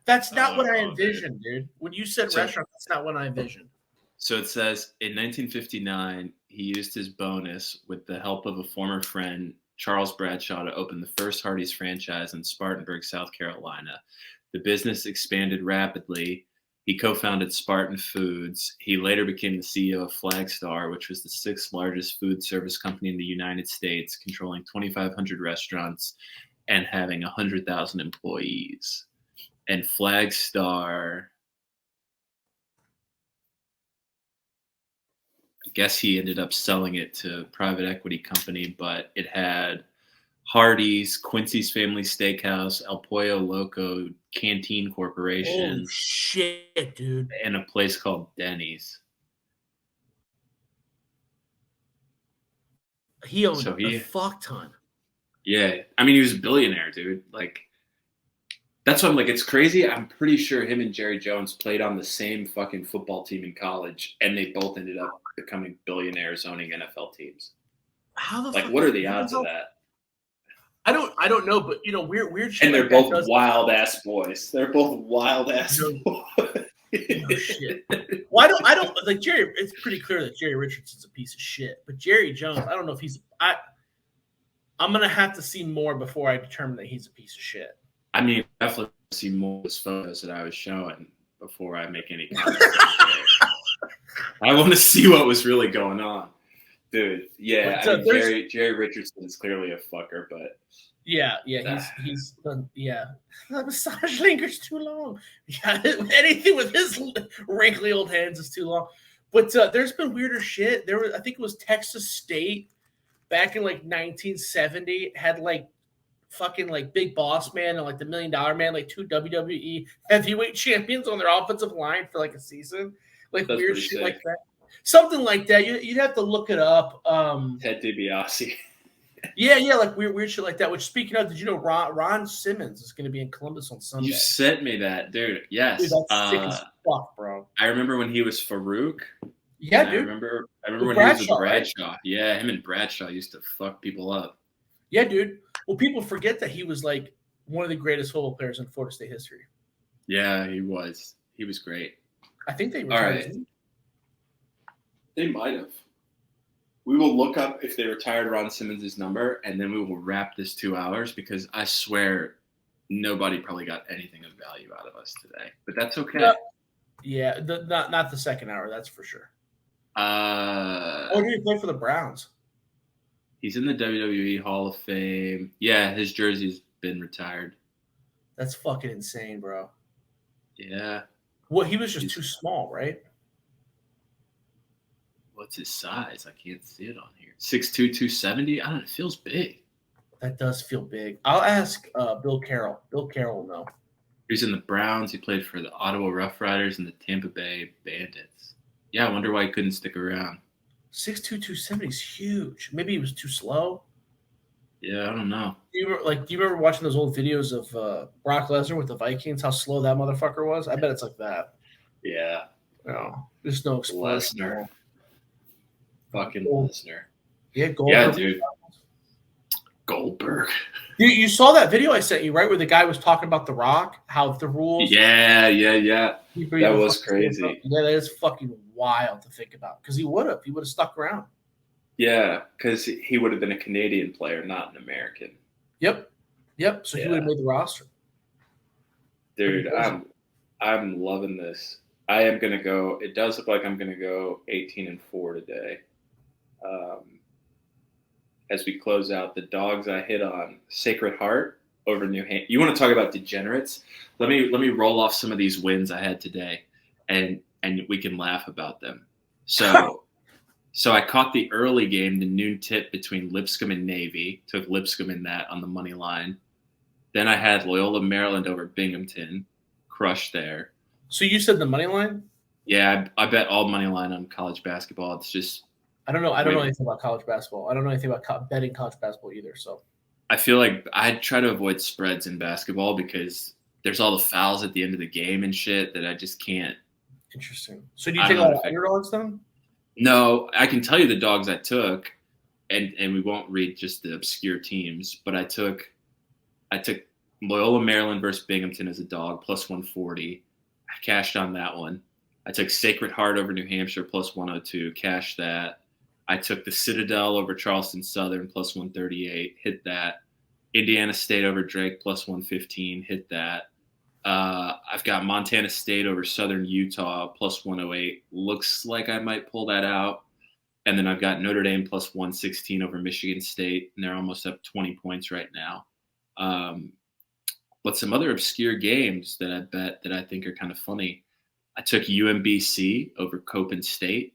That's not what I envisioned, dude. When you said restaurant, that's not what I envisioned. So it says in 1959, he used his bonus with the help of a former friend, Charles Bradshaw, to open the first Hardee's franchise in Spartanburg, South Carolina. The business expanded rapidly. He co-founded Spartan Foods. He later became the CEO of Flagstar, which was the 6th largest food service company in the United States, controlling 2,500 restaurants and having 100,000 employees. And Flagstar, I guess he ended up selling it to a private equity company, but it had Hardee's, Quincy's Family Steakhouse, El Pollo Loco, Canteen Corporation, Holy shit, dude. and a place called Denny's. He owned So a fuck ton. Yeah. I mean, he was a billionaire, dude. Like, that's why I'm like, it's crazy. I'm pretty sure him and Jerry Jones played on the same fucking football team in college, and they both ended up becoming billionaires owning NFL teams. How the Like, fuck what are the odds of that? I don't know, but weird shit. And they're like both that wild ass boys. They're both wild ass boys. No shit. Well, I don't like Jerry. It's pretty clear that Jerry Richardson's a piece of shit. But Jerry Jones, I don't know if he's. I'm gonna have to see more before I determine that he's a piece of shit. I mean, definitely see more of those photos that I was showing before I make any comments. I want to see what was really going on, dude. Yeah, But, I mean, Jerry Richardson is clearly a fucker, but yeah, he's done. Yeah, the massage lingers too long. Yeah, anything with his wrinkly old hands is too long. But there's been weirder shit. I think it was Texas State back in like 1970 had like fucking like Big Boss Man and like the $1 Million Man, like 2 WWE heavyweight champions on their offensive line for like a season. Like that's weird shit sick. like that. Something like that. You'd have to look it up. Ted DiBiase. Yeah, like weird shit like that. Which, speaking of, did you know Ron Simmons is going to be in Columbus on Sunday? You sent me that, dude. Yes. Dude, that's sick as fuck, bro. I remember when he was Farouk. Yeah, dude. I remember when Bradshaw, he was with Bradshaw. Right? Yeah, him and Bradshaw used to fuck people up. Yeah, dude. Well, people forget that he was like one of the greatest football players in Florida State history. Yeah, he was. He was great. I think they retired. All right. They might have. We will look up if they retired Ron Simmons' number, and then we will wrap this 2 hours because I swear nobody probably got anything of value out of us today. But that's okay. No. Yeah, not the second hour, that's for sure. Or did he play for the Browns? He's in the WWE Hall of Fame. Yeah, his jersey's been retired. That's fucking insane, bro. Yeah. Well, he was just too small, right? What's his size? I can't see it on here. 6'2", 270? I don't know. It feels big. That does feel big. I'll ask Bill Carroll. Bill Carroll will know. He's in the Browns. He played for the Ottawa Rough Riders and the Tampa Bay Bandits. Yeah, I wonder why he couldn't stick around. 6'2", 270 is huge. Maybe he was too slow. Yeah, I don't know. Do you remember watching those old videos of Brock Lesnar with the Vikings? How slow that motherfucker was? I bet it's like that. Yeah. No, there's no explosion. Lesnar. Fucking Lesnar. Yeah, Goldberg. Yeah, dude. Goldberg. You saw that video I sent you, right? Where the guy was talking about The Rock, how the rules. Yeah. That was crazy. Yeah, that is fucking wild to think about. Because he would have stuck around. Yeah, because he would have been a Canadian player, not an American. Yep. So he would have made the roster. Dude, I'm loving this. I am gonna go. It does look like I'm gonna go 18-4 today. As we close out, the dogs I hit on: Sacred Heart over New Hampshire. You want to talk about degenerates? Let me roll off some of these wins I had today, and we can laugh about them. So I caught the early game, the noon tip between Lipscomb and Navy. Took Lipscomb in that on the money line. Then I had Loyola Maryland over Binghamton, crushed there. So you said the money line? Yeah, I bet all money line on college basketball. It's just I don't know anything about college basketball. I don't know anything about betting college basketball either. So I feel like I try to avoid spreads in basketball because there's all the fouls at the end of the game and shit that I just can't. Interesting. So do you take a lot of underdogs then? No, I can tell you the dogs I took, and we won't read just the obscure teams, but I took Loyola Maryland versus Binghamton as a dog plus 140. I cashed on that one. I took Sacred Heart over New Hampshire plus 102, cashed that. I took the Citadel over Charleston Southern plus 138, hit that. Indiana State over Drake plus 115, hit that. I've got Montana State over Southern Utah plus 108. Looks like I might pull that out. And then I've got Notre Dame plus 116 over Michigan State, and they're almost up 20 points right now. But some other obscure games that I bet that I think are kind of funny. I took UMBC over Copen State.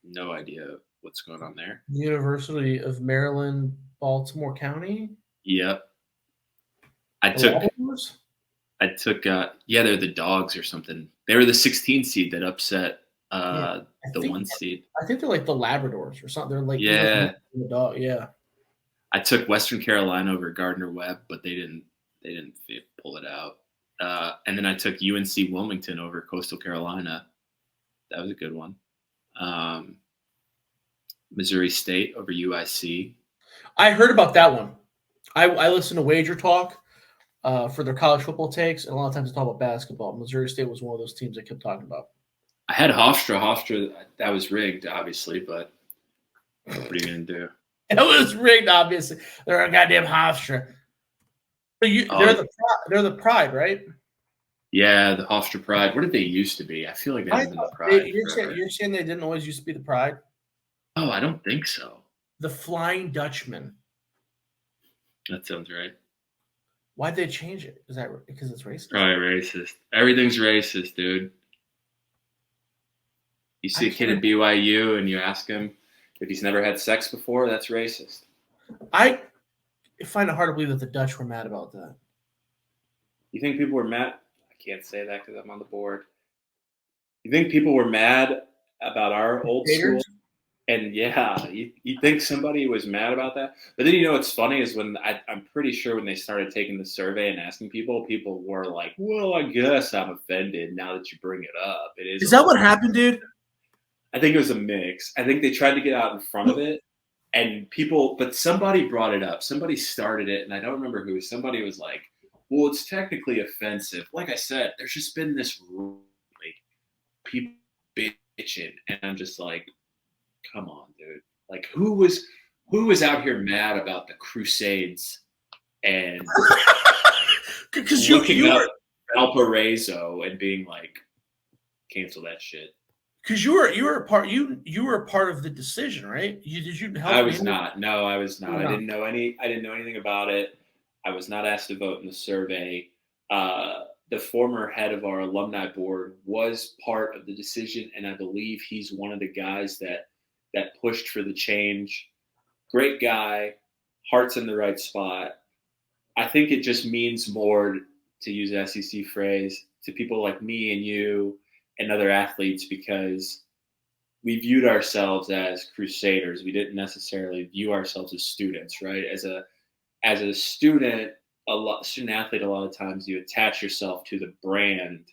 No idea what's going on there. University of Maryland, Baltimore County. Yep. The Labradors? They're the Dogs or something. They were the 16 seed that upset I the think 1 seed. I think they're like the Labradors or something. They're like Yeah. the dog. Yeah. I took Western Carolina over Gardner Webb, but they didn't pull it out. And then I took UNC Wilmington over Coastal Carolina. That was a good one. Missouri State over UIC. I heard about that one. I listened to Wager Talk for their college football takes, and a lot of times they talk about basketball. Missouri State was one of those teams I kept talking about. I had Hofstra. Hofstra, that was rigged, obviously, but what are you going to do? It was rigged, obviously. They're a goddamn Hofstra. But they're the Pride, right? Yeah, the Hofstra Pride. What did they used to be? I feel like they haven't been the Pride. You're saying they didn't always used to be the Pride? Oh, I don't think so. The Flying Dutchman. That sounds right. Why'd they change it? Is that because it's racist? Probably racist. Everything's racist, dude. You see a kid at BYU and you ask him if he's never had sex before, that's racist. I find it hard to believe that the Dutch were mad about that. You think people were mad? I can't say that because I'm on the board. You think people were mad about our old school? And yeah, you think somebody was mad about that? But then what's funny is when I'm pretty sure when they started taking the survey and asking people were like, well, I guess I'm offended now that you bring it up. Is that what happened, dude? I think it was a mix. I think they tried to get out in front of it and but somebody brought it up. Somebody started it and I don't remember who. Somebody was like, well, it's technically offensive. Like I said, there's just been this like people bitching and I'm just like, come on, dude. Like who was out here mad about the Crusades and because looking up Valparaiso and being like, cancel that shit. Because you were a part of the decision, right? Did you help? I was not. No, I was not. No. I didn't know anything about it. I was not asked to vote in the survey. The former head of our alumni board was part of the decision, and I believe he's one of the guys that pushed for the change. Great guy, heart's in the right spot. I think it just means more, to use an SEC phrase, to people like me and you and other athletes because we viewed ourselves as crusaders. We didn't necessarily view ourselves as students, right? As a student, student athlete, a lot of times you attach yourself to the brand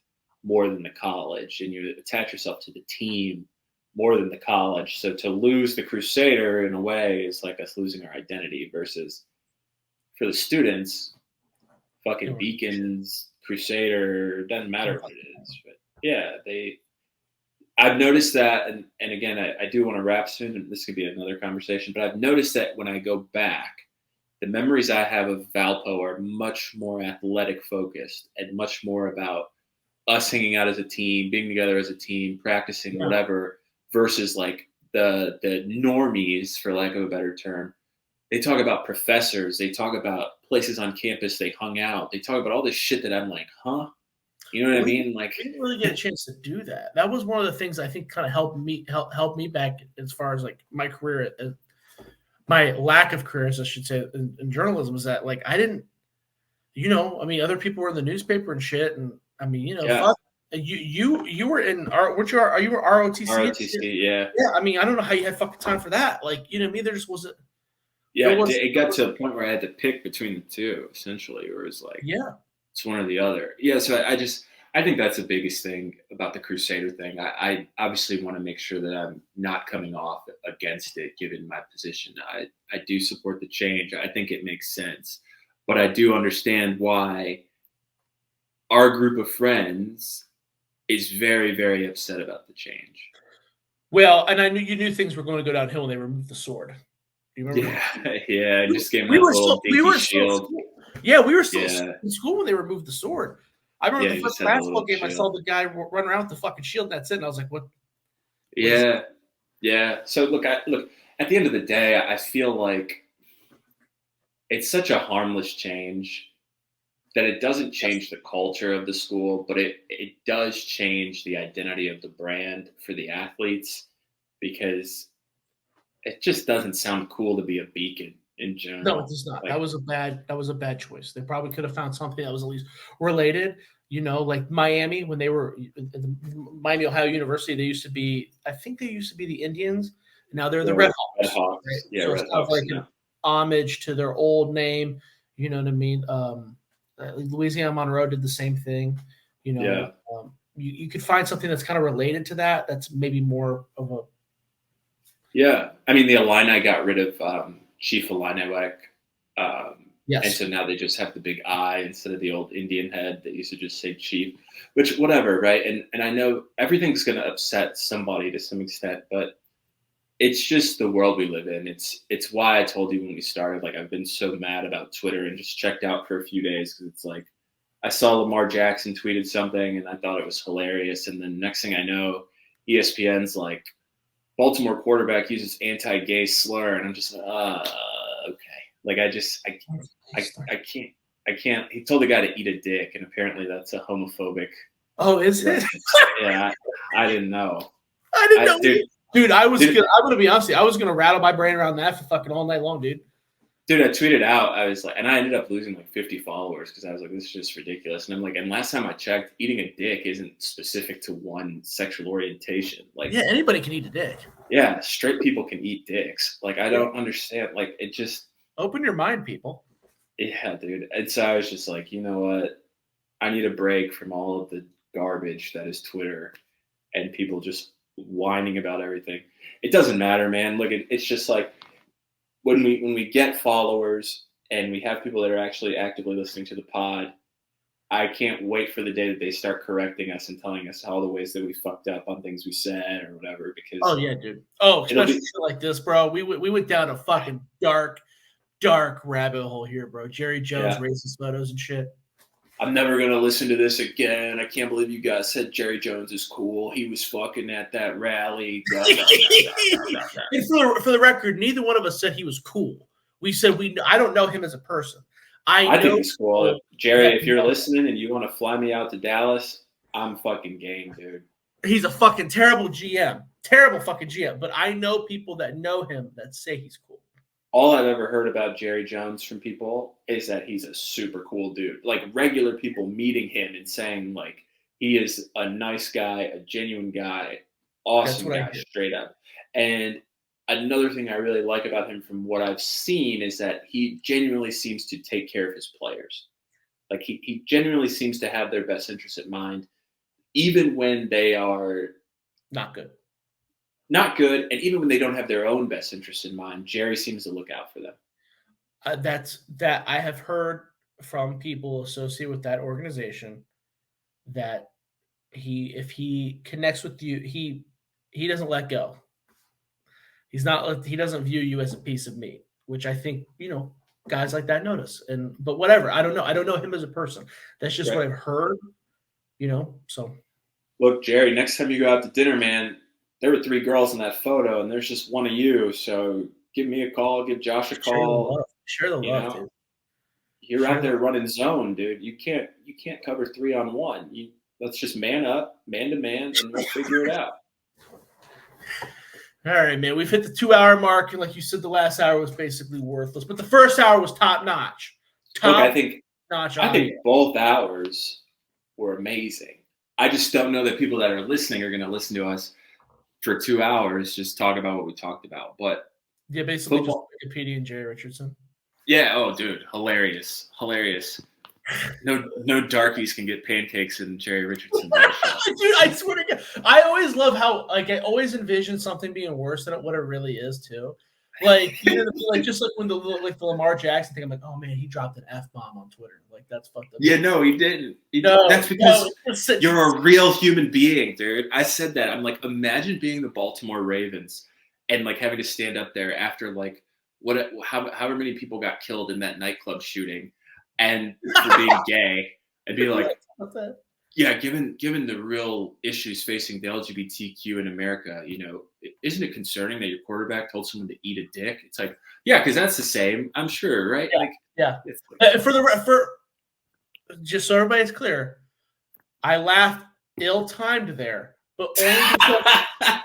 more than the college, and you attach yourself to the team more than the college. So to lose the Crusader in a way is like us losing our identity versus for the students, fucking Beacons, Crusader, doesn't matter what it is. But yeah, I've noticed that, and again, I do want to wrap soon, and this could be another conversation, but I've noticed that when I go back, the memories I have of Valpo are much more athletic focused and much more about us hanging out as a team, being together as a team, practicing, whatever, versus like the normies, for lack of a better term. They talk about professors. They talk about places on campus they hung out. They talk about all this shit that I'm like, huh? You know what I mean? Like, I didn't really get a chance to do that. That was one of the things I think kind of helped me back as far as like my career, my lack of careers, I should say, in journalism, is that like I didn't, other people were in the newspaper and shit, and I mean, fuck, you were in you were ROTC? ROTC, yeah. Yeah, I mean, I don't know how you had fucking time for that. Like, you know what I mean? There just wasn't. Yeah, it got to a point where I had to pick between the two, essentially, where it's like, it's one or the other. Yeah, so I think that's the biggest thing about the Crusader thing. I obviously want to make sure that I'm not coming off against it, given my position. I do support the change. I think it makes sense. But I do understand why our group of friends is very, very upset about the change. Well, and you knew things were going to go downhill when they removed the sword. Do you remember? Yeah. I just gave him we were shield. We were still in school when they removed the sword. I remember the first basketball game, I saw the guy run around with the fucking shield, and that's it. And I was like, what? Yeah. So look, at the end of the day, I feel like it's such a harmless change that it doesn't change the culture of the school, but it does change the identity of the brand for the athletes, because it just doesn't sound cool to be a Beacon. in general. No, it does not. Like, That was a bad choice. They probably could have found something that was at least related. Like Miami, when they were at the Miami Ohio University, I think they used to be the Indians. Now they're the Red Hawks. Red Hawks. Right? Yeah, so Red it's kind of Hawks. like an homage to their old name. You know what I mean? Louisiana Monroe did the same thing. You could find something that's kind of related to that. That's maybe more of a. Yeah, I mean the Illini got rid of Chief Illiniwek. Yes. And so now they just have the big I instead of the old Indian head that used to just say chief, which whatever, right? And I know everything's going to upset somebody to some extent, but it's just the world we live in. It's why I told you when we started, like I've been so mad about Twitter and just checked out for a few days because it's like I saw Lamar Jackson tweeted something and I thought it was hilarious. And then next thing I know, ESPN's like, Baltimore quarterback uses anti-gay slur. And I'm just like, okay. Like I can't. He told the guy to eat a dick, and apparently that's a homophobic. Oh, is it? Yeah, I didn't know. I didn't know, dude. I'm gonna be honest with you. I was gonna rattle my brain around that for fucking all night long, dude. Dude, I tweeted out. I was like, and I ended up losing like 50 followers because I was like, this is just ridiculous. And I'm like, and last time I checked, eating a dick isn't specific to one sexual orientation. Like, yeah, anybody can eat a dick. Yeah, straight people can eat dicks. Like, I don't understand. Like, it just. Open your mind, people. Yeah, dude. And so I was just like, you know what? I need a break from all of the garbage that is Twitter and people just whining about everything. It doesn't matter, man. Look, it's just like when we get followers and we have people that are actually actively listening to the pod, I can't wait for the day that they start correcting us and telling us all the ways that we fucked up on things we said or whatever. Because yeah, dude. Oh, especially shit like this, bro. We went down a fucking dark rabbit hole here, bro. Jerry Jones racist photos and shit. I'm never gonna listen to this again. I can't believe you guys said Jerry Jones is cool. He was fucking at that rally. And for the record, neither one of us said he was cool. We said I don't know him as a person. I think he's cool. Jerry, if you're listening and you want to fly me out to Dallas, I'm fucking game, dude. He's a fucking terrible GM. Terrible fucking GM. But I know people that know him that say he's cool. All I've ever heard about Jerry Jones from people is that he's a super cool dude. Like regular people meeting him and saying like he is a nice guy, a genuine guy, awesome guy, straight up. And another thing I really like about him from what I've seen is that he genuinely seems to take care of his players. Like he genuinely seems to have their best interests at mind, even when they are not good. And even when they don't have their own best interests in mind, Jerry seems to look out for them. That I have heard from people associated with that organization that if he connects with you, he doesn't let go. He doesn't view you as a piece of meat, which I think, guys like that notice. But whatever, I don't know. I don't know him as a person. That's just what I've heard, so. Look, Jerry, next time you go out to dinner, man, there were 3 girls in that photo, and there's just one of you. So give me a call, give Josh a call. Share the love, dude. You're out there running zone, dude. You can't cover 3-on-1. Let's just man up, man to man, and we'll figure it out. All right, man. We've hit the 2-hour mark, and like you said, the last hour was basically worthless, but the first hour was top notch. I think both hours were amazing. I just don't know that people that are listening are going to listen to us for 2 hours, just talk about what we talked about. But yeah, basically football. Just Wikipedia and Jerry Richardson. Yeah. Oh, dude, hilarious. No darkies can get pancakes in Jerry Richardson. Dude, I swear to God, I always love how I always envision something being worse than what it really is too. Like just like when the Lamar Jackson thing, I'm like, oh man, he dropped an F-bomb on Twitter. Like that's fucked up. Yeah, no, he didn't. That's because you're a real human being, dude. I said that. I'm like, imagine being the Baltimore Ravens and like having to stand up there after like however many people got killed in that nightclub shooting, and for being gay, and be like, yeah, given the real issues facing the LGBTQ in America, isn't it concerning that your quarterback told someone to eat a dick? It's like, yeah, because that's the same, I'm sure, right? Yeah. For just so everybody's clear, I laughed ill-timed there, but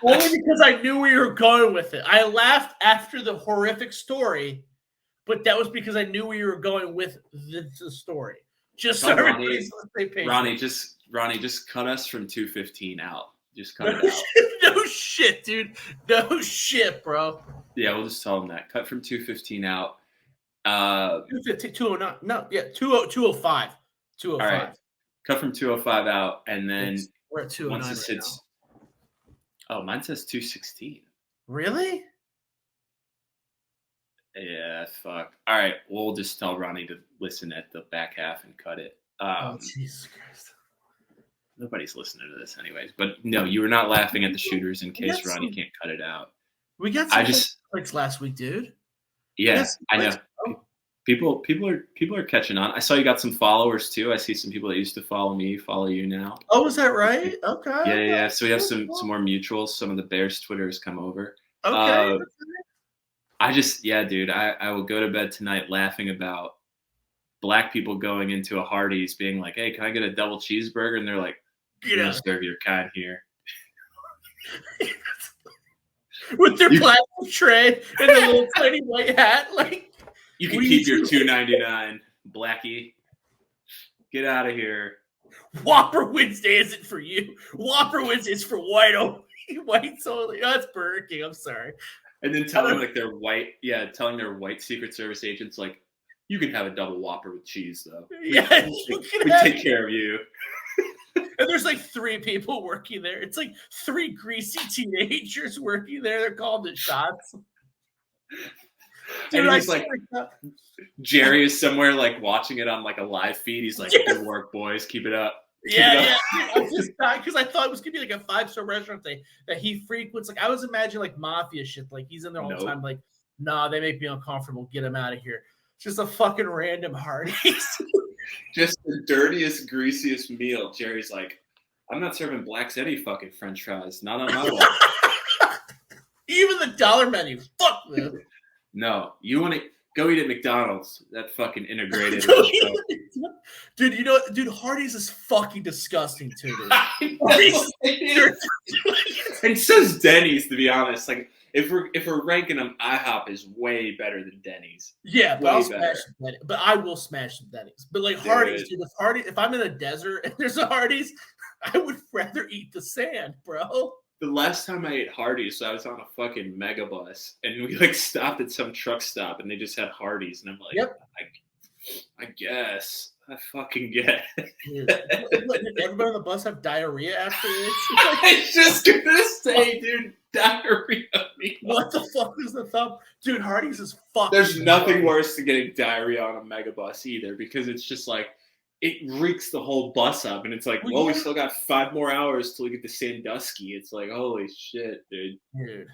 only because I knew where you were going with it. I laughed after the horrific story, but that was because I knew we were going with the story. Just so Tell everybody's on the same page. Ronnie, just cut us from 2:15 out. Just cut it out. No shit, dude. No shit, bro. Yeah, we'll just tell them that. Cut from 2:15 out. 2:15, 2:09. No, yeah, 2:05. 2:05. All right. Cut from 2:05 out, and then we're at 2:09 once this right hits. Oh, mine says 2:16. Really? Yeah, fuck. All right, we'll just tell Ronnie to listen at the back half and cut it. Oh, Jesus Christ. Nobody's listening to this anyways. But no, you were not laughing at the shooters in case Ronnie can't cut it out. We got some clicks last week, dude. Yeah, I know. People are catching on. I saw you got some followers too. I see some people that used to follow me follow you now. Oh, is that right? Okay. Yeah. So we have some more mutuals. Some of the Bears Twitters come over. Okay. Dude, I will go to bed tonight laughing about black people going into a Hardee's being like, hey, can I get a double cheeseburger? And they're like, we don't serve your kind here. With their plastic tray and their little tiny white hat. Like, you can keep your $2.99, Blackie. Get out of here. Whopper Wednesday isn't for you. Whopper Wednesday is for white only. That's Burger King. I'm sorry. And then telling their white Secret Service agents, like, you can have a double Whopper with cheese, though. We take care of you. And there's like 3 people working there. It's like 3 greasy teenagers working there. They're calling the shots. Dude, and he's like, Jerry is somewhere like watching it on like a live feed. He's like, good work, boys. Keep it up. Yeah. I just died because I thought it was gonna be like a 5-star restaurant that he frequents. Like I was imagining like mafia shit. Like he's in there all the time. Like, nah, they make me uncomfortable. Get him out of here. It's just a fucking random Hardee's. Just the dirtiest, greasiest meal. Jerry's like, I'm not serving blacks any fucking French fries. Not on my watch. Even the dollar menu. Fuck them. No, you want to go eat at McDonald's. That fucking integrated. Dude, Hardee's is fucking disgusting too, dude. And so's Denny's, to be honest. Like, if we're ranking them, IHOP is way better than Denny's. Yeah, but I'll smash Denny's. But I will smash some Denny's. But like Hardee's, dude, if I'm in a desert and there's a Hardee's, I would rather eat the sand, bro. The last time I ate Hardee's, so I was on a fucking mega bus, and we like stopped at some truck stop, and they just had Hardee's, and I'm like, yep. I guess. I fucking get it. Did everybody on the bus have diarrhea after this? I was just gonna say, dude, diarrhea. What the fuck is the thumb? Dude, Hardee's is fucking. There's nothing worse than getting diarrhea on a mega bus either, because it's just like, it reeks the whole bus up, and it's like, well, we still got 5 more hours till we get to Sandusky. It's like, holy shit, dude. Dude,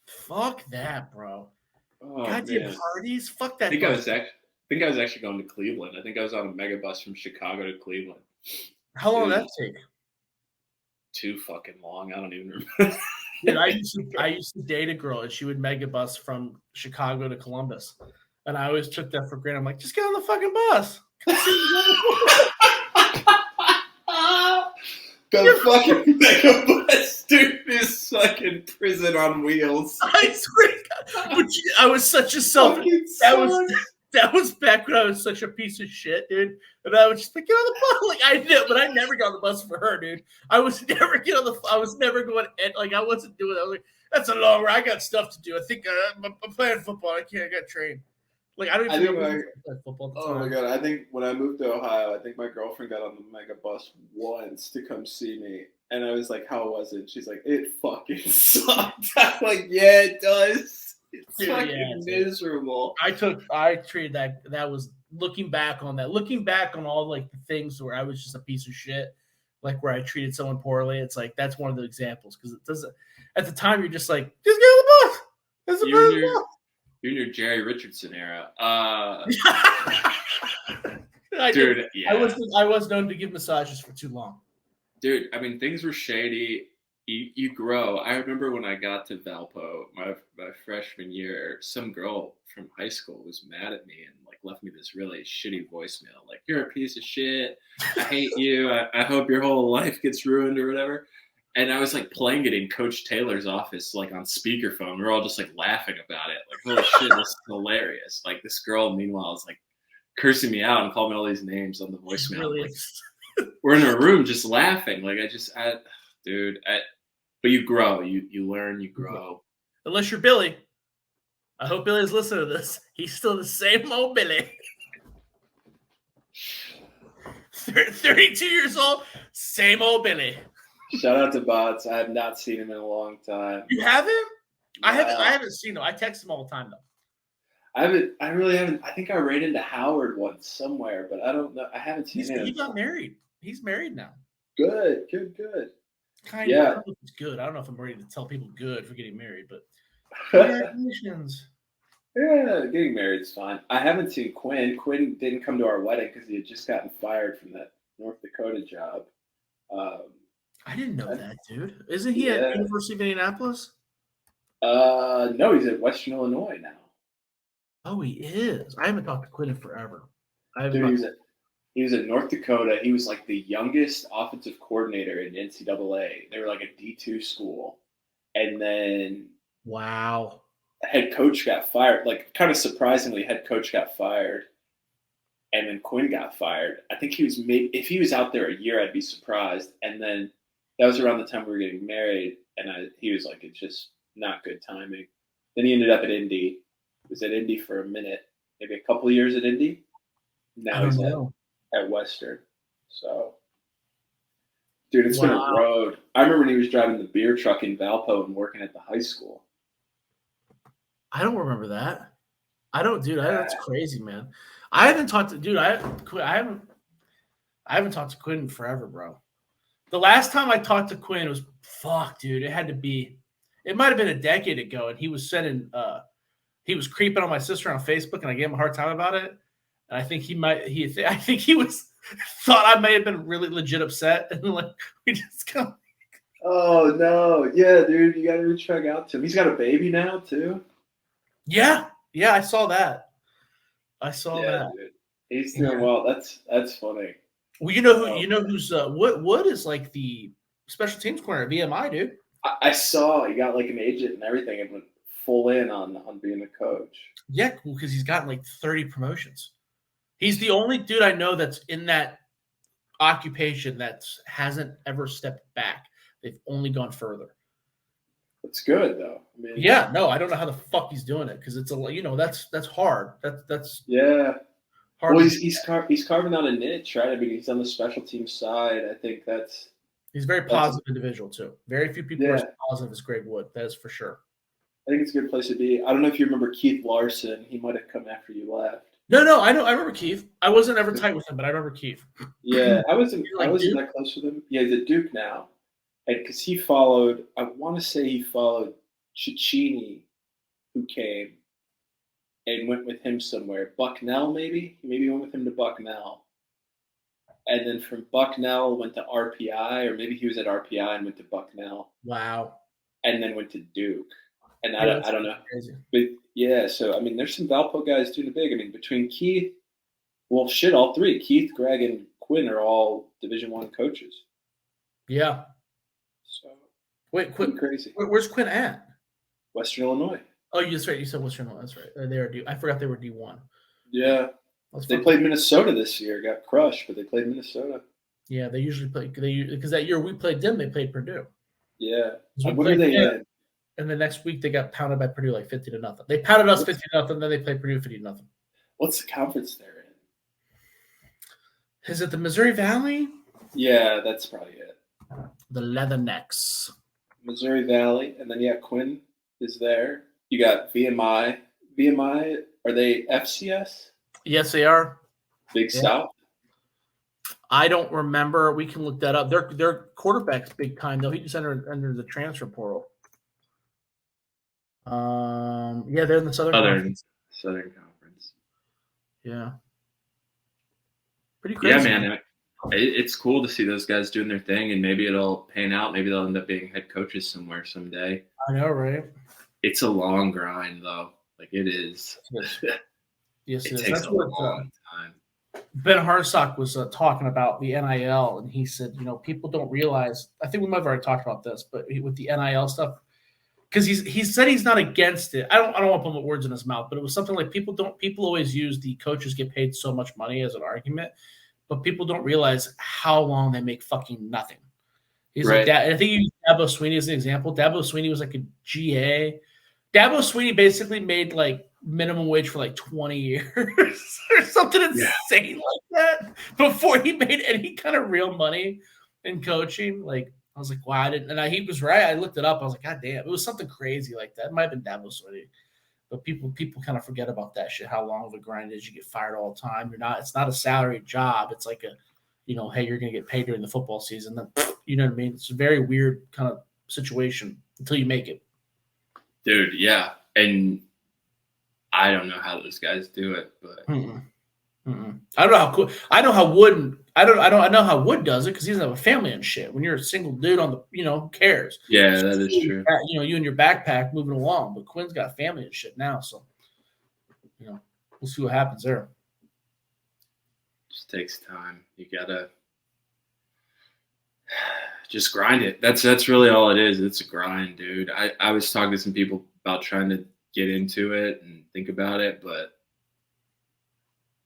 fuck that, bro. Oh, goddamn Hardee's, fuck that. I think I was actually going to Cleveland. I think I was on a mega bus from Chicago to Cleveland. How long did that take? Too fucking long. I don't even remember. Dude, I used to date a girl, and she would mega bus from Chicago to Columbus, and I always took that for granted. I'm like, just get on the fucking bus. The fucking mega bus, dude, is fucking prison on wheels. I swear to God. But I was such a that was back when I was such a piece of shit, dude. And I was just like, get on the bus. Like I did, but I never got on the bus for her, dude. I was never going, like I wasn't doing that. I was like, that's a long ride. I got stuff to do. I think I'm playing football. I got trained. Like I don't even know football. Oh my God! I think when I moved to Ohio, I think my girlfriend got on the mega bus once to come see me, and I was like, "How was it?" She's like, "It fucking sucked." I'm like, "Yeah, it does. It's fucking miserable." I treated that was looking back on all like the things where I was just a piece of shit, like where I treated someone poorly. It's like that's one of the examples because it doesn't. At the time, you're just like, just get on the bus. That's a bus. You're in your Jerry Richardson era. Dude, yeah. I was known to give massages for too long. Dude, I mean, things were shady. You grow. I remember when I got to Valpo, my freshman year, some girl from high school was mad at me and like left me this really shitty voicemail. Like, you're a piece of shit. I hate you. I hope your whole life gets ruined or whatever. And I was like playing it in Coach Taylor's office, like on speakerphone. We were all just like laughing about it. Like, holy shit, this is hilarious. Like this girl, meanwhile, is like cursing me out and calling me all these names on the voicemail. Really like, we're in a room just laughing. Like but you grow, you learn, you grow. Unless you're Billy. I hope Billy's listening to this. He's still the same old Billy. 32 years old, same old Billy. Shout out to Bots. I have not seen him in a long time. You haven't? No. I haven't seen him. I text him all the time though. I really haven't. I think I ran into Howard once somewhere, but I don't know. I haven't seen him. He got married. He's married now. Good. Kind Yeah. of. I don't know if it's good. I don't know if I'm ready to tell people good for getting married, but congratulations. Yeah, getting married is fine. I haven't seen Quinn. Quinn didn't come to our wedding because he had just gotten fired from that North Dakota job. I didn't know that, dude. Isn't he at University of Indianapolis? No, he's at Western Illinois now. Oh, he is. I haven't talked to Quinn in forever. Dude, he was at North Dakota. He was like the youngest offensive coordinator in NCAA. They were like a D2 school. And then wow. Head coach got fired. Like, kind of surprisingly, head coach got fired. And then Quinn got fired. I think if he was out there a year, I'd be surprised. And then that was around the time we were getting married. And he was like, it's just not good timing. Then he ended up at Indy. He was at Indy for a minute, maybe a couple of years at Indy. Now he's at Western. So, dude, it's been a road. I remember when he was driving the beer truck in Valpo and working at the high school. I don't remember that. That's crazy, man. I haven't talked to I haven't talked to Quinn in forever, bro. The last time I talked to Quinn was dude. It might have been a decade ago, and he was he was creeping on my sister on Facebook, and I gave him a hard time about it. And I think he thought I may have been really legit upset, and like we just come. Oh no, yeah, dude, you got to reach back out to him. He's got a baby now too. Yeah, I saw that. That. Dude. He's doing well. That's funny. Well, you know who's Wood is like the special teams corner at VMI, dude. I saw he got like an agent and everything and went full in on being a coach. Yeah, cool, because he's gotten like 30 promotions. He's the only dude I know that's in that occupation that hasn't ever stepped back. They've only gone further. That's good though. I mean, yeah, no, I don't know how the fuck he's doing it because it's that's hard. That's hard. Well, he's carving out a niche, right? I mean, he's on the special team side. I think he's a very positive individual too. Very few people are as positive as Greg Wood. That is for sure. I think it's a good place to be. I don't know if you remember Keith Larson. He might have come after you left. No, I know. I remember Keith. I wasn't ever tight with him, but I remember Keith. Yeah, I wasn't that close with him. Yeah, he's at Duke now. And because he followed, I want to say he followed Cicchini, who came and went with him somewhere. Bucknell, maybe? Maybe went with him to Bucknell. And then from Bucknell went to RPI, or maybe he was at RPI and went to Bucknell. Wow. And then went to Duke. And I don't know. Crazy. But yeah, so I mean, there's some Valpo guys doing it big. I mean, between Keith, all three, Keith, Greg, and Quinn are all Division I coaches. Yeah. So wait, Quinn, crazy. Where's Quinn at? Western Illinois. Oh, that's right. You said Western Illinois. That's right. They are I forgot they were D1. Yeah. They played Minnesota this year. Got crushed, but they played Minnesota. Yeah, they usually play because that year we played them. They played Purdue. Yeah. What are they in? And the next week they got pounded by Purdue like 50-0. They pounded us 50-0. Then they played Purdue 50-0. What's the conference they're in? Is it the Missouri Valley? Yeah, that's probably it. The Leathernecks. Missouri Valley, and then Quinn is there. You got VMI. VMI, are they FCS? Yes, they are. Big South. I don't remember. We can look that up. Their quarterback's big time though. He just entered the transfer portal. Yeah, they're in the Southern Conference. Yeah. Pretty crazy. Yeah, man. It's cool to see those guys doing their thing, and maybe it'll pan out. Maybe they'll end up being head coaches somewhere someday. I know, right? It's a long grind, though. Like it is. Yes, it takes a long time. Ben Harsock was talking about the NIL, and he said, people don't realize. I think we might have already talked about this, but with the NIL stuff, because he said he's not against it. I don't want to put words in his mouth, but it was something like people always use the coaches get paid so much money as an argument, but people don't realize how long they make fucking nothing. He's Right. like that. I think you use Dabo Sweeney as an example. Dabo Sweeney was like a GA. Dabo Sweeney basically made like minimum wage for like 20 years or something insane like that before he made any kind of real money in coaching. Like, I was like, wow, I didn't. And he was right. I looked it up. I was like, God damn, it was something crazy like that. It might have been Dabo Sweeney. But people kind of forget about that shit, how long of a grind it is. You get fired all the time. It's not a salaried job. It's like hey, you're going to get paid during the football season. Then, you know what I mean? It's a very weird kind of situation until you make it. Dude, yeah. And I don't know how those guys do it, but I don't know how cool. I know how Wood. I know how Wood does it because he doesn't have a family and shit. When you're a single dude on the, who cares? Yeah, that is true. You and your backpack moving along, but Quinn's got family and shit now, so we'll see what happens there. Just takes time. You gotta just grind it. That's really all it is. It's a grind, dude. I was talking to some people about trying to get into it and think about it, but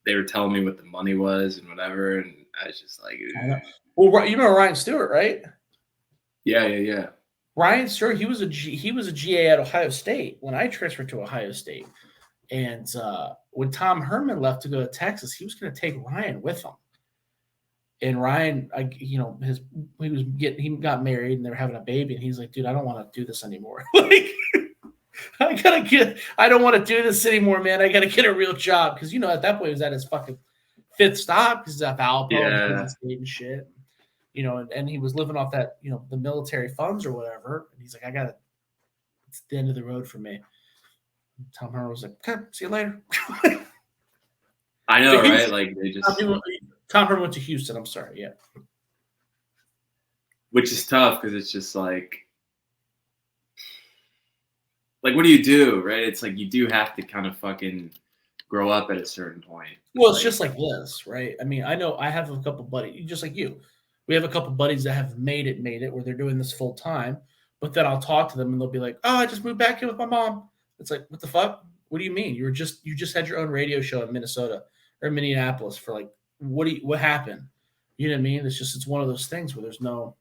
they were telling me what the money was and whatever, and I was just like, well, you know Ryan Stewart, right? Yeah. Ryan Stewart, he was a GA at Ohio State when I transferred to Ohio State, and when Tom Herman left to go to Texas, he was going to take Ryan with him. And Ryan, he got married and they were having a baby, and he's like, dude, I don't want to do this anymore. Like, I don't want to do this anymore, man. I got to get a real job. Because, at that point, he was at his fucking fifth stop because he's at Valpo and shit. And he was living off that, the military funds or whatever. And he's like, it's the end of the road for me. And Tom Herman was like, okay, see you later. I know, right? Like, they just. Tom Herman went to Houston. I'm sorry. Yeah. Which is tough because it's just like, what do you do, right? It's like you do have to kind of fucking grow up at a certain point. Well, it's just like this, right? I mean, I know I have a couple buddies, just like you. We have a couple buddies that have made it where they're doing this full time, but then I'll talk to them and they'll be like, oh, I just moved back here with my mom. It's like, what the fuck? What do you mean? You just had your own radio show in Minnesota or Minneapolis for like, what happened? You know what I mean? It's one of those things where there's no.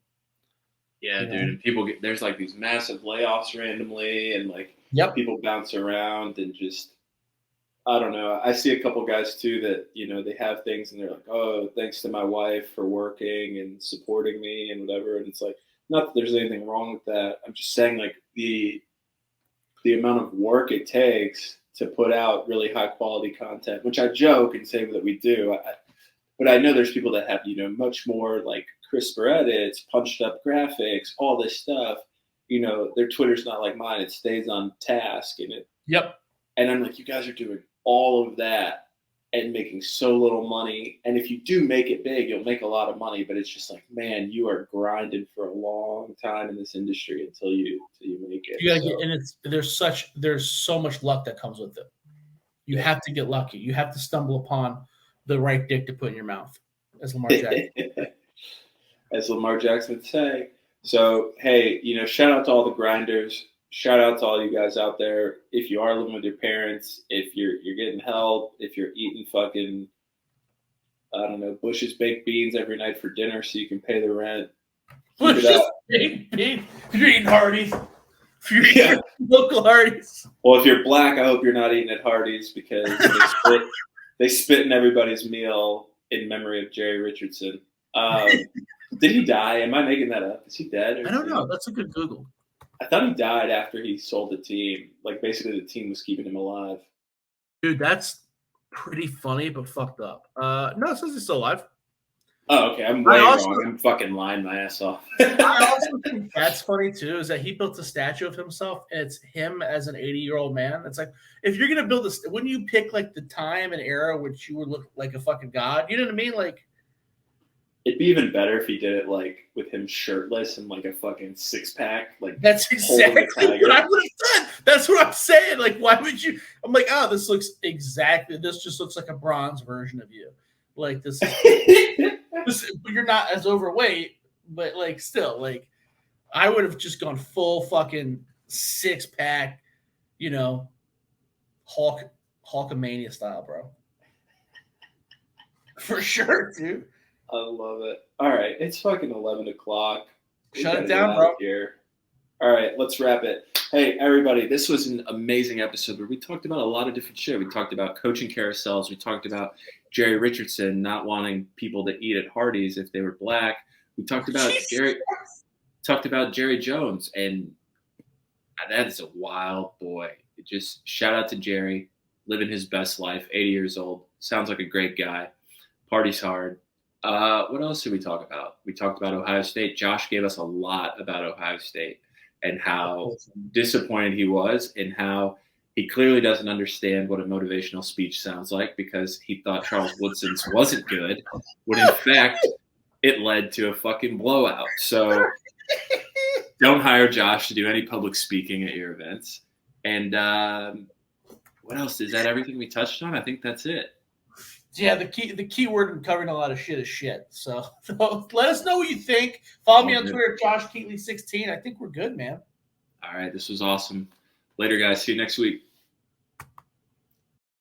Yeah, dude. And people there's like these massive layoffs randomly, and like people bounce around and just, I don't know. I see a couple guys too that, they have things and they're like, oh, thanks to my wife for working and supporting me and whatever. And it's like, not that there's anything wrong with that. I'm just saying like the amount of work it takes to put out really high quality content, which I joke and say that we do. But I know there's people that have, much more like crisper edits, punched up graphics, all this stuff. Their Twitter's not like mine. It stays on task. And I'm like, you guys are doing all of that and making so little money. And if you do make it big, you'll make a lot of money. But it's just like, man, you are grinding for a long time in this industry until you make it. There's so much luck that comes with it. You have to get lucky. You have to stumble upon the right dick to put in your mouth, as Lamar Jackson as Lamar Jackson would say. So, hey, shout out to all the grinders. Shout out to all you guys out there. If you are living with your parents, if you're getting help, if you're eating fucking, I don't know, Bush's baked beans every night for dinner so you can pay the rent. Bush's baked beans. If you're eating Hardee's. If you're eating local Hardee's. Well, if you're black, I hope you're not eating at Hardee's because they spit in everybody's meal in memory of Jerry Richardson. Did he die? Am I making that up? Is he dead? I don't know. That's a good Google. I thought he died after he sold the team. Like, basically, the team was keeping him alive. Dude, that's pretty funny, but fucked up. No, it says he's still alive. Oh, okay. I'm way wrong. I'm fucking lying my ass off. I also think that's funny, too, is that he built a statue of himself, and it's him as an 80-year-old man. It's like, if you're going to build this, wouldn't you pick, like, the time and era which you would look like a fucking god? You know what I mean? Like, it'd be even better if he did it like with him shirtless and like a fucking six-pack. Like, that's exactly what I would have done. That's what I'm saying. Like, why would you? I'm like, this just looks like a bronze version of you. Like this, you're not as overweight, but like still, like I would have just gone full fucking 6-pack, you know, Hulkamania style, bro. For sure, dude. I love it. All right, it's fucking 11 o'clock. Shut it down, bro. Here. All right, let's wrap it. Hey, everybody, this was an amazing episode where we talked about a lot of different shit. We talked about coaching carousels. We talked about Jerry Richardson not wanting people to eat at Hardee's if they were black. We talked about Jerry Jones, and that is a wild boy. Just shout out to Jerry, living his best life, 80 years old. Sounds like a great guy. Party's hard. What else did we talk about? We talked about Ohio State. Josh gave us a lot about Ohio State and how disappointed he was and how he clearly doesn't understand what a motivational speech sounds like because he thought Charles Woodson's wasn't good, when in fact it led to a fucking blowout. So don't hire Josh to do any public speaking at your events. And what else? Is that everything we touched on? I think that's it. Yeah, the key word in covering a lot of shit is shit. So let us know what you think. Follow me on Twitter at Josh Keatley16. I think we're good, man. All right, this was awesome. Later, guys. See you next week.